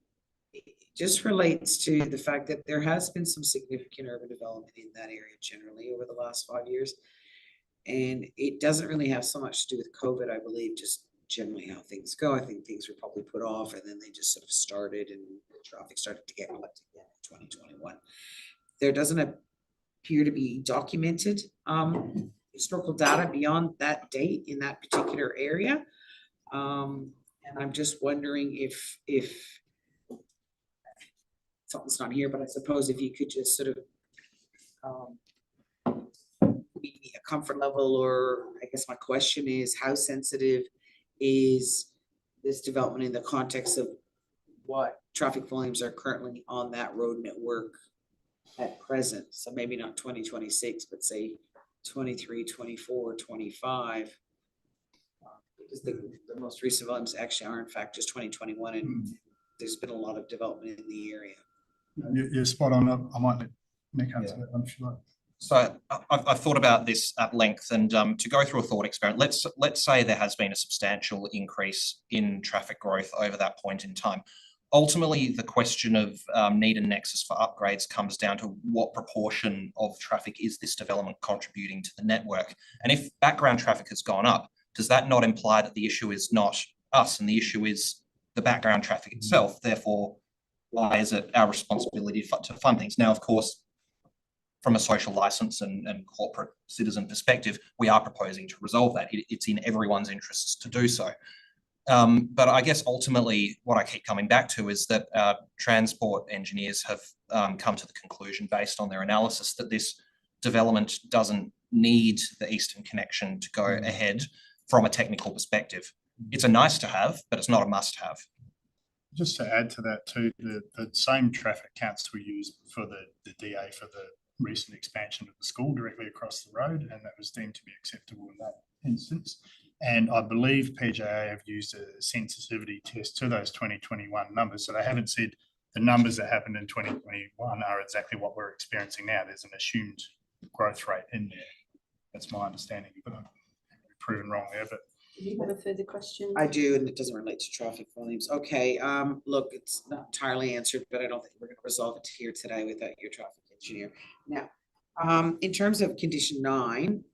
just relates to the fact that there has been some significant urban development in that area generally over the last 5 years. And it doesn't really have so much to do with COVID, I believe, just generally how things go. I think things were probably put off and then they just sort of started, and traffic started to get collected again in 2021. There doesn't appear to be documented historical data beyond that date in that particular area. And I'm just wondering if something's not here, but I suppose if you could just sort of be a comfort level, or I guess my question is, how sensitive is this development in the context of what traffic volumes are currently on that road network at present? So maybe not 2026, but say 23, 24, 25. Because the most recent volumes actually are in fact just 2021, and there's been a lot of development in the area. You're spot on. I might let Nick answer that one if you like. So I've thought about this at length, and to go through a thought experiment, let's say there has been a substantial increase in traffic growth over that point in time. Ultimately, the question of need and nexus for upgrades comes down to what proportion of traffic is this development contributing to the network. And if background traffic has gone up, does that not imply that the issue is not us and the issue is the background traffic itself? Therefore, why is it our responsibility to fund things? Now, of course, from a social license and corporate citizen perspective, we are proposing to resolve that. It's in everyone's interests to do so. But I guess ultimately what I keep coming back to is that transport engineers have come to the conclusion, based on their analysis, that this development doesn't need the eastern connection to go ahead from a technical perspective. It's a nice to have, but it's not a must have. Just to add to that too, the same traffic counts we used for the DA for the recent expansion of the school directly across the road, and that was deemed to be acceptable in that instance. And I believe PJA have used a sensitivity test to those 2021 numbers, so they haven't said the numbers that happened in 2021 are exactly what we're experiencing now. There's an assumed growth rate in there. That's my understanding, but I'm proven wrong there. But do you have a further question? I do, and it doesn't relate to traffic volumes. Okay, look, it's not entirely answered, but I don't think we're going to resolve it here today without your traffic engineer. Now, in terms of condition 9,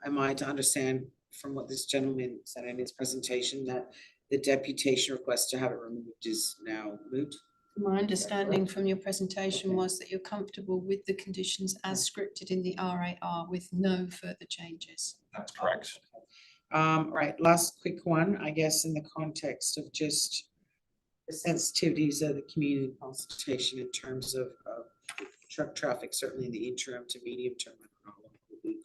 am I to understand from what this gentleman said in his presentation that the deputation request to have it removed is now moot? My understanding from your presentation was that you're comfortable with the conditions as scripted in the RAR with no further changes. That's correct. Right, last quick one, I guess, in the context of just the sensitivities of the community consultation in terms of truck traffic, certainly in the interim to medium term. I don't know how long we'll be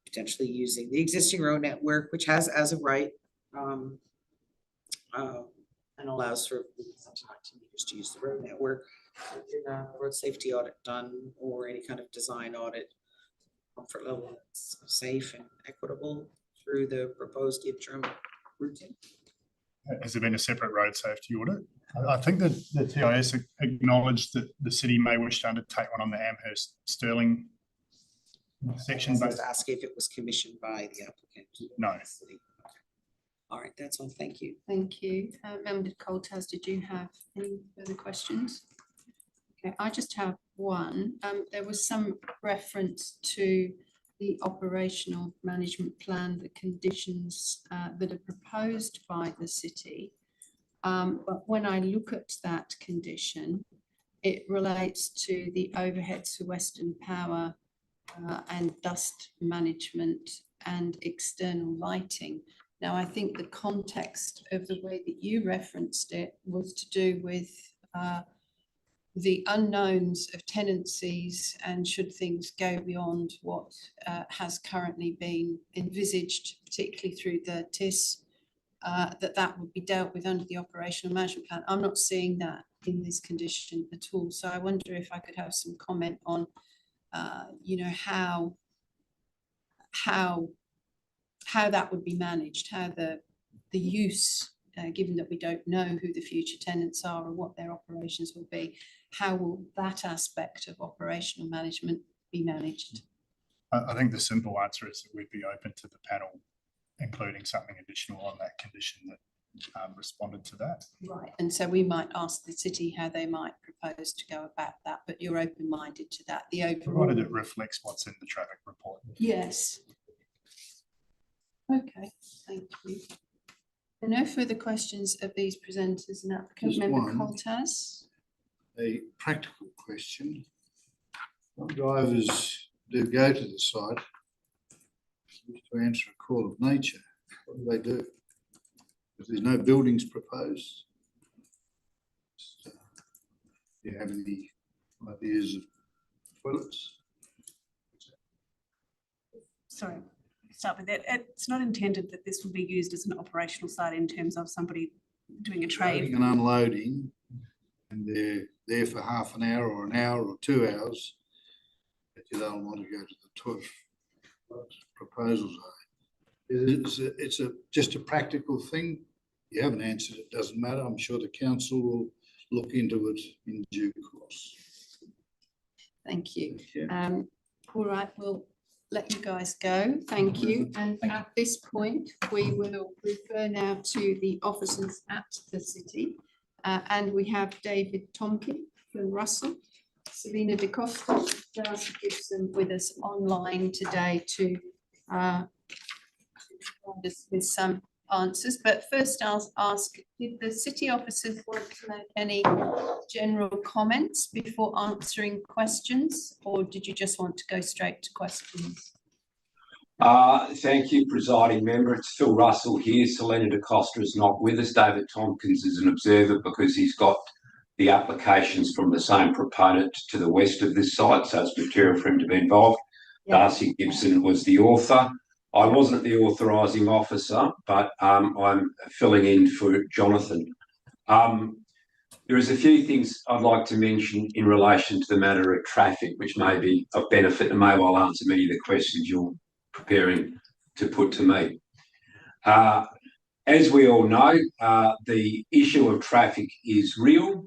potentially using the existing road network, which has as of right and allows for sometimes to use the road network. In a road safety audit done or any kind of design audit, comfort level that's safe and equitable through the proposed interim routine. has there been a separate road safety audit? I think that the TIS acknowledged that the city may wish to undertake one on the Amherst Stirling section. I was asking if it was commissioned by the applicant. No. All right, that's all. Thank you. Thank you. Member Coltas, did you have any further questions? Okay, I just have one. There was some reference to the operational management plan, the conditions that are proposed by the city. But when I look at that condition, it relates to the overheads for Western Power and dust management and external lighting. Now, I think the context of the way that you referenced it was to do with the unknowns of tenancies and should things go beyond what has currently been envisaged, particularly through the TIS, that would be dealt with under the operational management plan. I'm not seeing that in this condition at all. So I wonder if I could have some comment on, you know, how that would be managed, how the use, given that we don't know who the future tenants are or what their operations will be, how will that aspect of operational management be managed? I think the simple answer is that we'd be open to the panel including something additional on that condition that responded to that. Right, and so we might ask the city how they might propose to go about that, but you're open-minded to that. The overall, provided it reflects what's in the traffic report. Yes. Okay, thank you. There are no further questions of these presenters and applicant. Just Member one. Coltas. A practical question. Some drivers do go to the site to answer a call of nature. What do? Because there's no buildings proposed. Do you have any ideas of toilets? Sorry, start with that. It's not intended that this will be used as an operational site in terms of somebody doing a trade. Loading and unloading, and they're there for half an hour or an hour or 2 hours, but you don't want to go to the toilet. What proposals are? It's just a practical thing. You haven't answered it, doesn't matter. I'm sure the council will look into it in due course. Thank you. All right, we'll let you guys go. Thank you. And at this point, we will refer now to the officers at the city. And we have David Tomkin from Russell, Selena DeCosta, Darcy Gibson with us online today to provide us with some answers. But first I'll ask, did the city officers want to make any general comments before answering questions, or did you just want to go straight to questions? Thank you, presiding member. It's Phil Russell here. Selena DeCosta is not with us. David Tompkins is an observer because he's got the applications from the same proponent to the west of this site, so it's material for him to be involved. Yeah. Darcy Gibson was the author. I wasn't the authorising officer, but I'm filling in for Jonathan. There is a few things I'd like to mention in relation to the matter of traffic, which may be of benefit and may well answer many of the questions you're preparing to put to me. As we all know, the issue of traffic is real.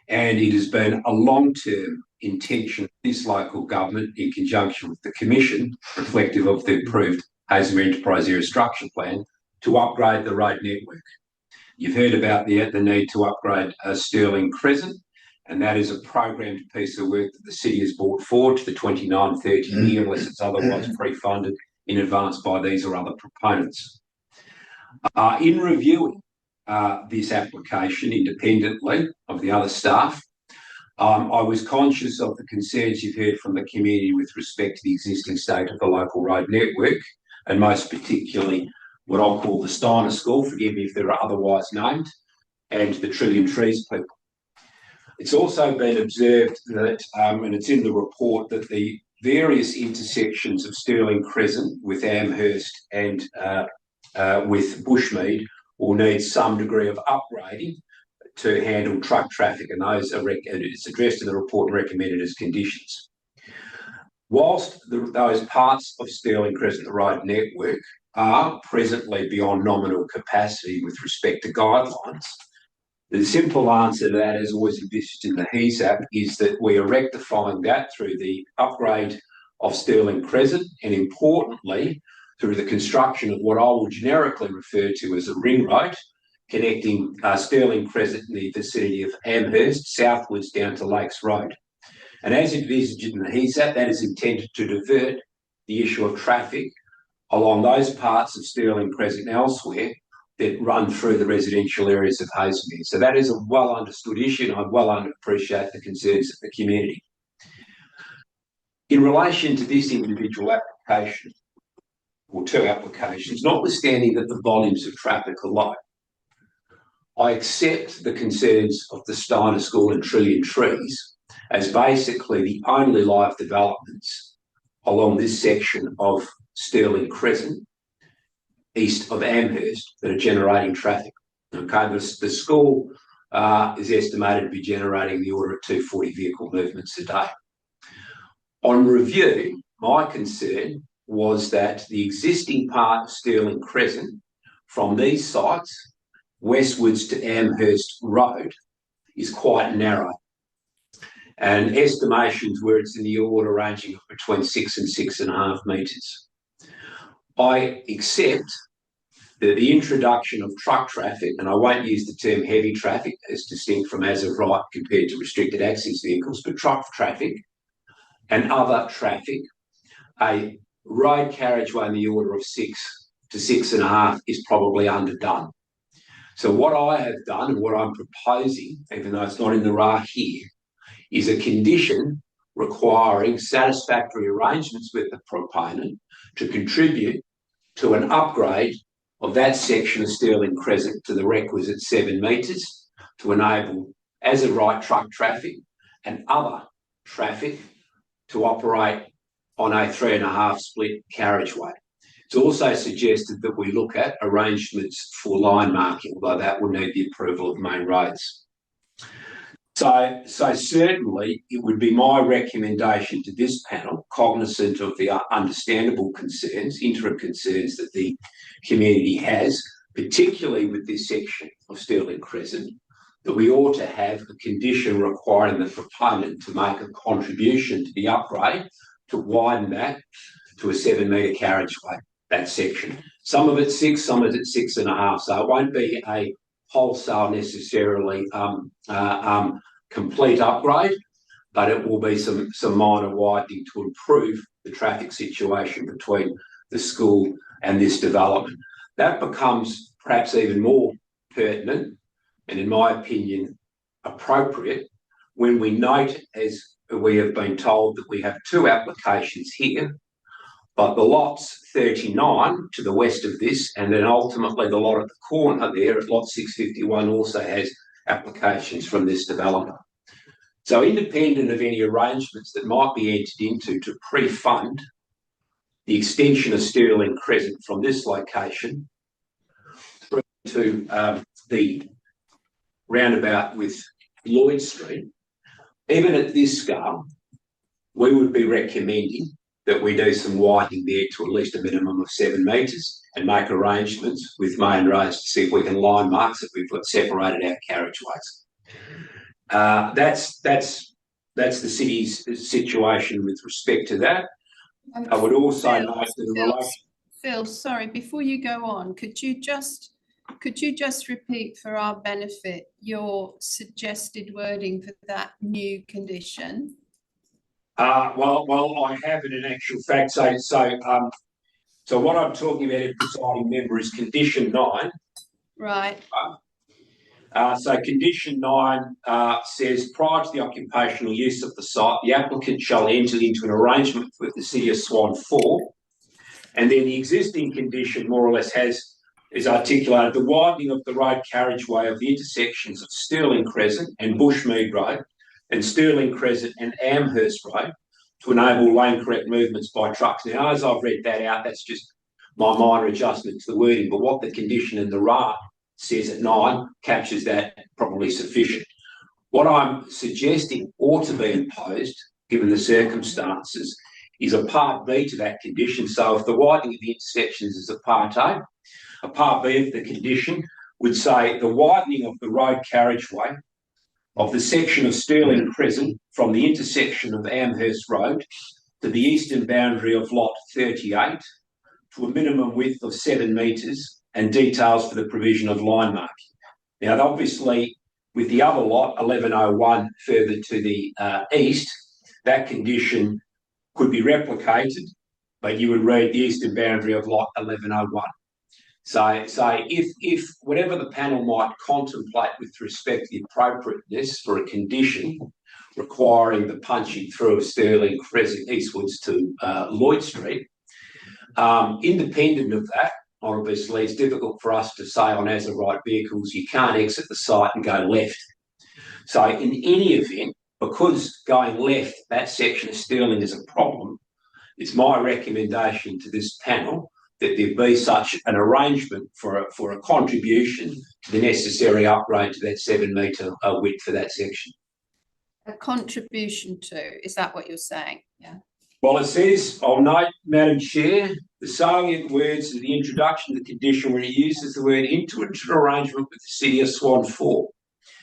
And it has been a long-term intention of this local government, in conjunction with the Commission, reflective of the approved Hazelmere Enterprise Area Structure Plan, to upgrade the road network. You've heard about the need to upgrade Stirling Crescent, and that is a programmed piece of work that the city has brought forward to the 29-30 year, unless it's otherwise pre-funded in advance by these or other proponents. In reviewing this application independently of the other staff, I was conscious of the concerns you've heard from the community with respect to the existing state of the local road network, and most particularly what I'll call the Steiner School, forgive me if they're otherwise named, and the Trillion Trees people. It's also been observed that, and it's in the report, that the various intersections of Stirling Crescent with Amherst and with Bushmead will need some degree of upgrading to handle truck traffic, and those are it's addressed in the report and recommended as conditions. Whilst those parts of Stirling Crescent, the road network, are presently beyond nominal capacity with respect to guidelines, the simple answer to that, as always envisaged in the HESAP, is that we are rectifying that through the upgrade of Stirling Crescent, and importantly, through the construction of what I will generically refer to as a ring road, connecting Stirling Crescent in the vicinity of Amherst southwards down to Lakes Road. And as envisaged in the HESAP, that is intended to divert the issue of traffic along those parts of Stirling Crescent and elsewhere that run through the residential areas of Hazelmere. So that is a well understood issue, and I well appreciate the concerns of the community. In relation to this individual application, or two applications, notwithstanding that the volumes of traffic are low, I accept the concerns of the Steiner School and Trillion Trees as basically the only live developments along this section of Stirling Crescent, east of Amherst, that are generating traffic. Okay, the school is estimated to be generating the order of 240 vehicle movements a day. On review, my concern was that the existing part of Stirling Crescent from these sites westwards to Amherst Road is quite narrow, and estimations where it's in the order ranging of between 6 and 6.5 metres. I accept that the introduction of truck traffic, and I won't use the term heavy traffic as distinct from as of right compared to restricted access vehicles, but truck traffic and other traffic, a road carriageway in the order of 6 to 6.5 is probably underdone. So what I have done and what I'm proposing, even though it's not in the RAH here, is a condition requiring satisfactory arrangements with the proponent to contribute to an upgrade of that section of Stirling Crescent to the requisite 7 metres to enable as of right truck traffic and other traffic to operate on a 3.5 split carriageway. It's also suggested that we look at arrangements for line marking, although that will need the approval of main roads. So certainly it would be my recommendation to this panel, cognizant of the understandable concerns, interim concerns that the community has, particularly with this section of Stirling Crescent, that we ought to have a condition requiring the proponent to make a contribution to the upgrade to widen that to a 7 metre carriageway, that section. Some of it's 6, some of it's 6.5, so it won't be a wholesale necessarily complete upgrade, but it will be some minor widening to improve the traffic situation between the school and this development. That becomes perhaps even more pertinent and, in my opinion, appropriate when we note, as we have been told, that we have 2 applications here, but the lots 39 to the west of this, and then ultimately the lot at the corner there at lot 651 also has applications from this developer. So independent of any arrangements that might be entered into to pre-fund the extension of Stirling Crescent from this location through to the roundabout with Lloyd Street, even at this scale, we would be recommending that we do some widening there to at least a minimum of 7 metres and make arrangements with main roads to see if we can line marks that we've got separated out carriageways. That's the city's situation with respect to that. I would also note that in relation. Phil, sorry, before you go on, could you just repeat for our benefit your suggested wording for that new condition? Well, I have it in actual fact. So what I'm talking about, presiding member, is condition 9. Right. So condition 9 says, prior to the occupational use of the site, the applicant shall enter into an arrangement with the City of Swan 4. And then the existing condition more or less is articulated the widening of the road carriageway of the intersections of Stirling Crescent and Bushmead Road and Stirling Crescent and Amherst Road to enable lane correct movements by trucks. Now, as I've read that out, that's just my minor adjustment to the wording, but what the condition in the RAR says at 9 captures that probably sufficient. What I'm suggesting ought to be imposed, given the circumstances, is a part B to that condition. So if the widening of the intersections is a part A, a part B of the condition would say the widening of the road carriageway of the section of Stirling Crescent from the intersection of Amherst Road to the eastern boundary of lot 38 to a minimum width of 7 metres and details for the provision of line marking. Now, obviously, with the other lot, 1101 further to the east, that condition could be replicated, but you would read the eastern boundary of lot 1101. So if whatever the panel might contemplate with respect to the appropriateness for a condition requiring the punching through of Stirling Crescent eastwards to Lloyd Street, independent of that, obviously it's difficult for us to say on as of right vehicles you can't exit the site and go left. So in any event, because going left, that section of Stirling is a problem, it's my recommendation to this panel that there be such an arrangement for a contribution to the necessary upgrade to that 7 metre width for that section. A contribution to, is that what you're saying? Yeah. Well, it says, I'll note, Madam Chair, the salient words of the introduction of the condition where he uses the word into an arrangement with the City of Swan 4.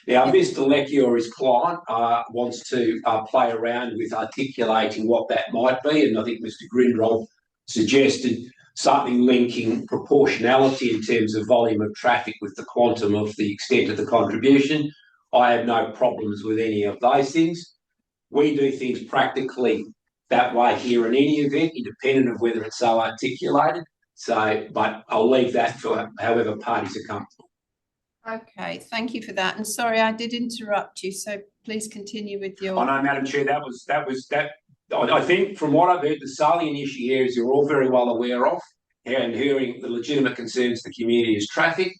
Now, Mr. Leckie or his client wants to play around with articulating what that might be, and I think Mr. Grindrod suggested something linking proportionality in terms of volume of traffic with the quantum of the extent of the contribution. I have no problems with any of those things. We do things practically that way here in any event, independent of whether it's so articulated. So, but I'll leave that for however parties are comfortable. Okay, thank you for that. And sorry, I did interrupt you, so please continue with your. I know, Madam Chair, that was that. I think from what I've heard, the salient issue here is you're all very well aware of and hearing the legitimate concerns the community is traffic.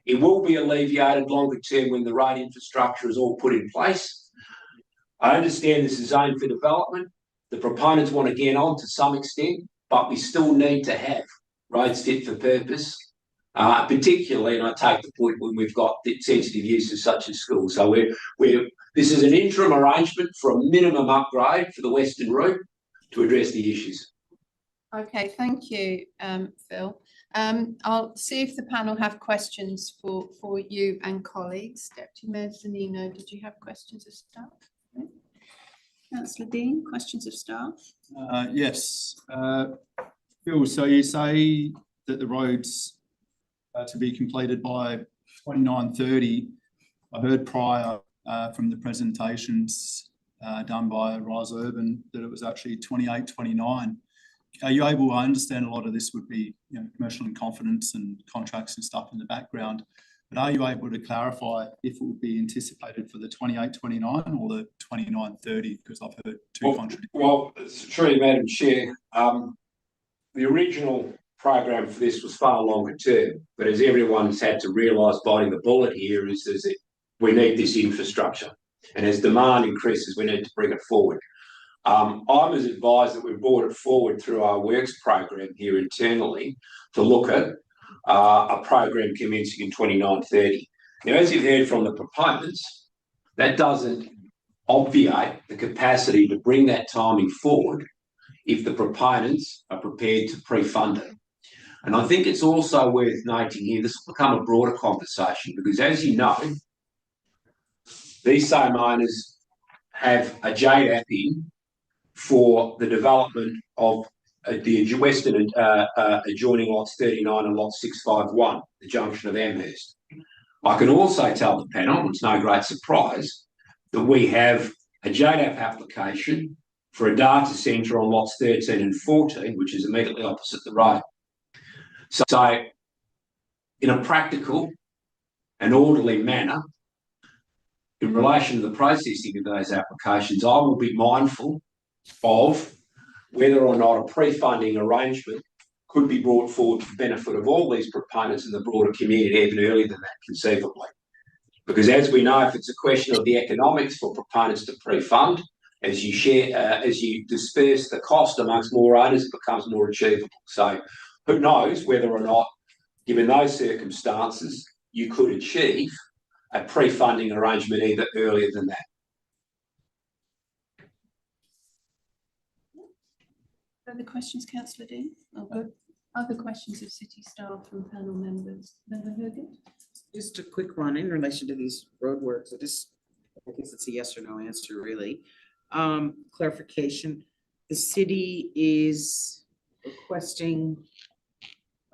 It will be alleviated longer term when the road infrastructure is all put in place. I understand this is zoned for development. The proponents want to get on to some extent, but we still need to have roads fit for purpose. Particularly, and I take the point when we've got sensitive uses such as schools. So this is an interim arrangement for a minimum upgrade for the western route to address the issues. Okay, thank you, Phil. I'll see if the panel have questions for you and colleagues. Deputy Mayor Zanino, did you have questions of staff? No? Councillor Dean, questions of staff? Yes. Phil, so you say that the roads to be completed by 2930. I heard prior from the presentations done by Rise Urban that it was actually 2829. Are you able, I understand a lot of this would be commercial in confidence and contracts and stuff in the background, but are you able to clarify if it would be anticipated for the 2829 or the 2930? Because I've heard two contradictions. Well, it's true, Madam Chair. The original program for this was far longer term, but as everyone's had to realise, biting the bullet here is that we need this infrastructure, and as demand increases, we need to bring it forward. I was advised that we brought it forward through our works program here internally to look at a program commencing in 2930. Now, as you've heard from the proponents, that doesn't obviate the capacity to bring that timing forward if the proponents are prepared to pre-fund it. And I think it's also worth noting here, this will become a broader conversation because, as you know, these same owners have a JDAP in for the development of the western adjoining lots 39 and lot 651, the junction of Amherst. I can also tell the panel, it's no great surprise, that we have a JDAP application for a data centre on lots 13 and 14, which is immediately opposite the road. So in a practical and orderly manner, in relation to the processing of those applications, I will be mindful of whether or not a pre-funding arrangement could be brought forward for the benefit of all these proponents in the broader community even earlier than that, conceivably. Because as we know, if it's a question of the economics for proponents to pre-fund, as you disperse the cost amongst more owners, it becomes more achievable. So who knows whether or not, given those circumstances, you could achieve a pre-funding arrangement either earlier than that. Further questions, Councillor Dean? Oh, good. Other questions of city staff from panel members? Member Hogan? Just a quick one in relation to these roadworks. I guess it's a yes or no answer, really. Clarification. The city is requesting,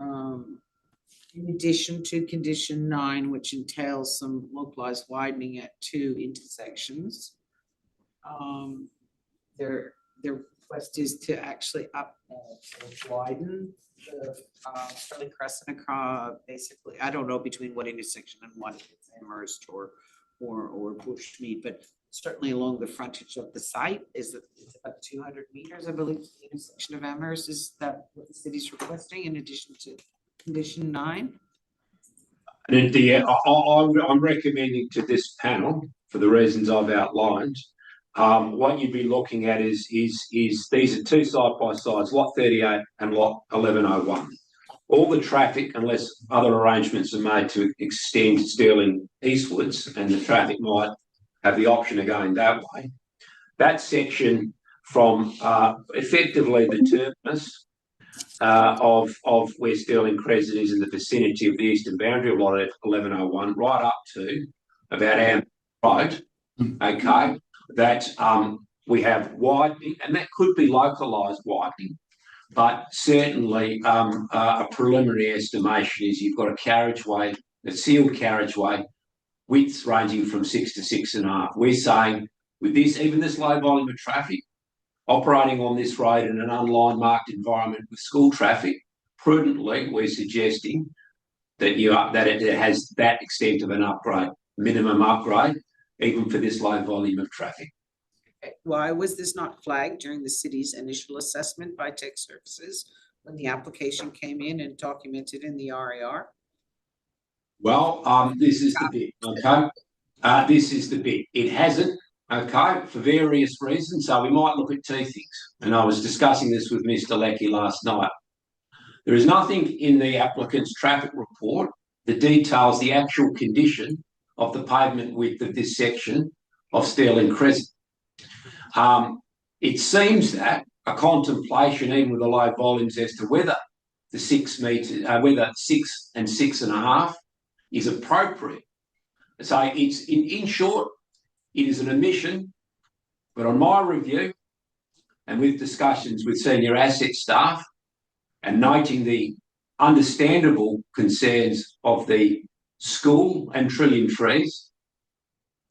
in addition to condition 9, which entails some localized widening at 2 intersections, their request is to actually widen the Sterling Crescent across, basically, I don't know between what intersection and what, if it's Amherst or Bushmead, but certainly along the frontage of the site is it's about 200 meters, I believe, the intersection of Amherst. Is that what the city's requesting in addition to condition 9? And I'm recommending to this panel, for the reasons I've outlined, what you'd be looking at is these are 2 side-by-sides, lot 38 and lot 1101. All the traffic, unless other arrangements are made to extend Stirling eastwards, and the traffic might have the option of going that way, that section from effectively the terminus of where Stirling Crescent is in the vicinity of the eastern boundary of lot 1101, right up to about Am Road, okay, that we have widening, and that could be localised widening, but certainly a preliminary estimation is you've got a carriageway, a sealed carriageway, widths ranging from 6 to 6.5. We're saying with this, even this low volume of traffic, operating on this road in an unlined marked environment with school traffic, prudently, we're suggesting that it has that extent of an upgrade, minimum upgrade, even for this low volume of traffic. Why was this not flagged during the city's initial assessment by Tech Services when the application came in and documented in the RAR? Well, this is the bit, okay? This is the bit. It hasn't, okay, for various reasons. So we might look at 2 things. And I was discussing this with Mr. Leckie last night. There is nothing in the applicant's traffic report that details the actual condition of the pavement width of this section of Stirling Crescent. It seems that a contemplation, even with the low volumes, as to whether the 6 metres, whether 6 and 6.5 is appropriate. So it's in short, it is an omission, but on my review and with discussions with senior asset staff and noting the understandable concerns of the school and trillion trees,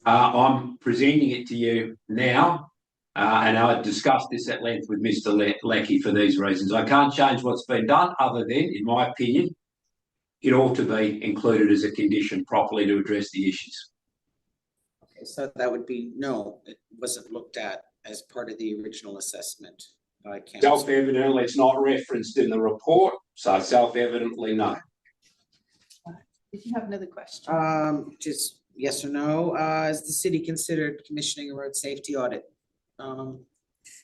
I'm presenting it to you now, and I discussed this at length with Mr. Leckie for these reasons. I can't change what's been done other than, in my opinion, it ought to be included as a condition properly to address the issues. Okay, so that would be no, it wasn't looked at as part of the original assessment by council. Self-evidently, it's not referenced in the report, so self-evidently, no. Did you have another question? Just yes or no. Has the city considered commissioning a road safety audit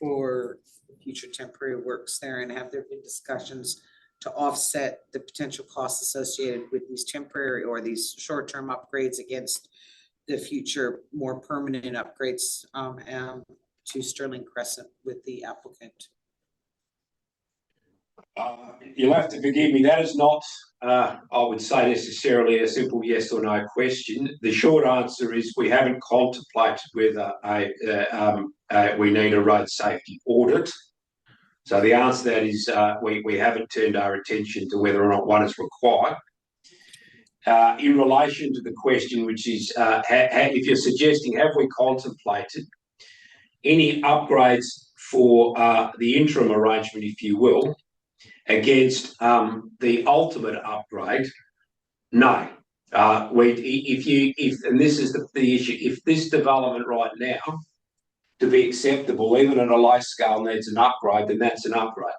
for future temporary works there, and have there been discussions to offset the potential costs associated with these temporary or these short-term upgrades against the future more permanent upgrades to Stirling Crescent with the applicant? You'll have to forgive me, that is not I would say necessarily a simple yes or no question. The short answer is we haven't contemplated whether we need a road safety audit. So the answer to that is we haven't turned our attention to whether or not one is required. In relation to the question, which is if you're suggesting, have we contemplated any upgrades for the interim arrangement, if you will, against the ultimate upgrade? No. And this is the issue, if this development right now, to be acceptable, even at a low scale, needs an upgrade, then that's an upgrade.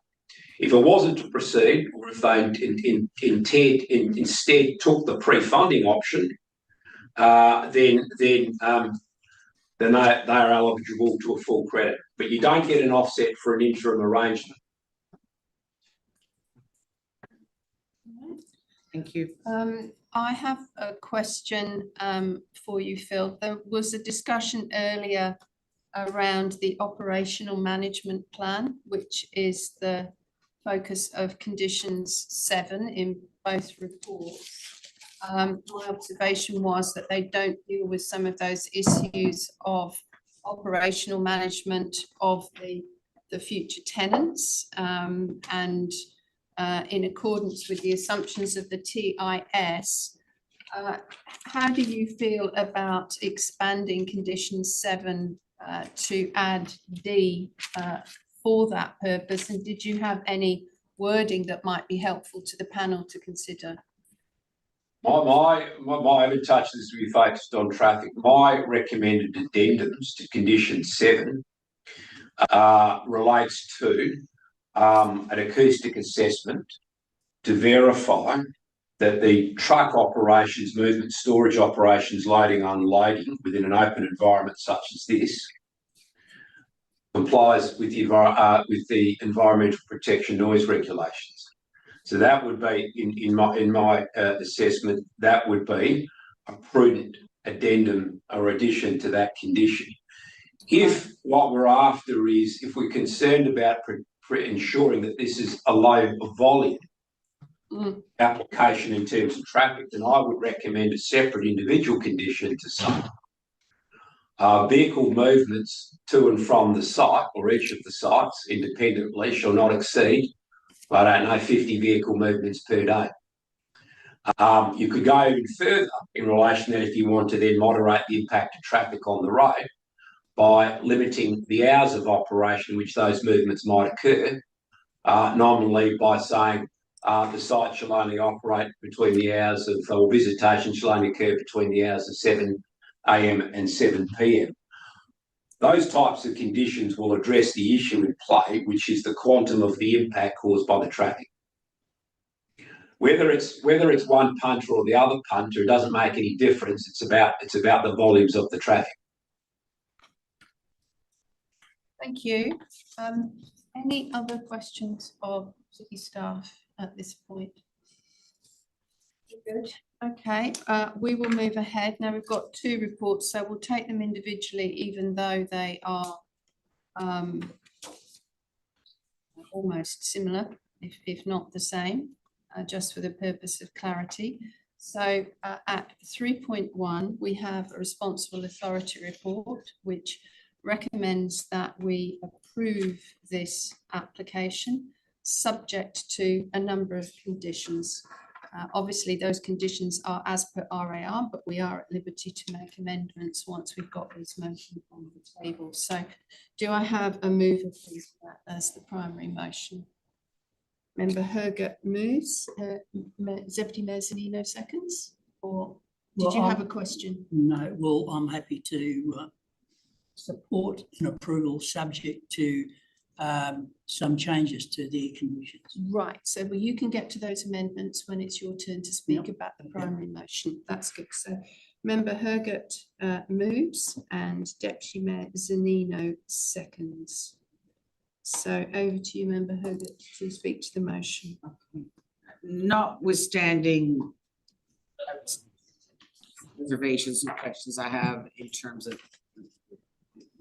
If it wasn't to proceed, or if they instead took the pre-funding option, then they are eligible to a full credit. But you don't get an offset for an interim arrangement. Thank you. I have a question for you, Phil. There was a discussion earlier around the operational management plan, which is the focus of conditions 7 in both reports. My observation was that they don't deal with some of those issues of operational management of the future tenants and in accordance with the assumptions of the TIS. How do you feel about expanding condition 7 to add D for that purpose? And did you have any wording that might be helpful to the panel to consider? My own touch is to be focused on traffic. My recommended addendums to condition 7 relates to an acoustic assessment to verify that the truck operations, movement, storage operations, loading, unloading within an open environment such as this complies with the environmental protection noise regulations. So that would be, in my assessment, that would be a prudent addendum or addition to that condition. If what we're after is, if we're concerned about ensuring that this is a low volume application in terms of traffic, then I would recommend a separate individual condition to say vehicle movements to and from the site or each of the sites independently shall not exceed, I don't know, 50 vehicle movements per day. You could go even further in relation that if you want to then moderate the impact of traffic on the road by limiting the hours of operation which those movements might occur, nominally by saying the site shall only operate between the hours of, or visitation shall only occur between the hours of 7 a.m. and 7 p.m. Those types of conditions will address the issue in play, which is the quantum of the impact caused by the traffic. Whether it's one punter or the other punter, it doesn't make any difference. It's about the volumes of the traffic. Thank you. Any other questions of city staff at this point? Good. Okay, we will move ahead. Now we've got 2 reports, so we'll take them individually, even though they are almost similar, if not the same, just for the purpose of clarity. So at 3.1, we have a responsible authority report, which recommends that we approve this application subject to a number of conditions. Obviously, those conditions are as per RAR, but we are at liberty to make amendments once we've got this motion on the table. So do I have a mover, please, for that as the primary motion? Member Hergert moves. Deputy Mayor Zanino seconds. Or did you have a question? No, well, I'm happy to support an approval subject to some changes to the conditions. Right, so well, you can get to those amendments when it's your turn to speak about the primary motion. That's good. So Member Hergert moves and Deputy Mayor Zanino seconds. So over to you, Member Hergert, to speak to the motion. Okay. Notwithstanding reservations and questions I have in terms of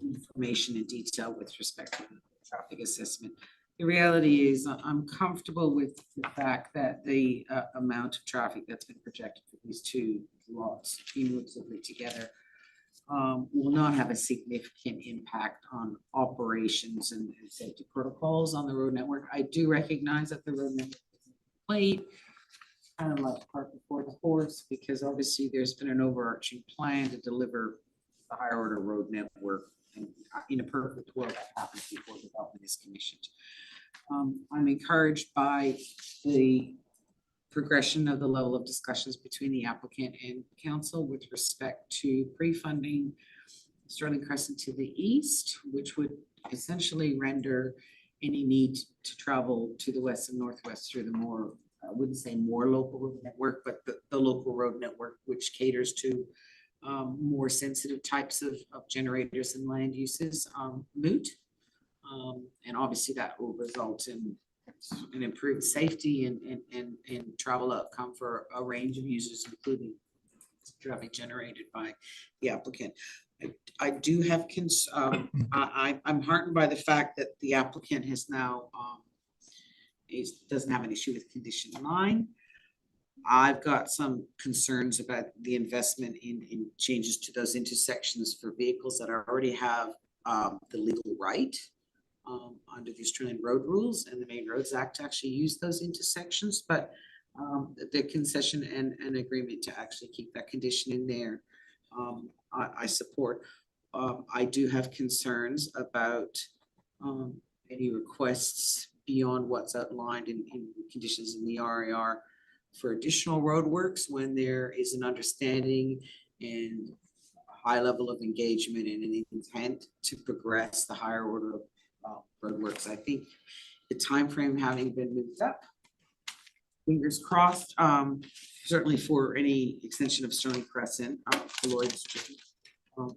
information in detail with respect to the traffic assessment, The reality is I'm comfortable with the fact that the amount of traffic that's been projected for these two lots cumulatively together will not have a significant impact on operations and safety protocols on the road network. I do recognize that the road network is played kind of like cart before the horse, because obviously there's been an overarching plan to deliver the higher order road network, and in a perfect world that happens before development is commissioned. I'm encouraged by the progression of the level of discussions between the applicant and council with respect to pre-funding Sterling Crescent to the east, which would essentially render any need to travel to the west and northwest through the more, I wouldn't say more local road network, but the local road network, which caters to more sensitive types of generators and land uses, moot. And obviously that will result in an improved safety and travel outcome for a range of users, including traffic generated by the applicant. I do have, I'm heartened by the fact that the applicant has now, doesn't have an issue with condition 9. I've got some concerns about the investment in changes to those intersections for vehicles that already have the legal right under the Australian road rules and the Main Roads Act to actually use those intersections, but the concession and agreement to actually keep that condition in there, I support. I do have concerns about any requests beyond what's outlined in conditions in the RAR for additional roadworks when there is an understanding and a high level of engagement and an intent to progress the higher order of roadworks. I think the timeframe having been moved up, fingers crossed, certainly for any extension of Sterling Crescent to Lloyd Street,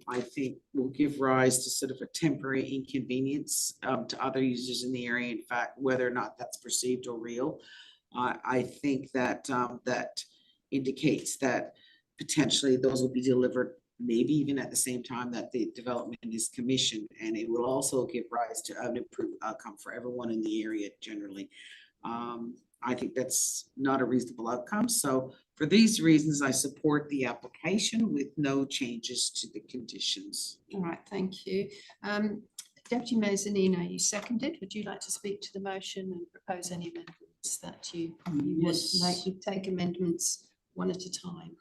I think will give rise to sort of a temporary inconvenience to other users in the area. In fact, whether or not that's perceived or real, I think that that indicates that potentially those will be delivered maybe even at the same time that the development is commissioned, and it will also give rise to an improved outcome for everyone in the area generally. I think that's not a reasonable outcome. So for these reasons, I support the application with no changes to the conditions. All right, thank you. Deputy Mayor Zanino, you seconded. Would you like to speak to the motion and propose any amendments that you want to make? We take amendments one at a time.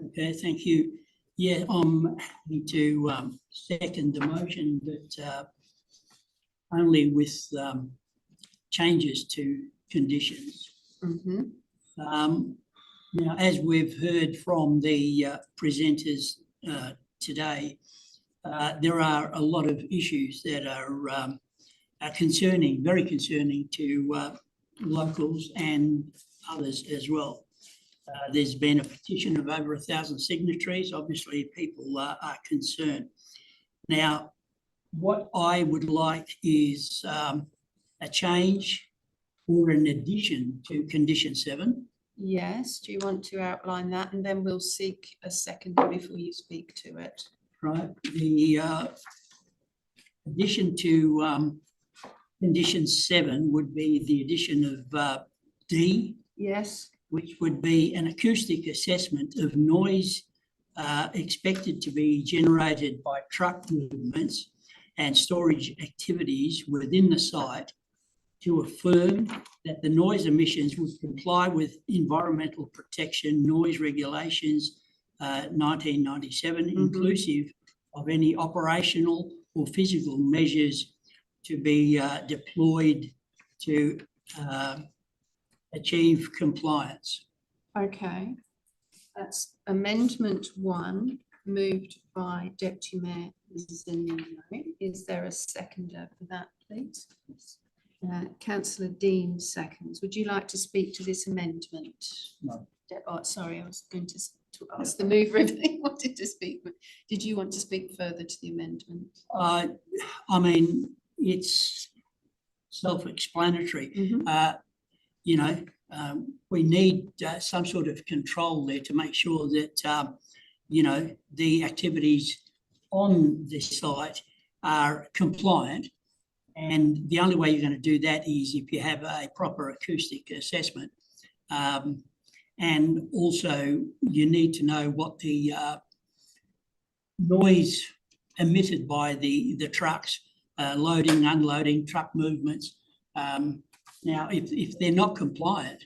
Okay, thank you. Yeah, I'm happy to second the motion, but only with changes to conditions. Now, as we've heard from the presenters today, there are a lot of issues that are concerning, very concerning to locals and others as well. There's been a petition of over 1,000 signatories. Obviously, people are concerned. Now, what I would like is a change or an addition to condition 7. Yes, do you want to outline that, and then we'll seek a seconder before you speak to it. Right, the addition to condition 7 would be the addition of D. Yes. Which would be an acoustic assessment of noise expected to be generated by truck movements and storage activities within the site to affirm that the noise emissions would comply with environmental protection noise regulations 1997, inclusive of any operational or physical measures to be deployed to achieve compliance. Okay, that's amendment 1, moved by Deputy Mayor Zanino. Is there a seconder for that, please? Councillor Dean seconds. Would you like to speak to this amendment? No. Oh, sorry, I was going to ask the mover if they wanted to speak. But did you want to speak further to the amendment? I mean, it's self-explanatory. You know, we need some sort of control there to make sure that, you know, the activities on this site are compliant And the only way you're going to do that is if you have a proper acoustic assessment. And also you need to know what the noise emitted by the trucks, loading, unloading, truck movements. Now, if they're not compliant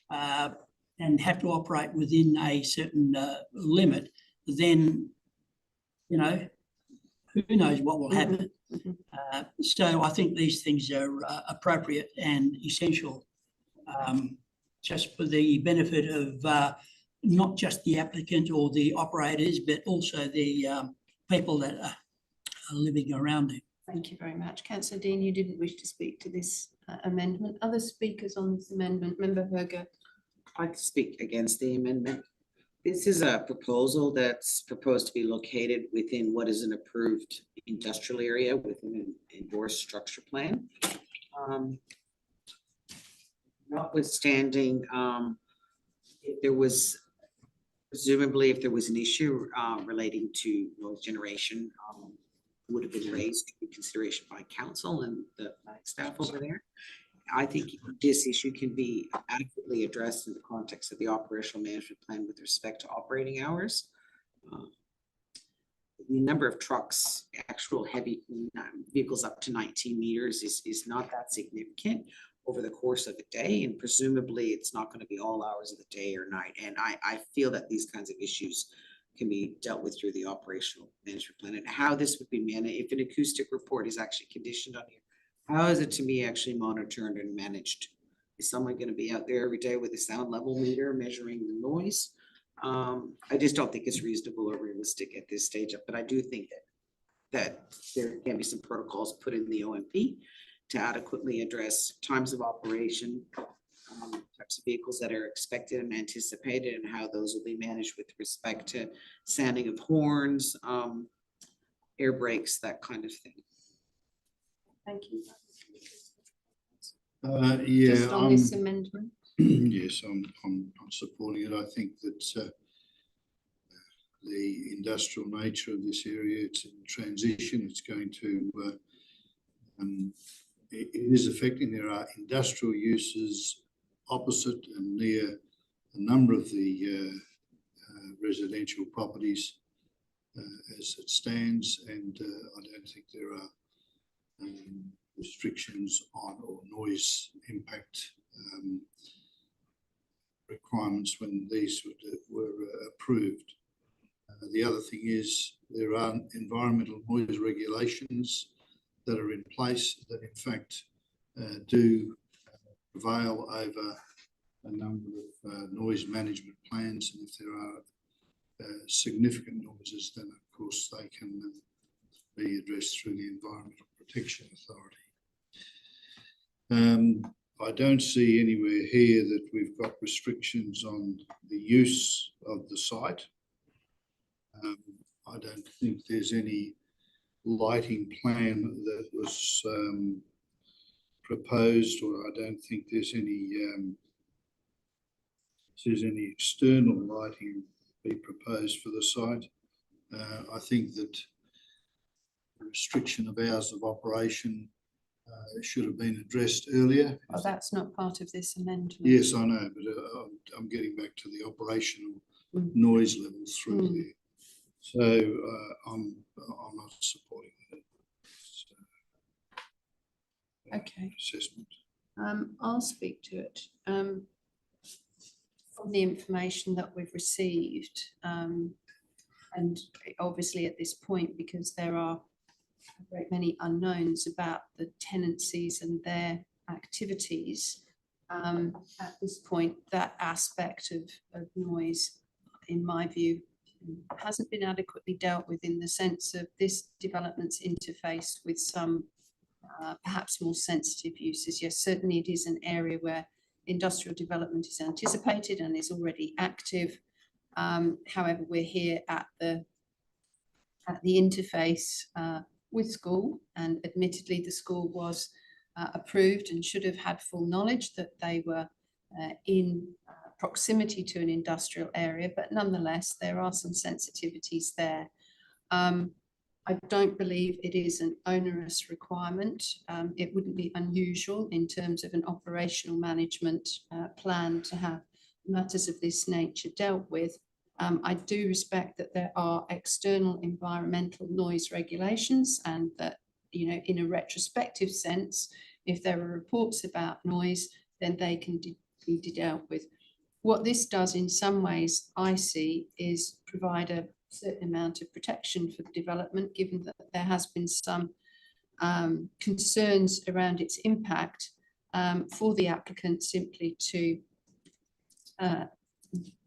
and have to operate within a certain limit, then, you know, who knows what will happen. So I think these things are appropriate and essential, just for the benefit of not just the applicant or the operators, but also the people that are living around it. Thank you very much. Councillor Dean, you didn't wish to speak to this amendment. Other speakers on this amendment? Member Berger. I'd like to speak against the amendment. This is a proposal that's proposed to be located within what is an approved industrial area within an endorsed structure plan. Notwithstanding, if there was, presumably if there was an issue relating to noise generation, would have been raised to consideration by council and the staff over there. I think this issue can be adequately addressed in the context of the operational management plan with respect to operating hours. The number of trucks, actual heavy vehicles up to 19 meters is not that significant over the course of a day, and presumably it's not going to be all hours of the day or night. And I feel that these kinds of issues can be dealt with through the operational management plan. And how this would be managed, if an acoustic report is actually conditioned on here, how is it to be actually monitored and managed? Is someone going to be out there every day with a sound level meter measuring the noise? I just don't think it's reasonable or realistic at this stage, but I do think that there can be some protocols put in the OMP to adequately address times of operation, types of vehicles that are expected and anticipated, and how those will be managed with respect to sounding of horns, air brakes, that kind of thing. Thank you. Yeah, Just on this amendment. Yes, I'm supporting it. I think that the industrial nature of this area, it's in transition. It's going to, it is affecting. There are industrial uses opposite and near a number of the residential properties as it stands, and I don't think there are restrictions on or noise impact requirements when these were approved. The other thing is there are environmental noise regulations that are in place that in fact do prevail over a number of noise management plans, and if there are significant noises, then of course they can be addressed through the Environmental Protection Authority. I don't see anywhere here that we've got restrictions on the use of the site. I don't think there's any lighting plan that was proposed, or I don't think there's any external lighting be proposed for the site. I think that the restriction of hours of operation should have been addressed earlier. Oh, that's not part of this amendment. Yes, I know, but I'm getting back to the operational noise levels through there. So I'm not supporting it. Okay. Assessment. I'll speak to it. From the information that we've received, and obviously at this point, because there are a great many unknowns about the tenancies and their activities, at this point, that aspect of noise, in my view, hasn't been adequately dealt with, in the sense of this development's interface with some perhaps more sensitive uses. Yes, certainly it is an area where industrial development is anticipated and is already active. However, we're here at the interface with school, and admittedly the school was approved and should have had full knowledge that they were in proximity to an industrial area, but nonetheless there are some sensitivities there. I don't believe it is an onerous requirement. It wouldn't be unusual in terms of an operational management plan to have matters of this nature dealt with. I do respect that there are external environmental noise regulations, and that, you know, in a retrospective sense, if there are reports about noise, then they can be dealt with. What this does in some ways, I see, is provide a certain amount of protection for the development, given that there has been some concerns around its impact, for the applicant simply to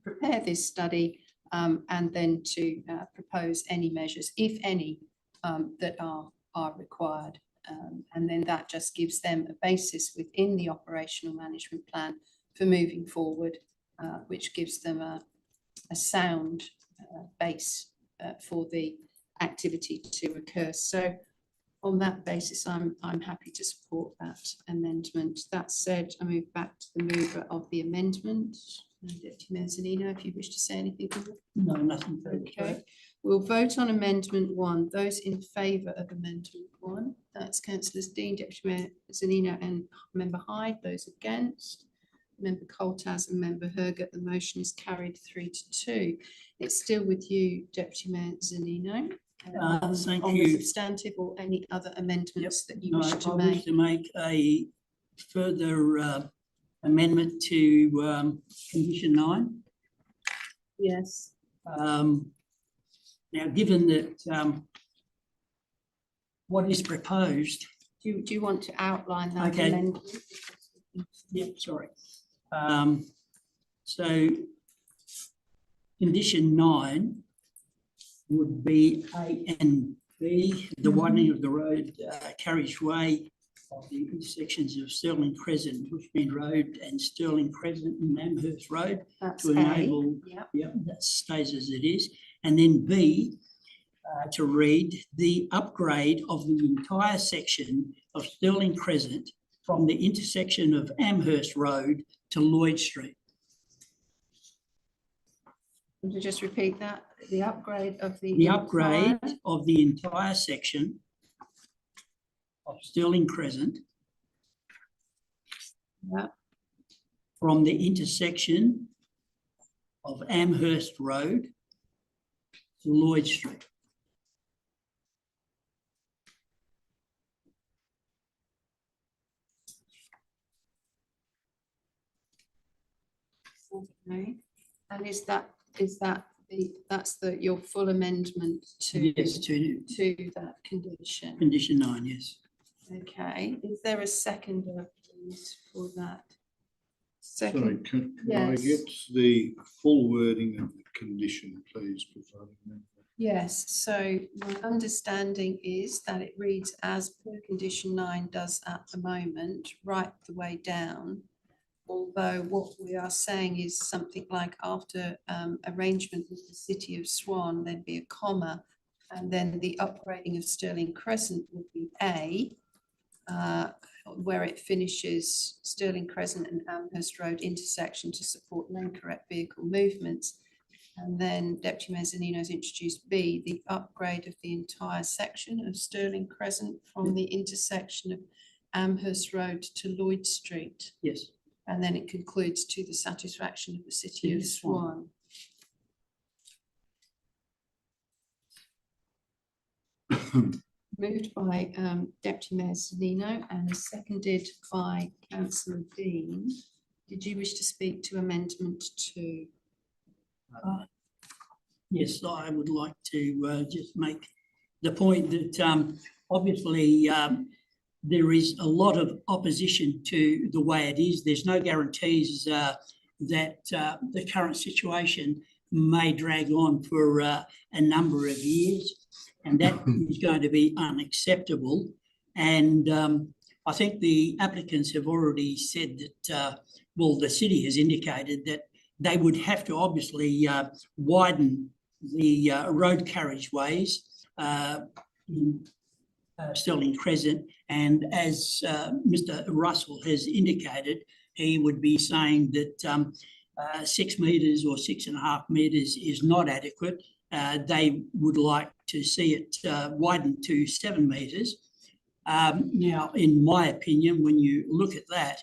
prepare this study and then to propose any measures, if any, that are required. And then that just gives them a basis within the operational management plan for moving forward, which gives them a sound base for the activity to occur. So on that basis, I'm happy to support that amendment. That said, I move back to the mover of the amendment. Deputy Mayor Zanino, if you wish to say anything. No, nothing further. Okay, we'll vote on amendment 1. Those in favour of amendment 1, that's Councillors Dean, Deputy Mayor Zanino and Member Hyde. Those against, Member Coltas and Member Herget. The motion is carried 3-2. It's still with you, Deputy Mayor Zanino. Thank on you. the substantive or any other amendments that you wish to I make. wish to make a further amendment to condition 9. Yes. Now, given that what is proposed. Do you want to outline that Okay. amendment? Yep, sorry. So condition 9 would be A and B, the widening of the road carriageway of the intersections of Stirling Crescent, Bushmead Road and Stirling Crescent and Amherst Road. That's to enable, yep, that stays as it is. And then B, to read the upgrade of the entire section of Stirling Crescent from the intersection of Amherst Road to Lloyd Street. Would you just repeat that? The upgrade of The upgrade of the entire section of Stirling Crescent from the intersection of Amherst Road to Lloyd Street. Okay. And is that your full amendment to Yes, to that condition? condition 9, yes. Okay, is there a seconder please for that? Sorry, Second, can I yes. get the full wording of the condition, please, Presiding Member? Yes, so my understanding is that it reads as per condition 9 does at the moment, right the way down. Although what we are saying is something like after arrangement with the City of Swan, there'd be a comma, and then the upgrading of Stirling Crescent would be A, where it finishes Stirling Crescent and Amherst Road intersection to support lane correct vehicle movements. And then Deputy Mayor Zanino has introduced B, the upgrade of the entire section of Stirling Crescent from the intersection of Amherst Road to Lloyd Street. Yes. And then it concludes to the satisfaction of the City of Swan. Moved by Deputy Mayor Zanino and seconded by Councillor Dean. Did you wish to speak to amendment 2? Yes, I would like to just make the point that obviously there is a lot of opposition to the way it is. There's no guarantees that the current situation may drag on for a number of years, and that is going to be unacceptable. And I think the applicants have already said that, well, the city has indicated that they would have to obviously widen the road carriageways in Stirling Crescent, and as Mr. Russell has indicated, he would be saying that 6 metres or 6.5 metres is not adequate, they would like to see it widened to 7 metres. Now, in my opinion, when you look at that,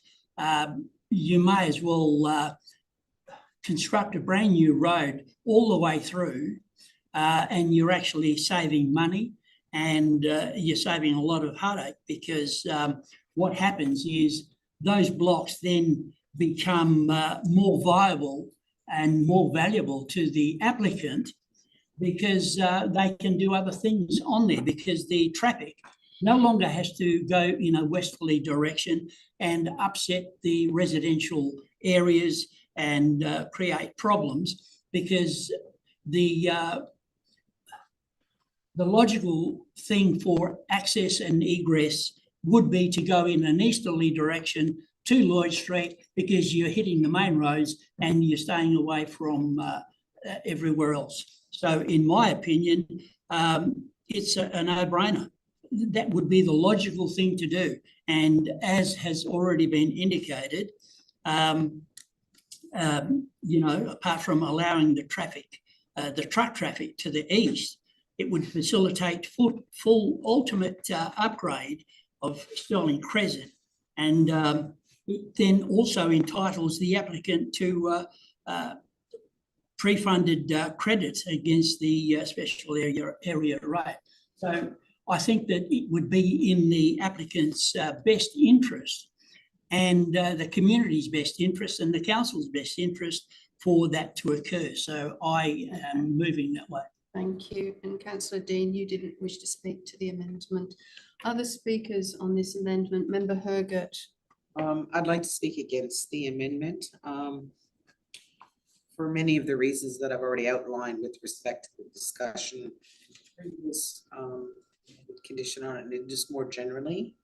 you may as well construct a brand new road all the way through, and you're actually saving money, and you're saving a lot of heartache, because what happens is those blocks then become more viable and more valuable to the applicant, because they can do other things on there, because the traffic no longer has to go in a westerly direction and upset the residential areas and create problems, because the logical thing for access and egress would be to go in an easterly direction to Lloyd Street, because you're hitting the main roads and you're staying away from everywhere else. So in my opinion, it's a no-brainer. That would be the logical thing to do. And as has already been indicated, you know, apart from allowing the traffic, the truck traffic to the east, it would facilitate full ultimate upgrade of Stirling Crescent. And it then also entitles the applicant to pre-funded credits against the special area rate. So I think that it would be in the applicant's best interest, and the community's best interest, and the council's best interest for that to occur. So I am moving that way. Thank you. And Councillor Dean, you didn't wish to speak to the amendment. Other speakers on this amendment? Member Hergert. I'd like to speak against the amendment for many of the reasons that I've already outlined with respect to the discussion, previous condition on it, and just more generally.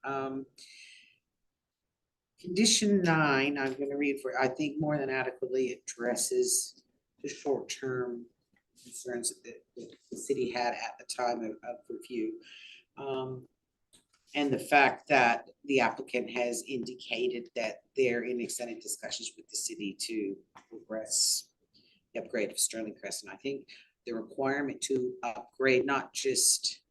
Condition 9, I'm going to read for, I think more than adequately addresses the short-term concerns that the city had at the time of review. And the fact that the applicant has indicated that they're in extended discussions with the city to progress the upgrade of Stirling Crescent. I think the requirement to upgrade not just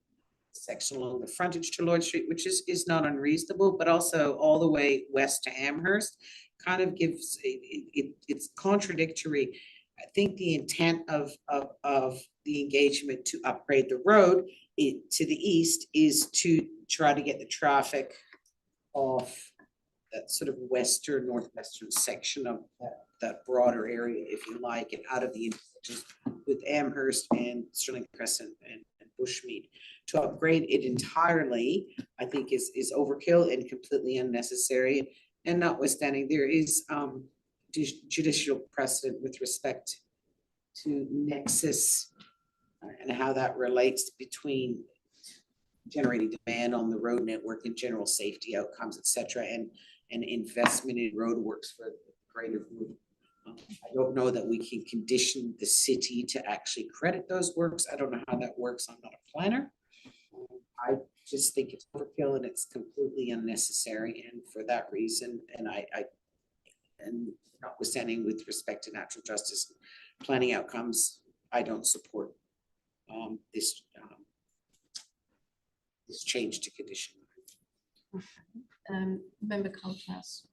section along the frontage to Lloyd Street, which is not unreasonable, but also all the way west to Amherst, kind of gives it's contradictory. I think the intent of the engagement to upgrade the road to the east is to try to get the traffic off that sort of western, northwestern section of that broader area, if you like, and out of the intersections with Amherst and Stirling Crescent and Bushmead. To upgrade it entirely, I think is overkill and completely unnecessary. And notwithstanding, there is judicial precedent with respect to nexus and how that relates between generating demand on the road network and general safety outcomes, et cetera, and investment in roadworks for the greater good. I don't know that we can condition the city to actually credit those works. I don't know how that works. I'm not a planner. I just think it's overkill and it's completely unnecessary. And for that reason, and notwithstanding with respect to natural justice planning outcomes, I don't support this change to condition. Member Colthouse.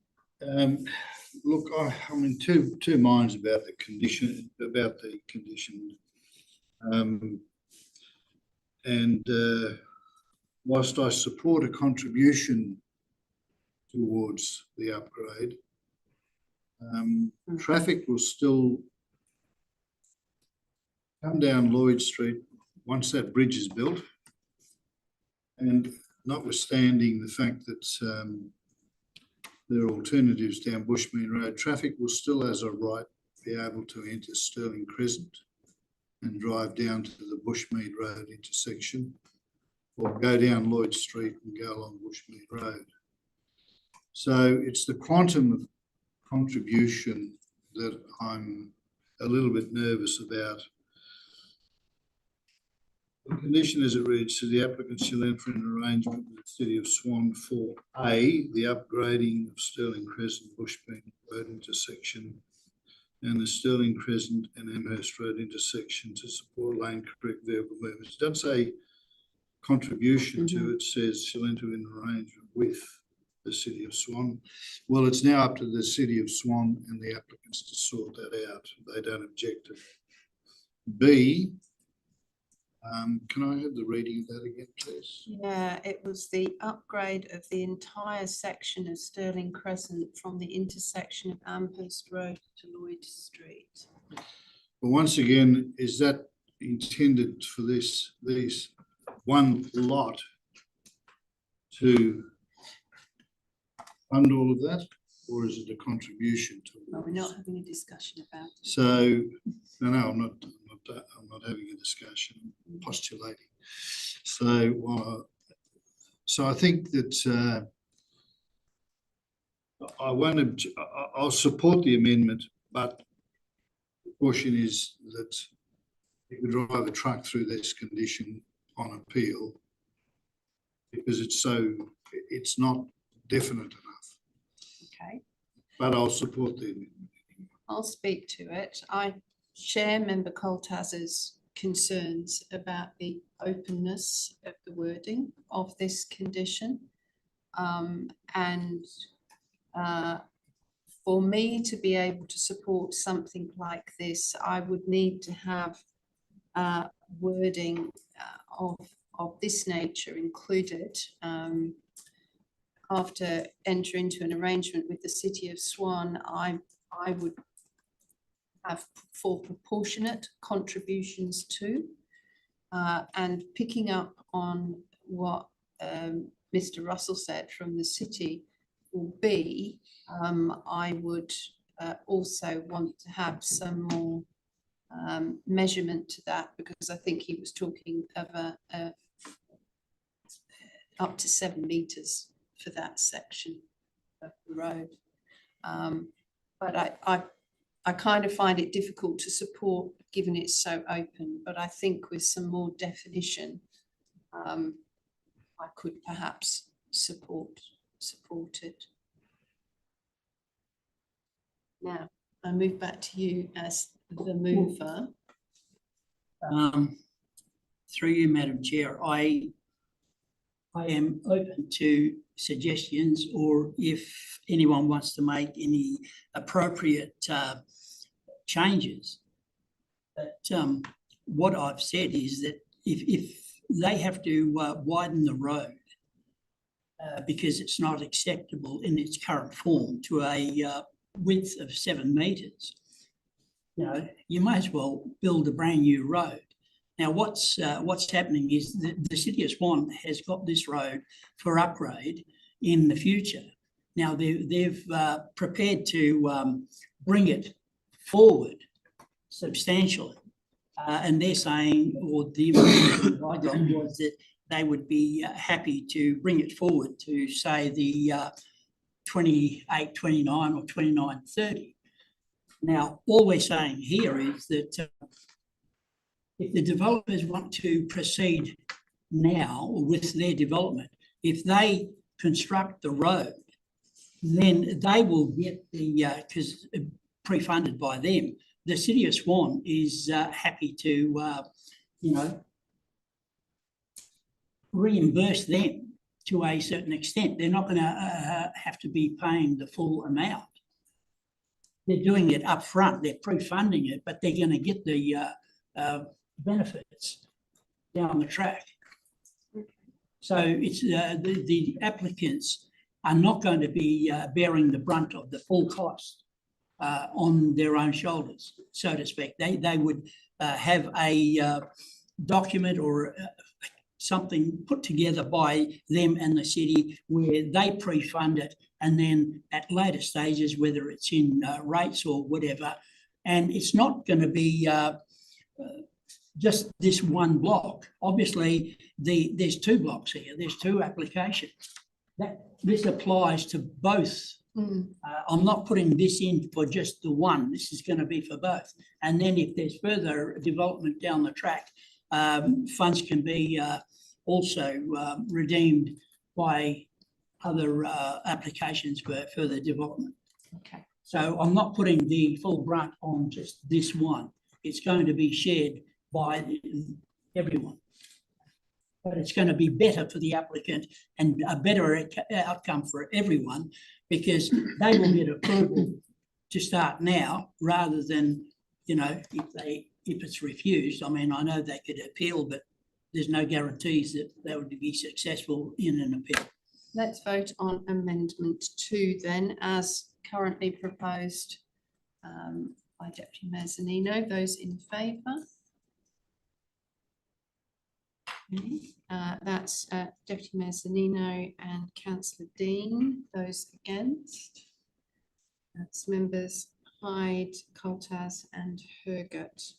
Look, I'm in two minds about the condition. Whilst I support a contribution towards the upgrade, traffic will still come down Lloyd Street once that bridge is built, and notwithstanding the fact that there are alternatives down Bushmead Road, traffic will still, as a right, be able to enter Stirling Crescent and drive down to the Bushmead Road intersection, or go down Lloyd Street and go along Bushmead Road. So it's the quantum of contribution that I'm a little bit nervous about. The condition as it reads, to the applicant shall enter an arrangement with the City of Swan for A, the upgrading of Stirling Crescent Bushmead Road intersection and the Stirling Crescent and Amherst Road intersection to support lane correct vehicle movements. It doesn't say contribution to, it says shall enter in arrangement with the City of Swan. Well, it's now up to the City of Swan and the applicants to sort that out. They don't object to it. B, can I have the reading of that again, please? Yeah, it was the upgrade of the entire section of Stirling Crescent from the intersection of Amherst Road to Lloyd Street. Well, once again, is that intended for these one lot to fund all of that, or is it a contribution to? Well, we're not having a discussion about it. So, no, I'm not having a discussion, I'm postulating. So, so I think that I'll support the amendment, but the caution is that you could drive a truck through this condition on appeal because it's not definite enough. Okay. But I'll support the amendment. I'll speak to it. I share Member Coltaz's concerns about the openness of the wording of this condition. For me to be able to support something like this, I would need to have wording of this nature included after entering into an arrangement with the City of Swan. I would have for proportionate contributions to, and picking up on what Mr. Russell said from the city will be, I would also want to have some more measurement to that, because I think he was talking of up to 7 metres for that section of the road. But I kind of find it difficult to support given it's so open, but I think with some more definition, I could perhaps support it. Now, I move back to you as the mover. Through you, Madam Chair, I am open to suggestions, or if anyone wants to make any appropriate changes. But what I've said is that if they have to widen the road because it's not acceptable in its current form to a width of 7 metres, you may as well build a brand new road. Now, what's happening is that the City of Swan has got this road for upgrade in the future. Now, they've prepared to bring it forward substantially, and they're saying, or the information I got was that they would be happy to bring it forward to, say, the 28-29 or 29-30. Now, all we're saying here is that if the developers want to proceed now with their development, if they construct the road, then they will get the, because pre-funded by them, the City of Swan is happy to, reimburse them to a certain extent. They're not going to have to be paying the full amount. They're doing it up front. They're pre-funding it, but they're going to get the benefits down the track. So it's the applicants are not going to be bearing the brunt of the full cost on their own shoulders, so to speak. They would have a document or something put together by them and the city where they pre-fund it, and then at later stages, whether it's in rates or whatever, and it's not going to be just this one block. Obviously, there's 2 blocks here. There's 2 applications. This applies to both. I'm not putting this in for just the one. This is going to be for both. And then if there's further development down the track, funds can be also redeemed by other applications for further development. Okay. So I'm not putting the full brunt on just this one. It's going to be shared by everyone. But it's going to be better for the applicant and a better outcome for everyone, because they will get approval to start now rather than, you know, if it's refused. I mean, I know they could appeal, but there's no guarantees that they would be successful in an appeal. Let's vote on amendment 2 then, as currently proposed by Deputy Mayor Zanino. Those in favour? Okay. That's Deputy Mayor Zanino and Councillor Dean. Those against? That's members Hyde, Coltas and Hergert.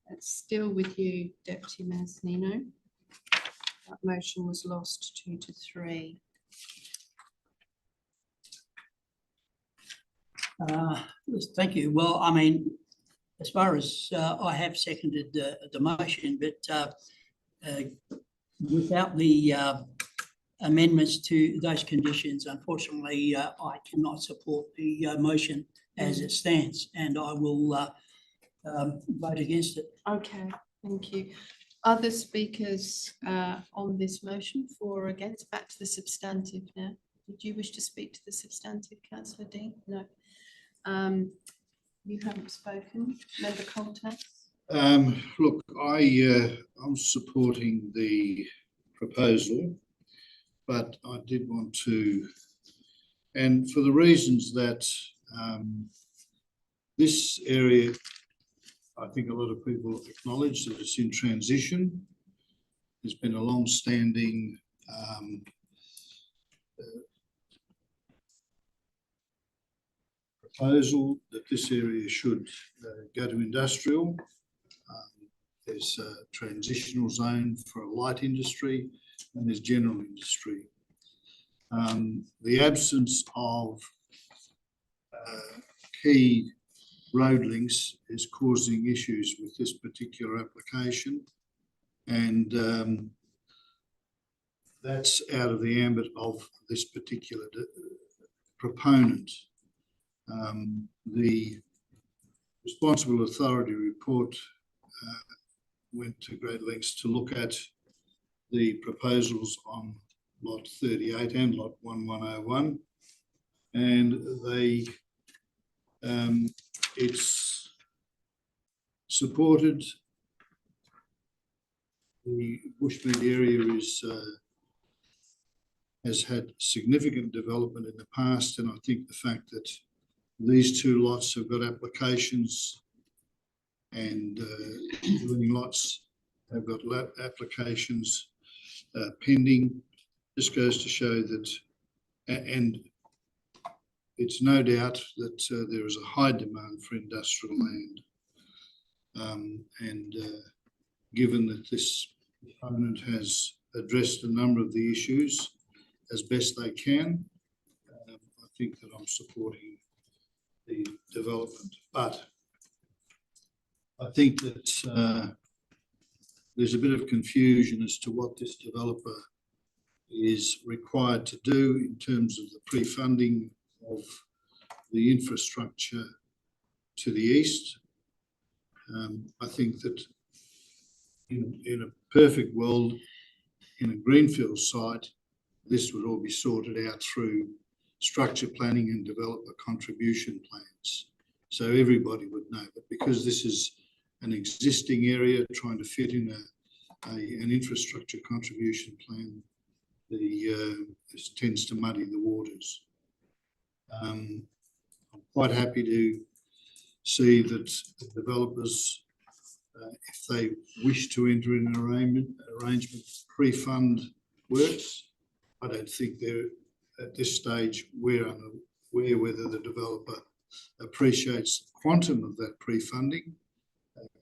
That's still with you, Deputy Mayor Zanino. That motion was lost 2-3. Thank you. Well, I mean, as far as I have seconded the motion, but without the amendments to those conditions, unfortunately, I cannot support the motion as it stands, and I will vote against it. Okay, thank you. Other speakers on this motion, for or against? Back to the substantive now. Did you wish to speak to the substantive, Councillor Dean? No. You haven't spoken. Member Coltas? Look, I'm supporting the proposal, but I did want to, and for the reasons that this area, I think a lot of people acknowledge that it's in transition. There's been a long-standing proposal that this area should go to industrial. There's a transitional zone for a light industry and there's general industry. The absence of key road links is causing issues with this particular application, and that's out of the ambit of this particular proponent. The responsible authority report went to great lengths to look at the proposals on lot 38 and lot 1101, and it's supported. The bushmead area has had significant development in the past, and I think the fact that these two lots have got applications and adjoining lots have got applications pending just goes to show that, and it's no doubt that there is a high demand for industrial land. Given that this proponent has addressed a number of the issues as best they can, I think that I'm supporting the development. But I think that there's a bit of confusion as to what this developer is required to do in terms of the pre-funding of the infrastructure to the east. I think that in a perfect world, in a greenfield site, this would all be sorted out through structure planning and developer contribution plans. So everybody would know, but because this is an existing area trying to fit in an infrastructure contribution plan, this tends to muddy the waters. I'm quite happy to see that the developers, if they wish to enter in an arrangement, pre-fund works. I don't think they're at this stage we're unaware whether the developer appreciates the quantum of that pre-funding.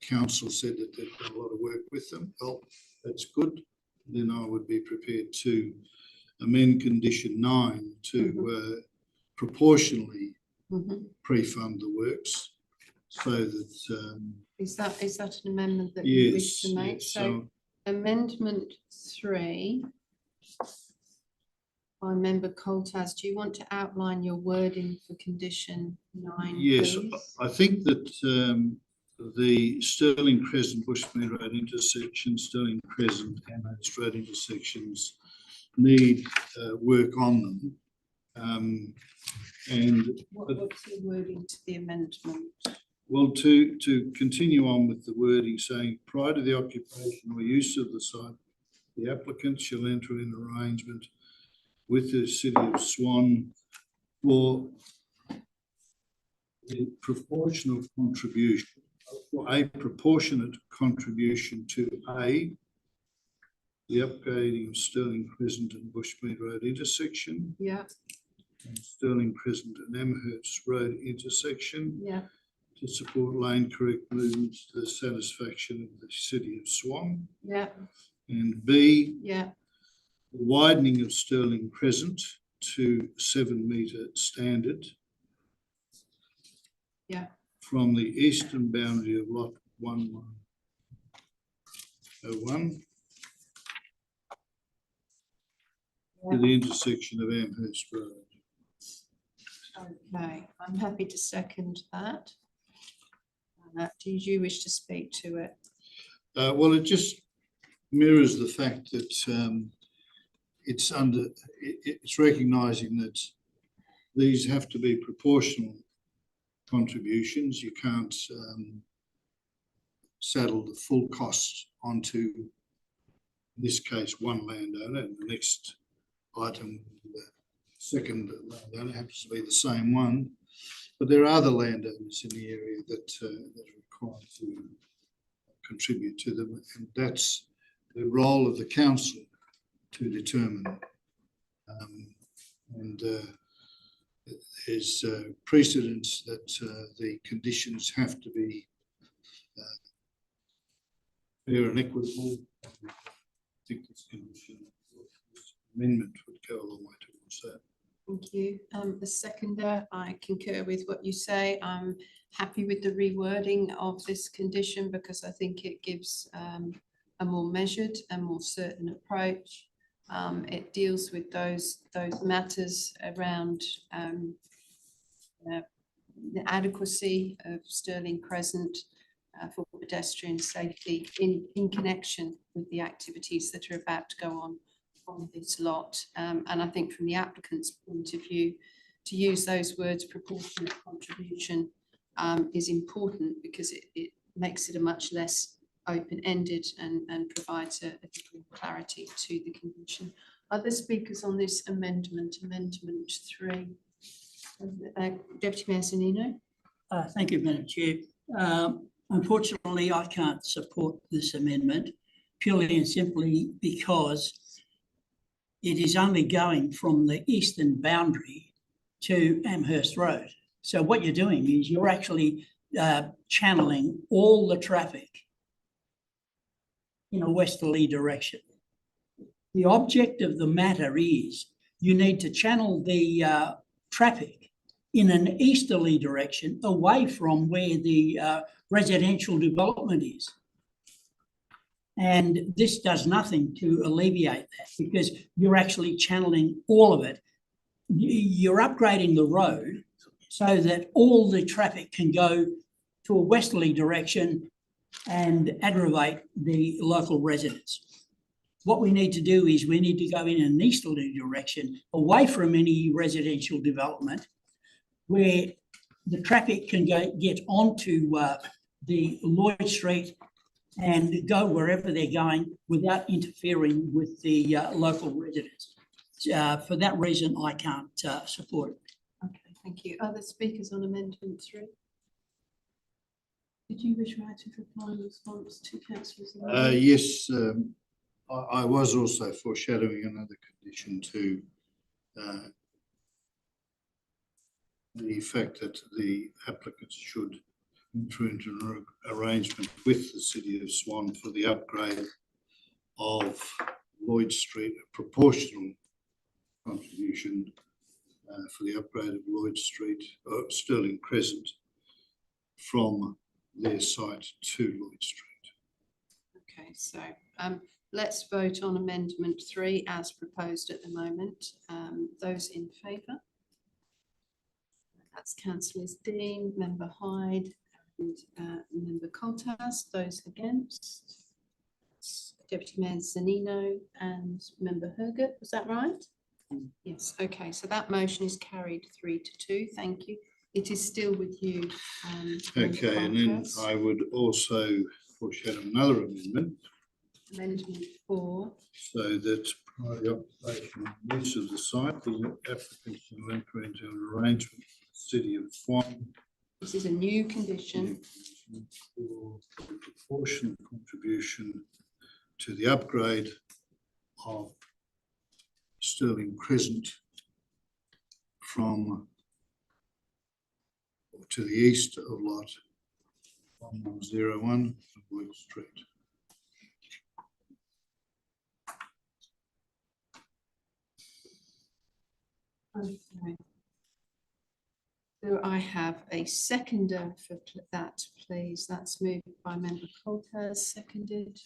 Council said that they've done a lot of work with them. Well, that's good. Then I would be prepared to amend condition 9 to proportionally pre-fund the works, so that is that an amendment that you wish to make? Yes, so amendment 3 by member Coltas. Do you want to outline your wording for condition 9, Yes, please? I think that the Stirling Crescent Bushmead Road intersection, Stirling Crescent and Amherst Road intersections need work on them. What's the wording to the amendment? Well, to continue on with the wording saying prior to the occupation or use of the site, the applicant shall enter in arrangement with the City of Swan for the proportional contribution, or a proportionate contribution to A, the upgrading of Stirling Crescent and Bushmead Road intersection. Yeah. And Stirling Crescent and Amherst Road intersection. Yeah. To support lane correct movements to the satisfaction of the City of Swan. Yeah. And B, yeah, the widening of Stirling Crescent to 7 metre standard. Yeah. From the eastern boundary of lot 1101 to the intersection of Amherst Road. Okay, I'm happy to second that. Did you wish to speak to it? Well, it just mirrors the fact that it's recognising that these have to be proportional contributions. You can't saddle the full cost onto, in this case, one landowner, and the next item, the second landowner happens to be the same one. But there are other landowners in the area that are required to contribute to them, and that's the role of the council to determine. There's precedence that the conditions have to be fair and equitable. I think this condition amendment would go a long way towards that. Thank you. The seconder, I concur with what you say. I'm happy with the rewording of this condition because I think it gives a more measured and more certain approach. It deals with those matters around the adequacy of Stirling Crescent for pedestrian safety in connection with the activities that are about to go on this lot. And I think from the applicant's point of view, to use those words proportionate contribution is important because it makes it a much less open-ended and provides a degree of clarity to the condition. Other speakers on this amendment 3. Deputy Mayor Zanino. Thank you, Madam Chair. Unfortunately, I can't support this amendment purely and simply because it is only going from the eastern boundary to Amherst Road. So what you're doing is you're actually channeling all the traffic in a westerly direction. The object of the matter is you need to channel the traffic in an easterly direction away from where the residential development is. And this does nothing to alleviate that because you're actually channeling all of it. You're upgrading the road so that all the traffic can go to a westerly direction and aggravate the local residents. What we need to do is we need to go in an easterly direction away from any residential development where the traffic can get onto the Lloyd Street and go wherever they're going without interfering with the local residents. For that reason, I can't support it. Okay, thank you. Other speakers on amendment 3? Did you wish to reply in response to councillors? Yes, I was also foreshadowing another condition to the fact that the applicants should enter into an arrangement with the City of Swan for the upgrade of Lloyd Street, a proportional contribution for the upgrade of Lloyd Street, Stirling Crescent, from their site to Lloyd Street. Okay, so let's vote on amendment 3 as proposed at the moment. Those in favour? That's councillors Dean, Member Hyde and Member Coltas. Those against? Deputy Mayor Zanino and Member Hergert, was that right? Yes, okay, so that motion is carried 3-2, thank you. It is still with you. Okay, and then I would also foreshadow another amendment. Amendment 4. So that prior to occupation and use of the site, the applicant shall enter into an arrangement with the City of Swan. This is a new condition. For a proportionate contribution to the upgrade of Stirling Crescent from or to the east of lot 1101 of Wood Street. Okay. So I have a seconder for that, please. That's moved by Member Coltas, seconded.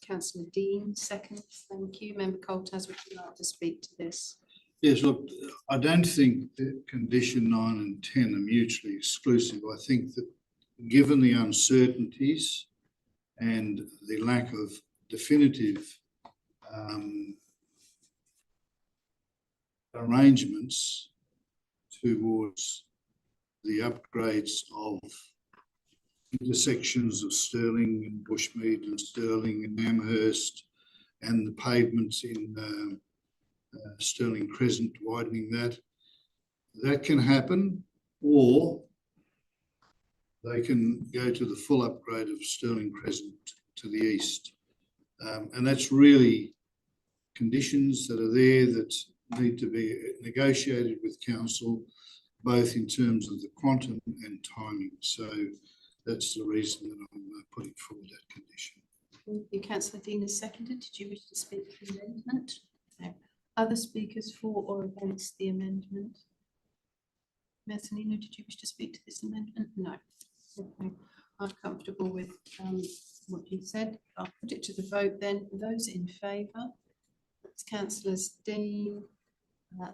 Councillor Dean, second. Thank you. Member Coltas, would you like to speak to this? Yes, look, I don't think that condition 9 and 10 are mutually exclusive. I think that given the uncertainties and the lack of definitive arrangements towards the upgrades of intersections of Stirling and Bushmead and Stirling and Amherst and the pavements in Stirling Crescent, widening that can happen, or they can go to the full upgrade of Stirling Crescent to the east. And that's really conditions that are there that need to be negotiated with council, both in terms of the quantum and timing. So that's the reason that I'm putting forward that condition. Thank you. Councillor Dean is seconded. Did you wish to speak to the amendment? No. Other speakers for or against the amendment? Messanino, did you wish to speak to this amendment? No. Okay. I'm comfortable with what you said. I'll put it to the vote then. Those in favour? That's councillors Dean,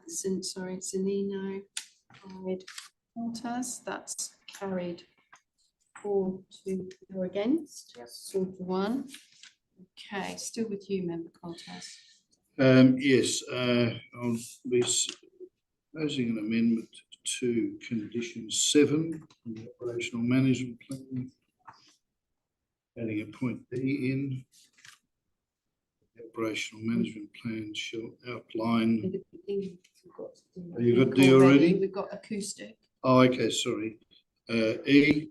Zanino, Hyde, Coltas. That's carried 4 to go against. Yes. 4 to 1. Okay, still with you, Member Coltas. Yes, I'll be proposing an amendment to condition 7 in the operational management plan, adding a point D in. The operational management plan shall outline. Have you got D already? We've got acoustic. Oh, okay, sorry. E,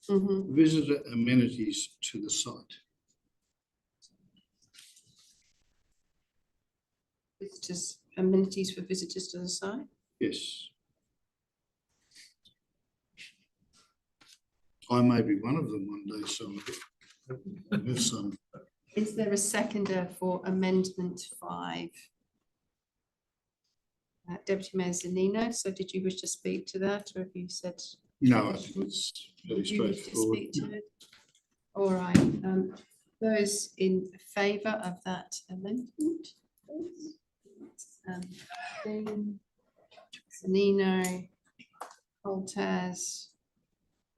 visitor amenities to the site. Visitors, amenities for visitors to the site? Yes. I may be one of them one day, so I have some. Is there a seconder for amendment 5? Deputy Mayor Zanino, so did you wish to speak to that, or have you said? No, I think it's very Did you wish to straightforward. speak to it? All right, those in favour of that amendment? Dean, Zanino, Coltas,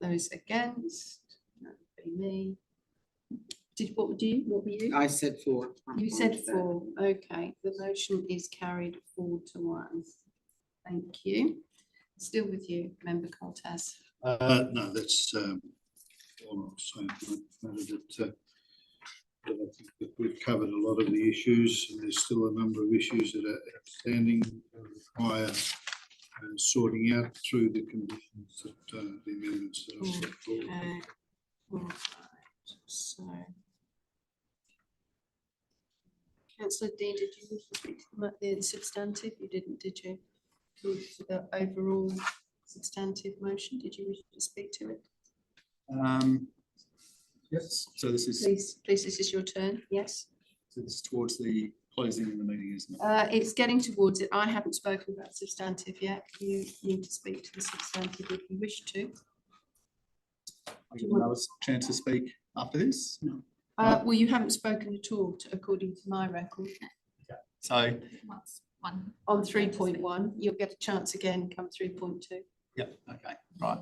those against? That would be me. What were you? I said 4. You said 4. Okay, the motion is carried 4 to 1. Thank you. Still with you, Member Coltas. No, that's all I'm saying. That I think that we've covered a lot of the issues, and there's still a number of issues that are outstanding that require sorting out through the conditions that the amendments that I've set forward. Okay. All right. So, Councillor Dean, did you wish to speak to the substantive? You didn't, did you? To the overall substantive motion, did you wish to speak to it? Yes, so this is. Please, this is your turn, yes? So this is towards the closing of the meeting, isn't it? It's getting towards it. I haven't spoken about substantive yet. You need to speak to the substantive if you wish to. I give another chance to speak after this? No. Well, you haven't spoken at all, according to my record. So, On 3.1, you'll get a chance again come 3.2. yeah, okay, right.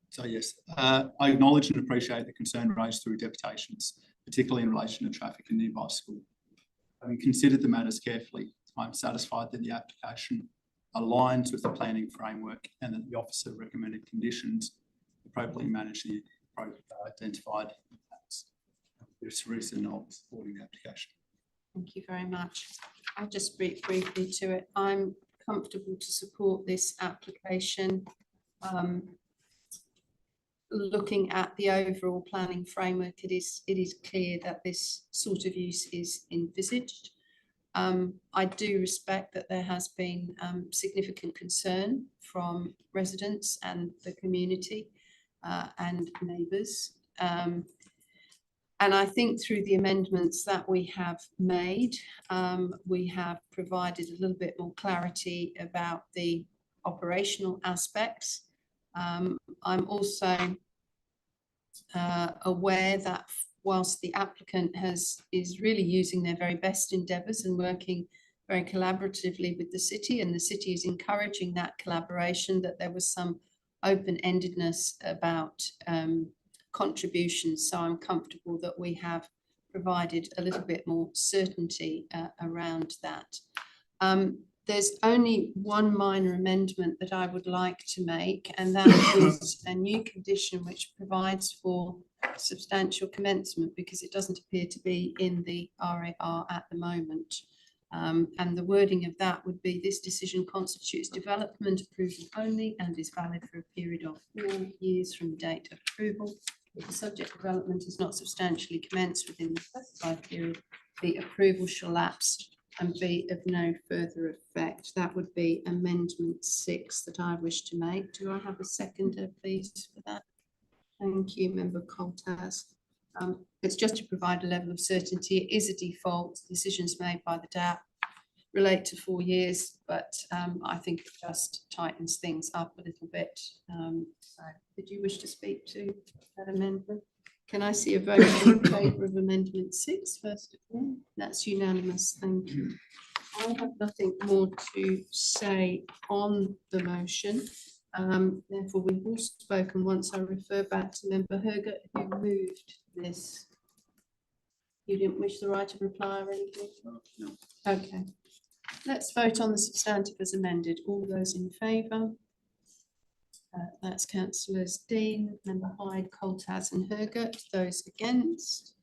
So yes, I acknowledge and appreciate the concern raised through deputations, particularly in relation to traffic in nearby school. Having considered the matters carefully, I'm satisfied that the application aligns with the planning framework and that the officer recommended conditions appropriately manage the identified impacts. There's a reason of supporting the application. Thank you very much. I'll just speak briefly to it. I'm comfortable to support this application. Looking at the overall planning framework, it is clear that this sort of use is envisaged. I do respect that there has been significant concern from residents and the community and neighbours. And I think through the amendments that we have made, we have provided a little bit more clarity about the operational aspects. I'm also aware that whilst the applicant is really using their very best endeavours and working very collaboratively with the city, and the city is encouraging that collaboration, that there was some open-endedness about contributions. So I'm comfortable that we have provided a little bit more certainty around that. There's only one minor amendment that I would like to make, and that is a new condition which provides for substantial commencement, because it doesn't appear to be in the RAR at the moment. And the wording of that would be: this decision constitutes development approval only and is valid for a period of 4 years from the date of approval. If the subject development is not substantially commenced within the specified period, the approval shall lapse and be of no further effect. That would be Amendment 6 that I wish to make. Do I have a seconder, please, for that? Thank you, Member Coltas. It's just to provide a level of certainty. It is a default. Decisions made by the DAP relate to 4 years, but I think it just tightens things up a little bit. So did you wish to speak to that amendment? Can I see a vote in favour of Amendment 6 first of all? That's unanimous. Thank you. I have nothing more to say on the motion. Therefore, we've all spoken once. I refer back to Member Herger, who moved this. You didn't wish the right of reply or anything? No. Okay. Let's vote on the substantive as amended. All those in favour? That's Councillors Dean, Member Hyde, Coltas and Hergert. Those against?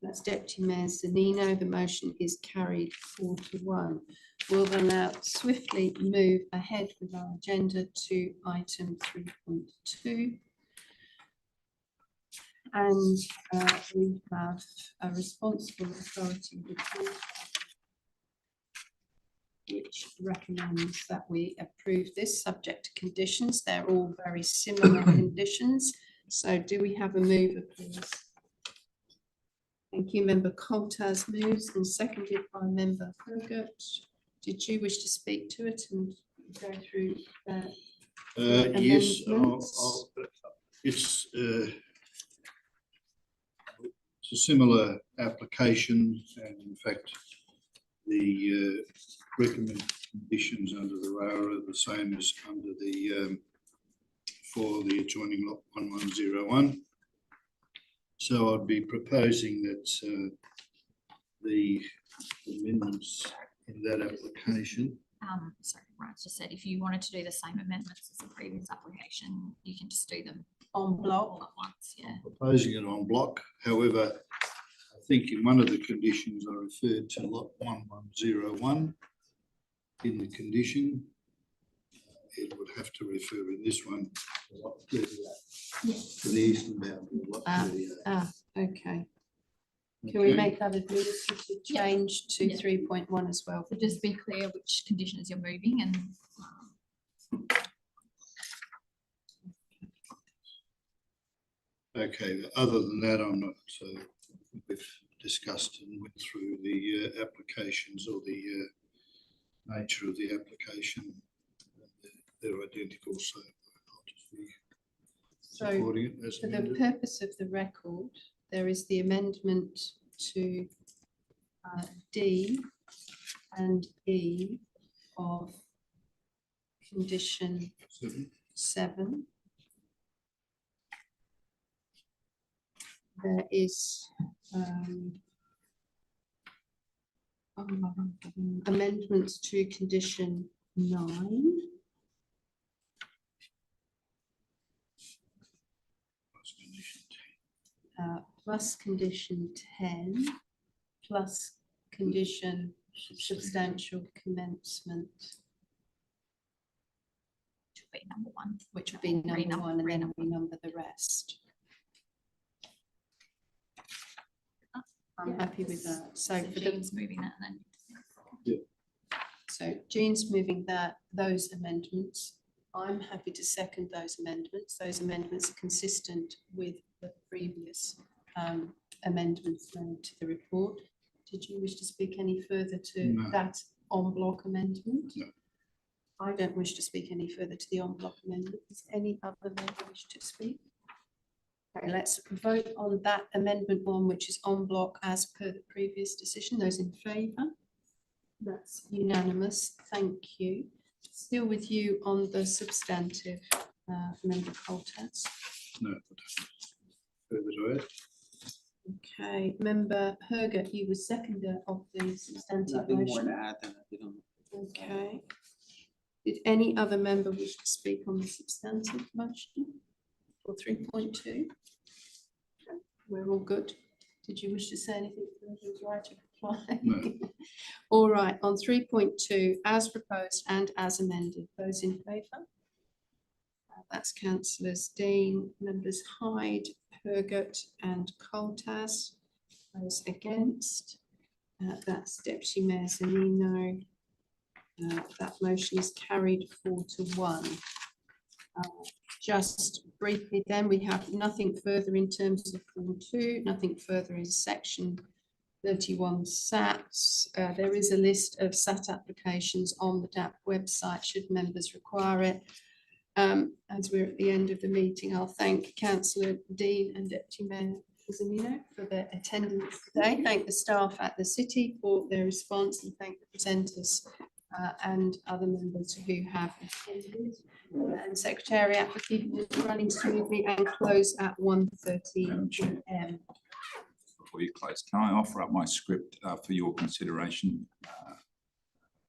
That's Deputy Mayor Zanino. The motion is carried 4-1. We'll then now swiftly move ahead with our agenda to item 3.2. And we have a responsible authority report which recommends that we approve this subject to conditions. They're all very similar conditions. So do we have a mover, please? Thank you. Member Coltas moves and seconded by Member Hergert. Did you wish to speak to it and go through yes, amendments? it's a similar application, and in fact the recommended conditions under the RAR are the same as under the for the adjoining lot 1101. So I'd be proposing that the amendments in that application. Sorry, Ryan's just said if you wanted to do the same amendments as the previous application, you can just do them en bloc all at once. Yeah. Proposing it en bloc. However, I think in one of the conditions I referred to lot 1101 in the condition. It would have to refer in this one to lot 38, to the eastern boundary of lot 38. Okay. Can we make that administrative change to 3.1 as well? So just be clear which conditions you're moving and Okay, other than that, I'm not, we've discussed and went through the applications or the nature of the application. They're identical, so I'll just be supporting it as for the amended. purpose of the record, there is the amendment to D and E of condition 7. There is amendments to condition 9. Plus condition 10, plus condition substantial commencement. Which would be number 1. Which would be number 1, and then we number the rest. I'm happy with that. So for Jean's moving that then. So Jean's moving those amendments. I'm happy to second those amendments. Those amendments are consistent with the previous amendments made to the report. Did you wish to speak any further to that en bloc amendment? No. I don't wish to speak any further to the en bloc amendment. Does any other member wish to speak? Okay, let's vote on that amendment 1, which is en bloc as per the previous decision. Those in favour? That's unanimous. Thank you. Still with you on the substantive, Member Coltas. No. Further to add? Okay, Member Hergot, you were seconder of the substantive Nothing more to motion. add than I did on. Okay. Did any other member wish to speak on the substantive motion for 3.2? We're all good. Did you wish to say anything for the right of reply? No. All right, on 3.2, as proposed and as amended, those in favour? That's councillors Dean, members Hyde, Hergot and Coltas. Those against? That's Deputy Mayor Zanino. That motion is carried 4 to 1. Just briefly then, we have nothing further in terms of Form 2, nothing further in section 31 SATs. There is a list of SAT applications on the DAP website should members require it. As we're at the end of the meeting, I'll thank Councillor Dean and Deputy Mayor Zanino for their attendance today. Thank the staff at the City for their response, and thank the presenters and other members who have attended. And Secretariat for keeping it running smoothly, and close at 1:30 p.m. Before you close, can I offer up my script for your consideration?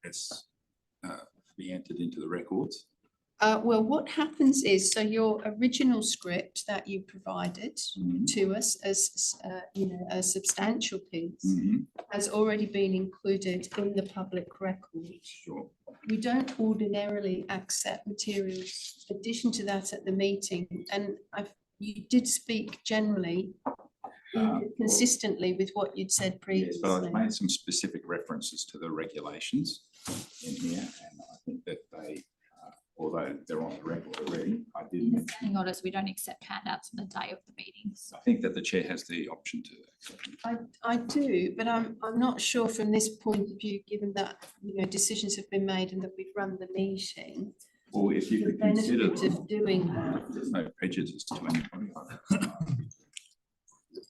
It's be entered into the records. Well, what happens is, so your original script that you provided to us as, a substantial piece has already been included in the public record. Sure. We don't ordinarily accept materials addition to that at the meeting, and you did speak generally consistently with what you'd said previously. Yes, but I've made some specific references to the regulations in here, and I think that they, although they're on the record already, I didn't. Standing orders, we don't accept handouts on the day of the meetings. I think that the chair has the option to accept them. I do, but I'm not sure from this point of view, given that, decisions have been made and that we've run the meeting. Or if you the could consider benefit of doing that. there's no prejudice to anybody.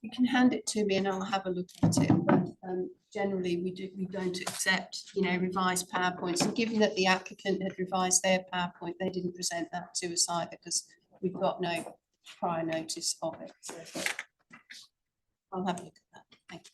You can hand it to me and I'll have a look at it. But generally, we don't accept, revised PowerPoints. And given that the applicant had revised their PowerPoint, they didn't present that to us either because we've got no prior notice of it. So I'll have a look at that. Thank you.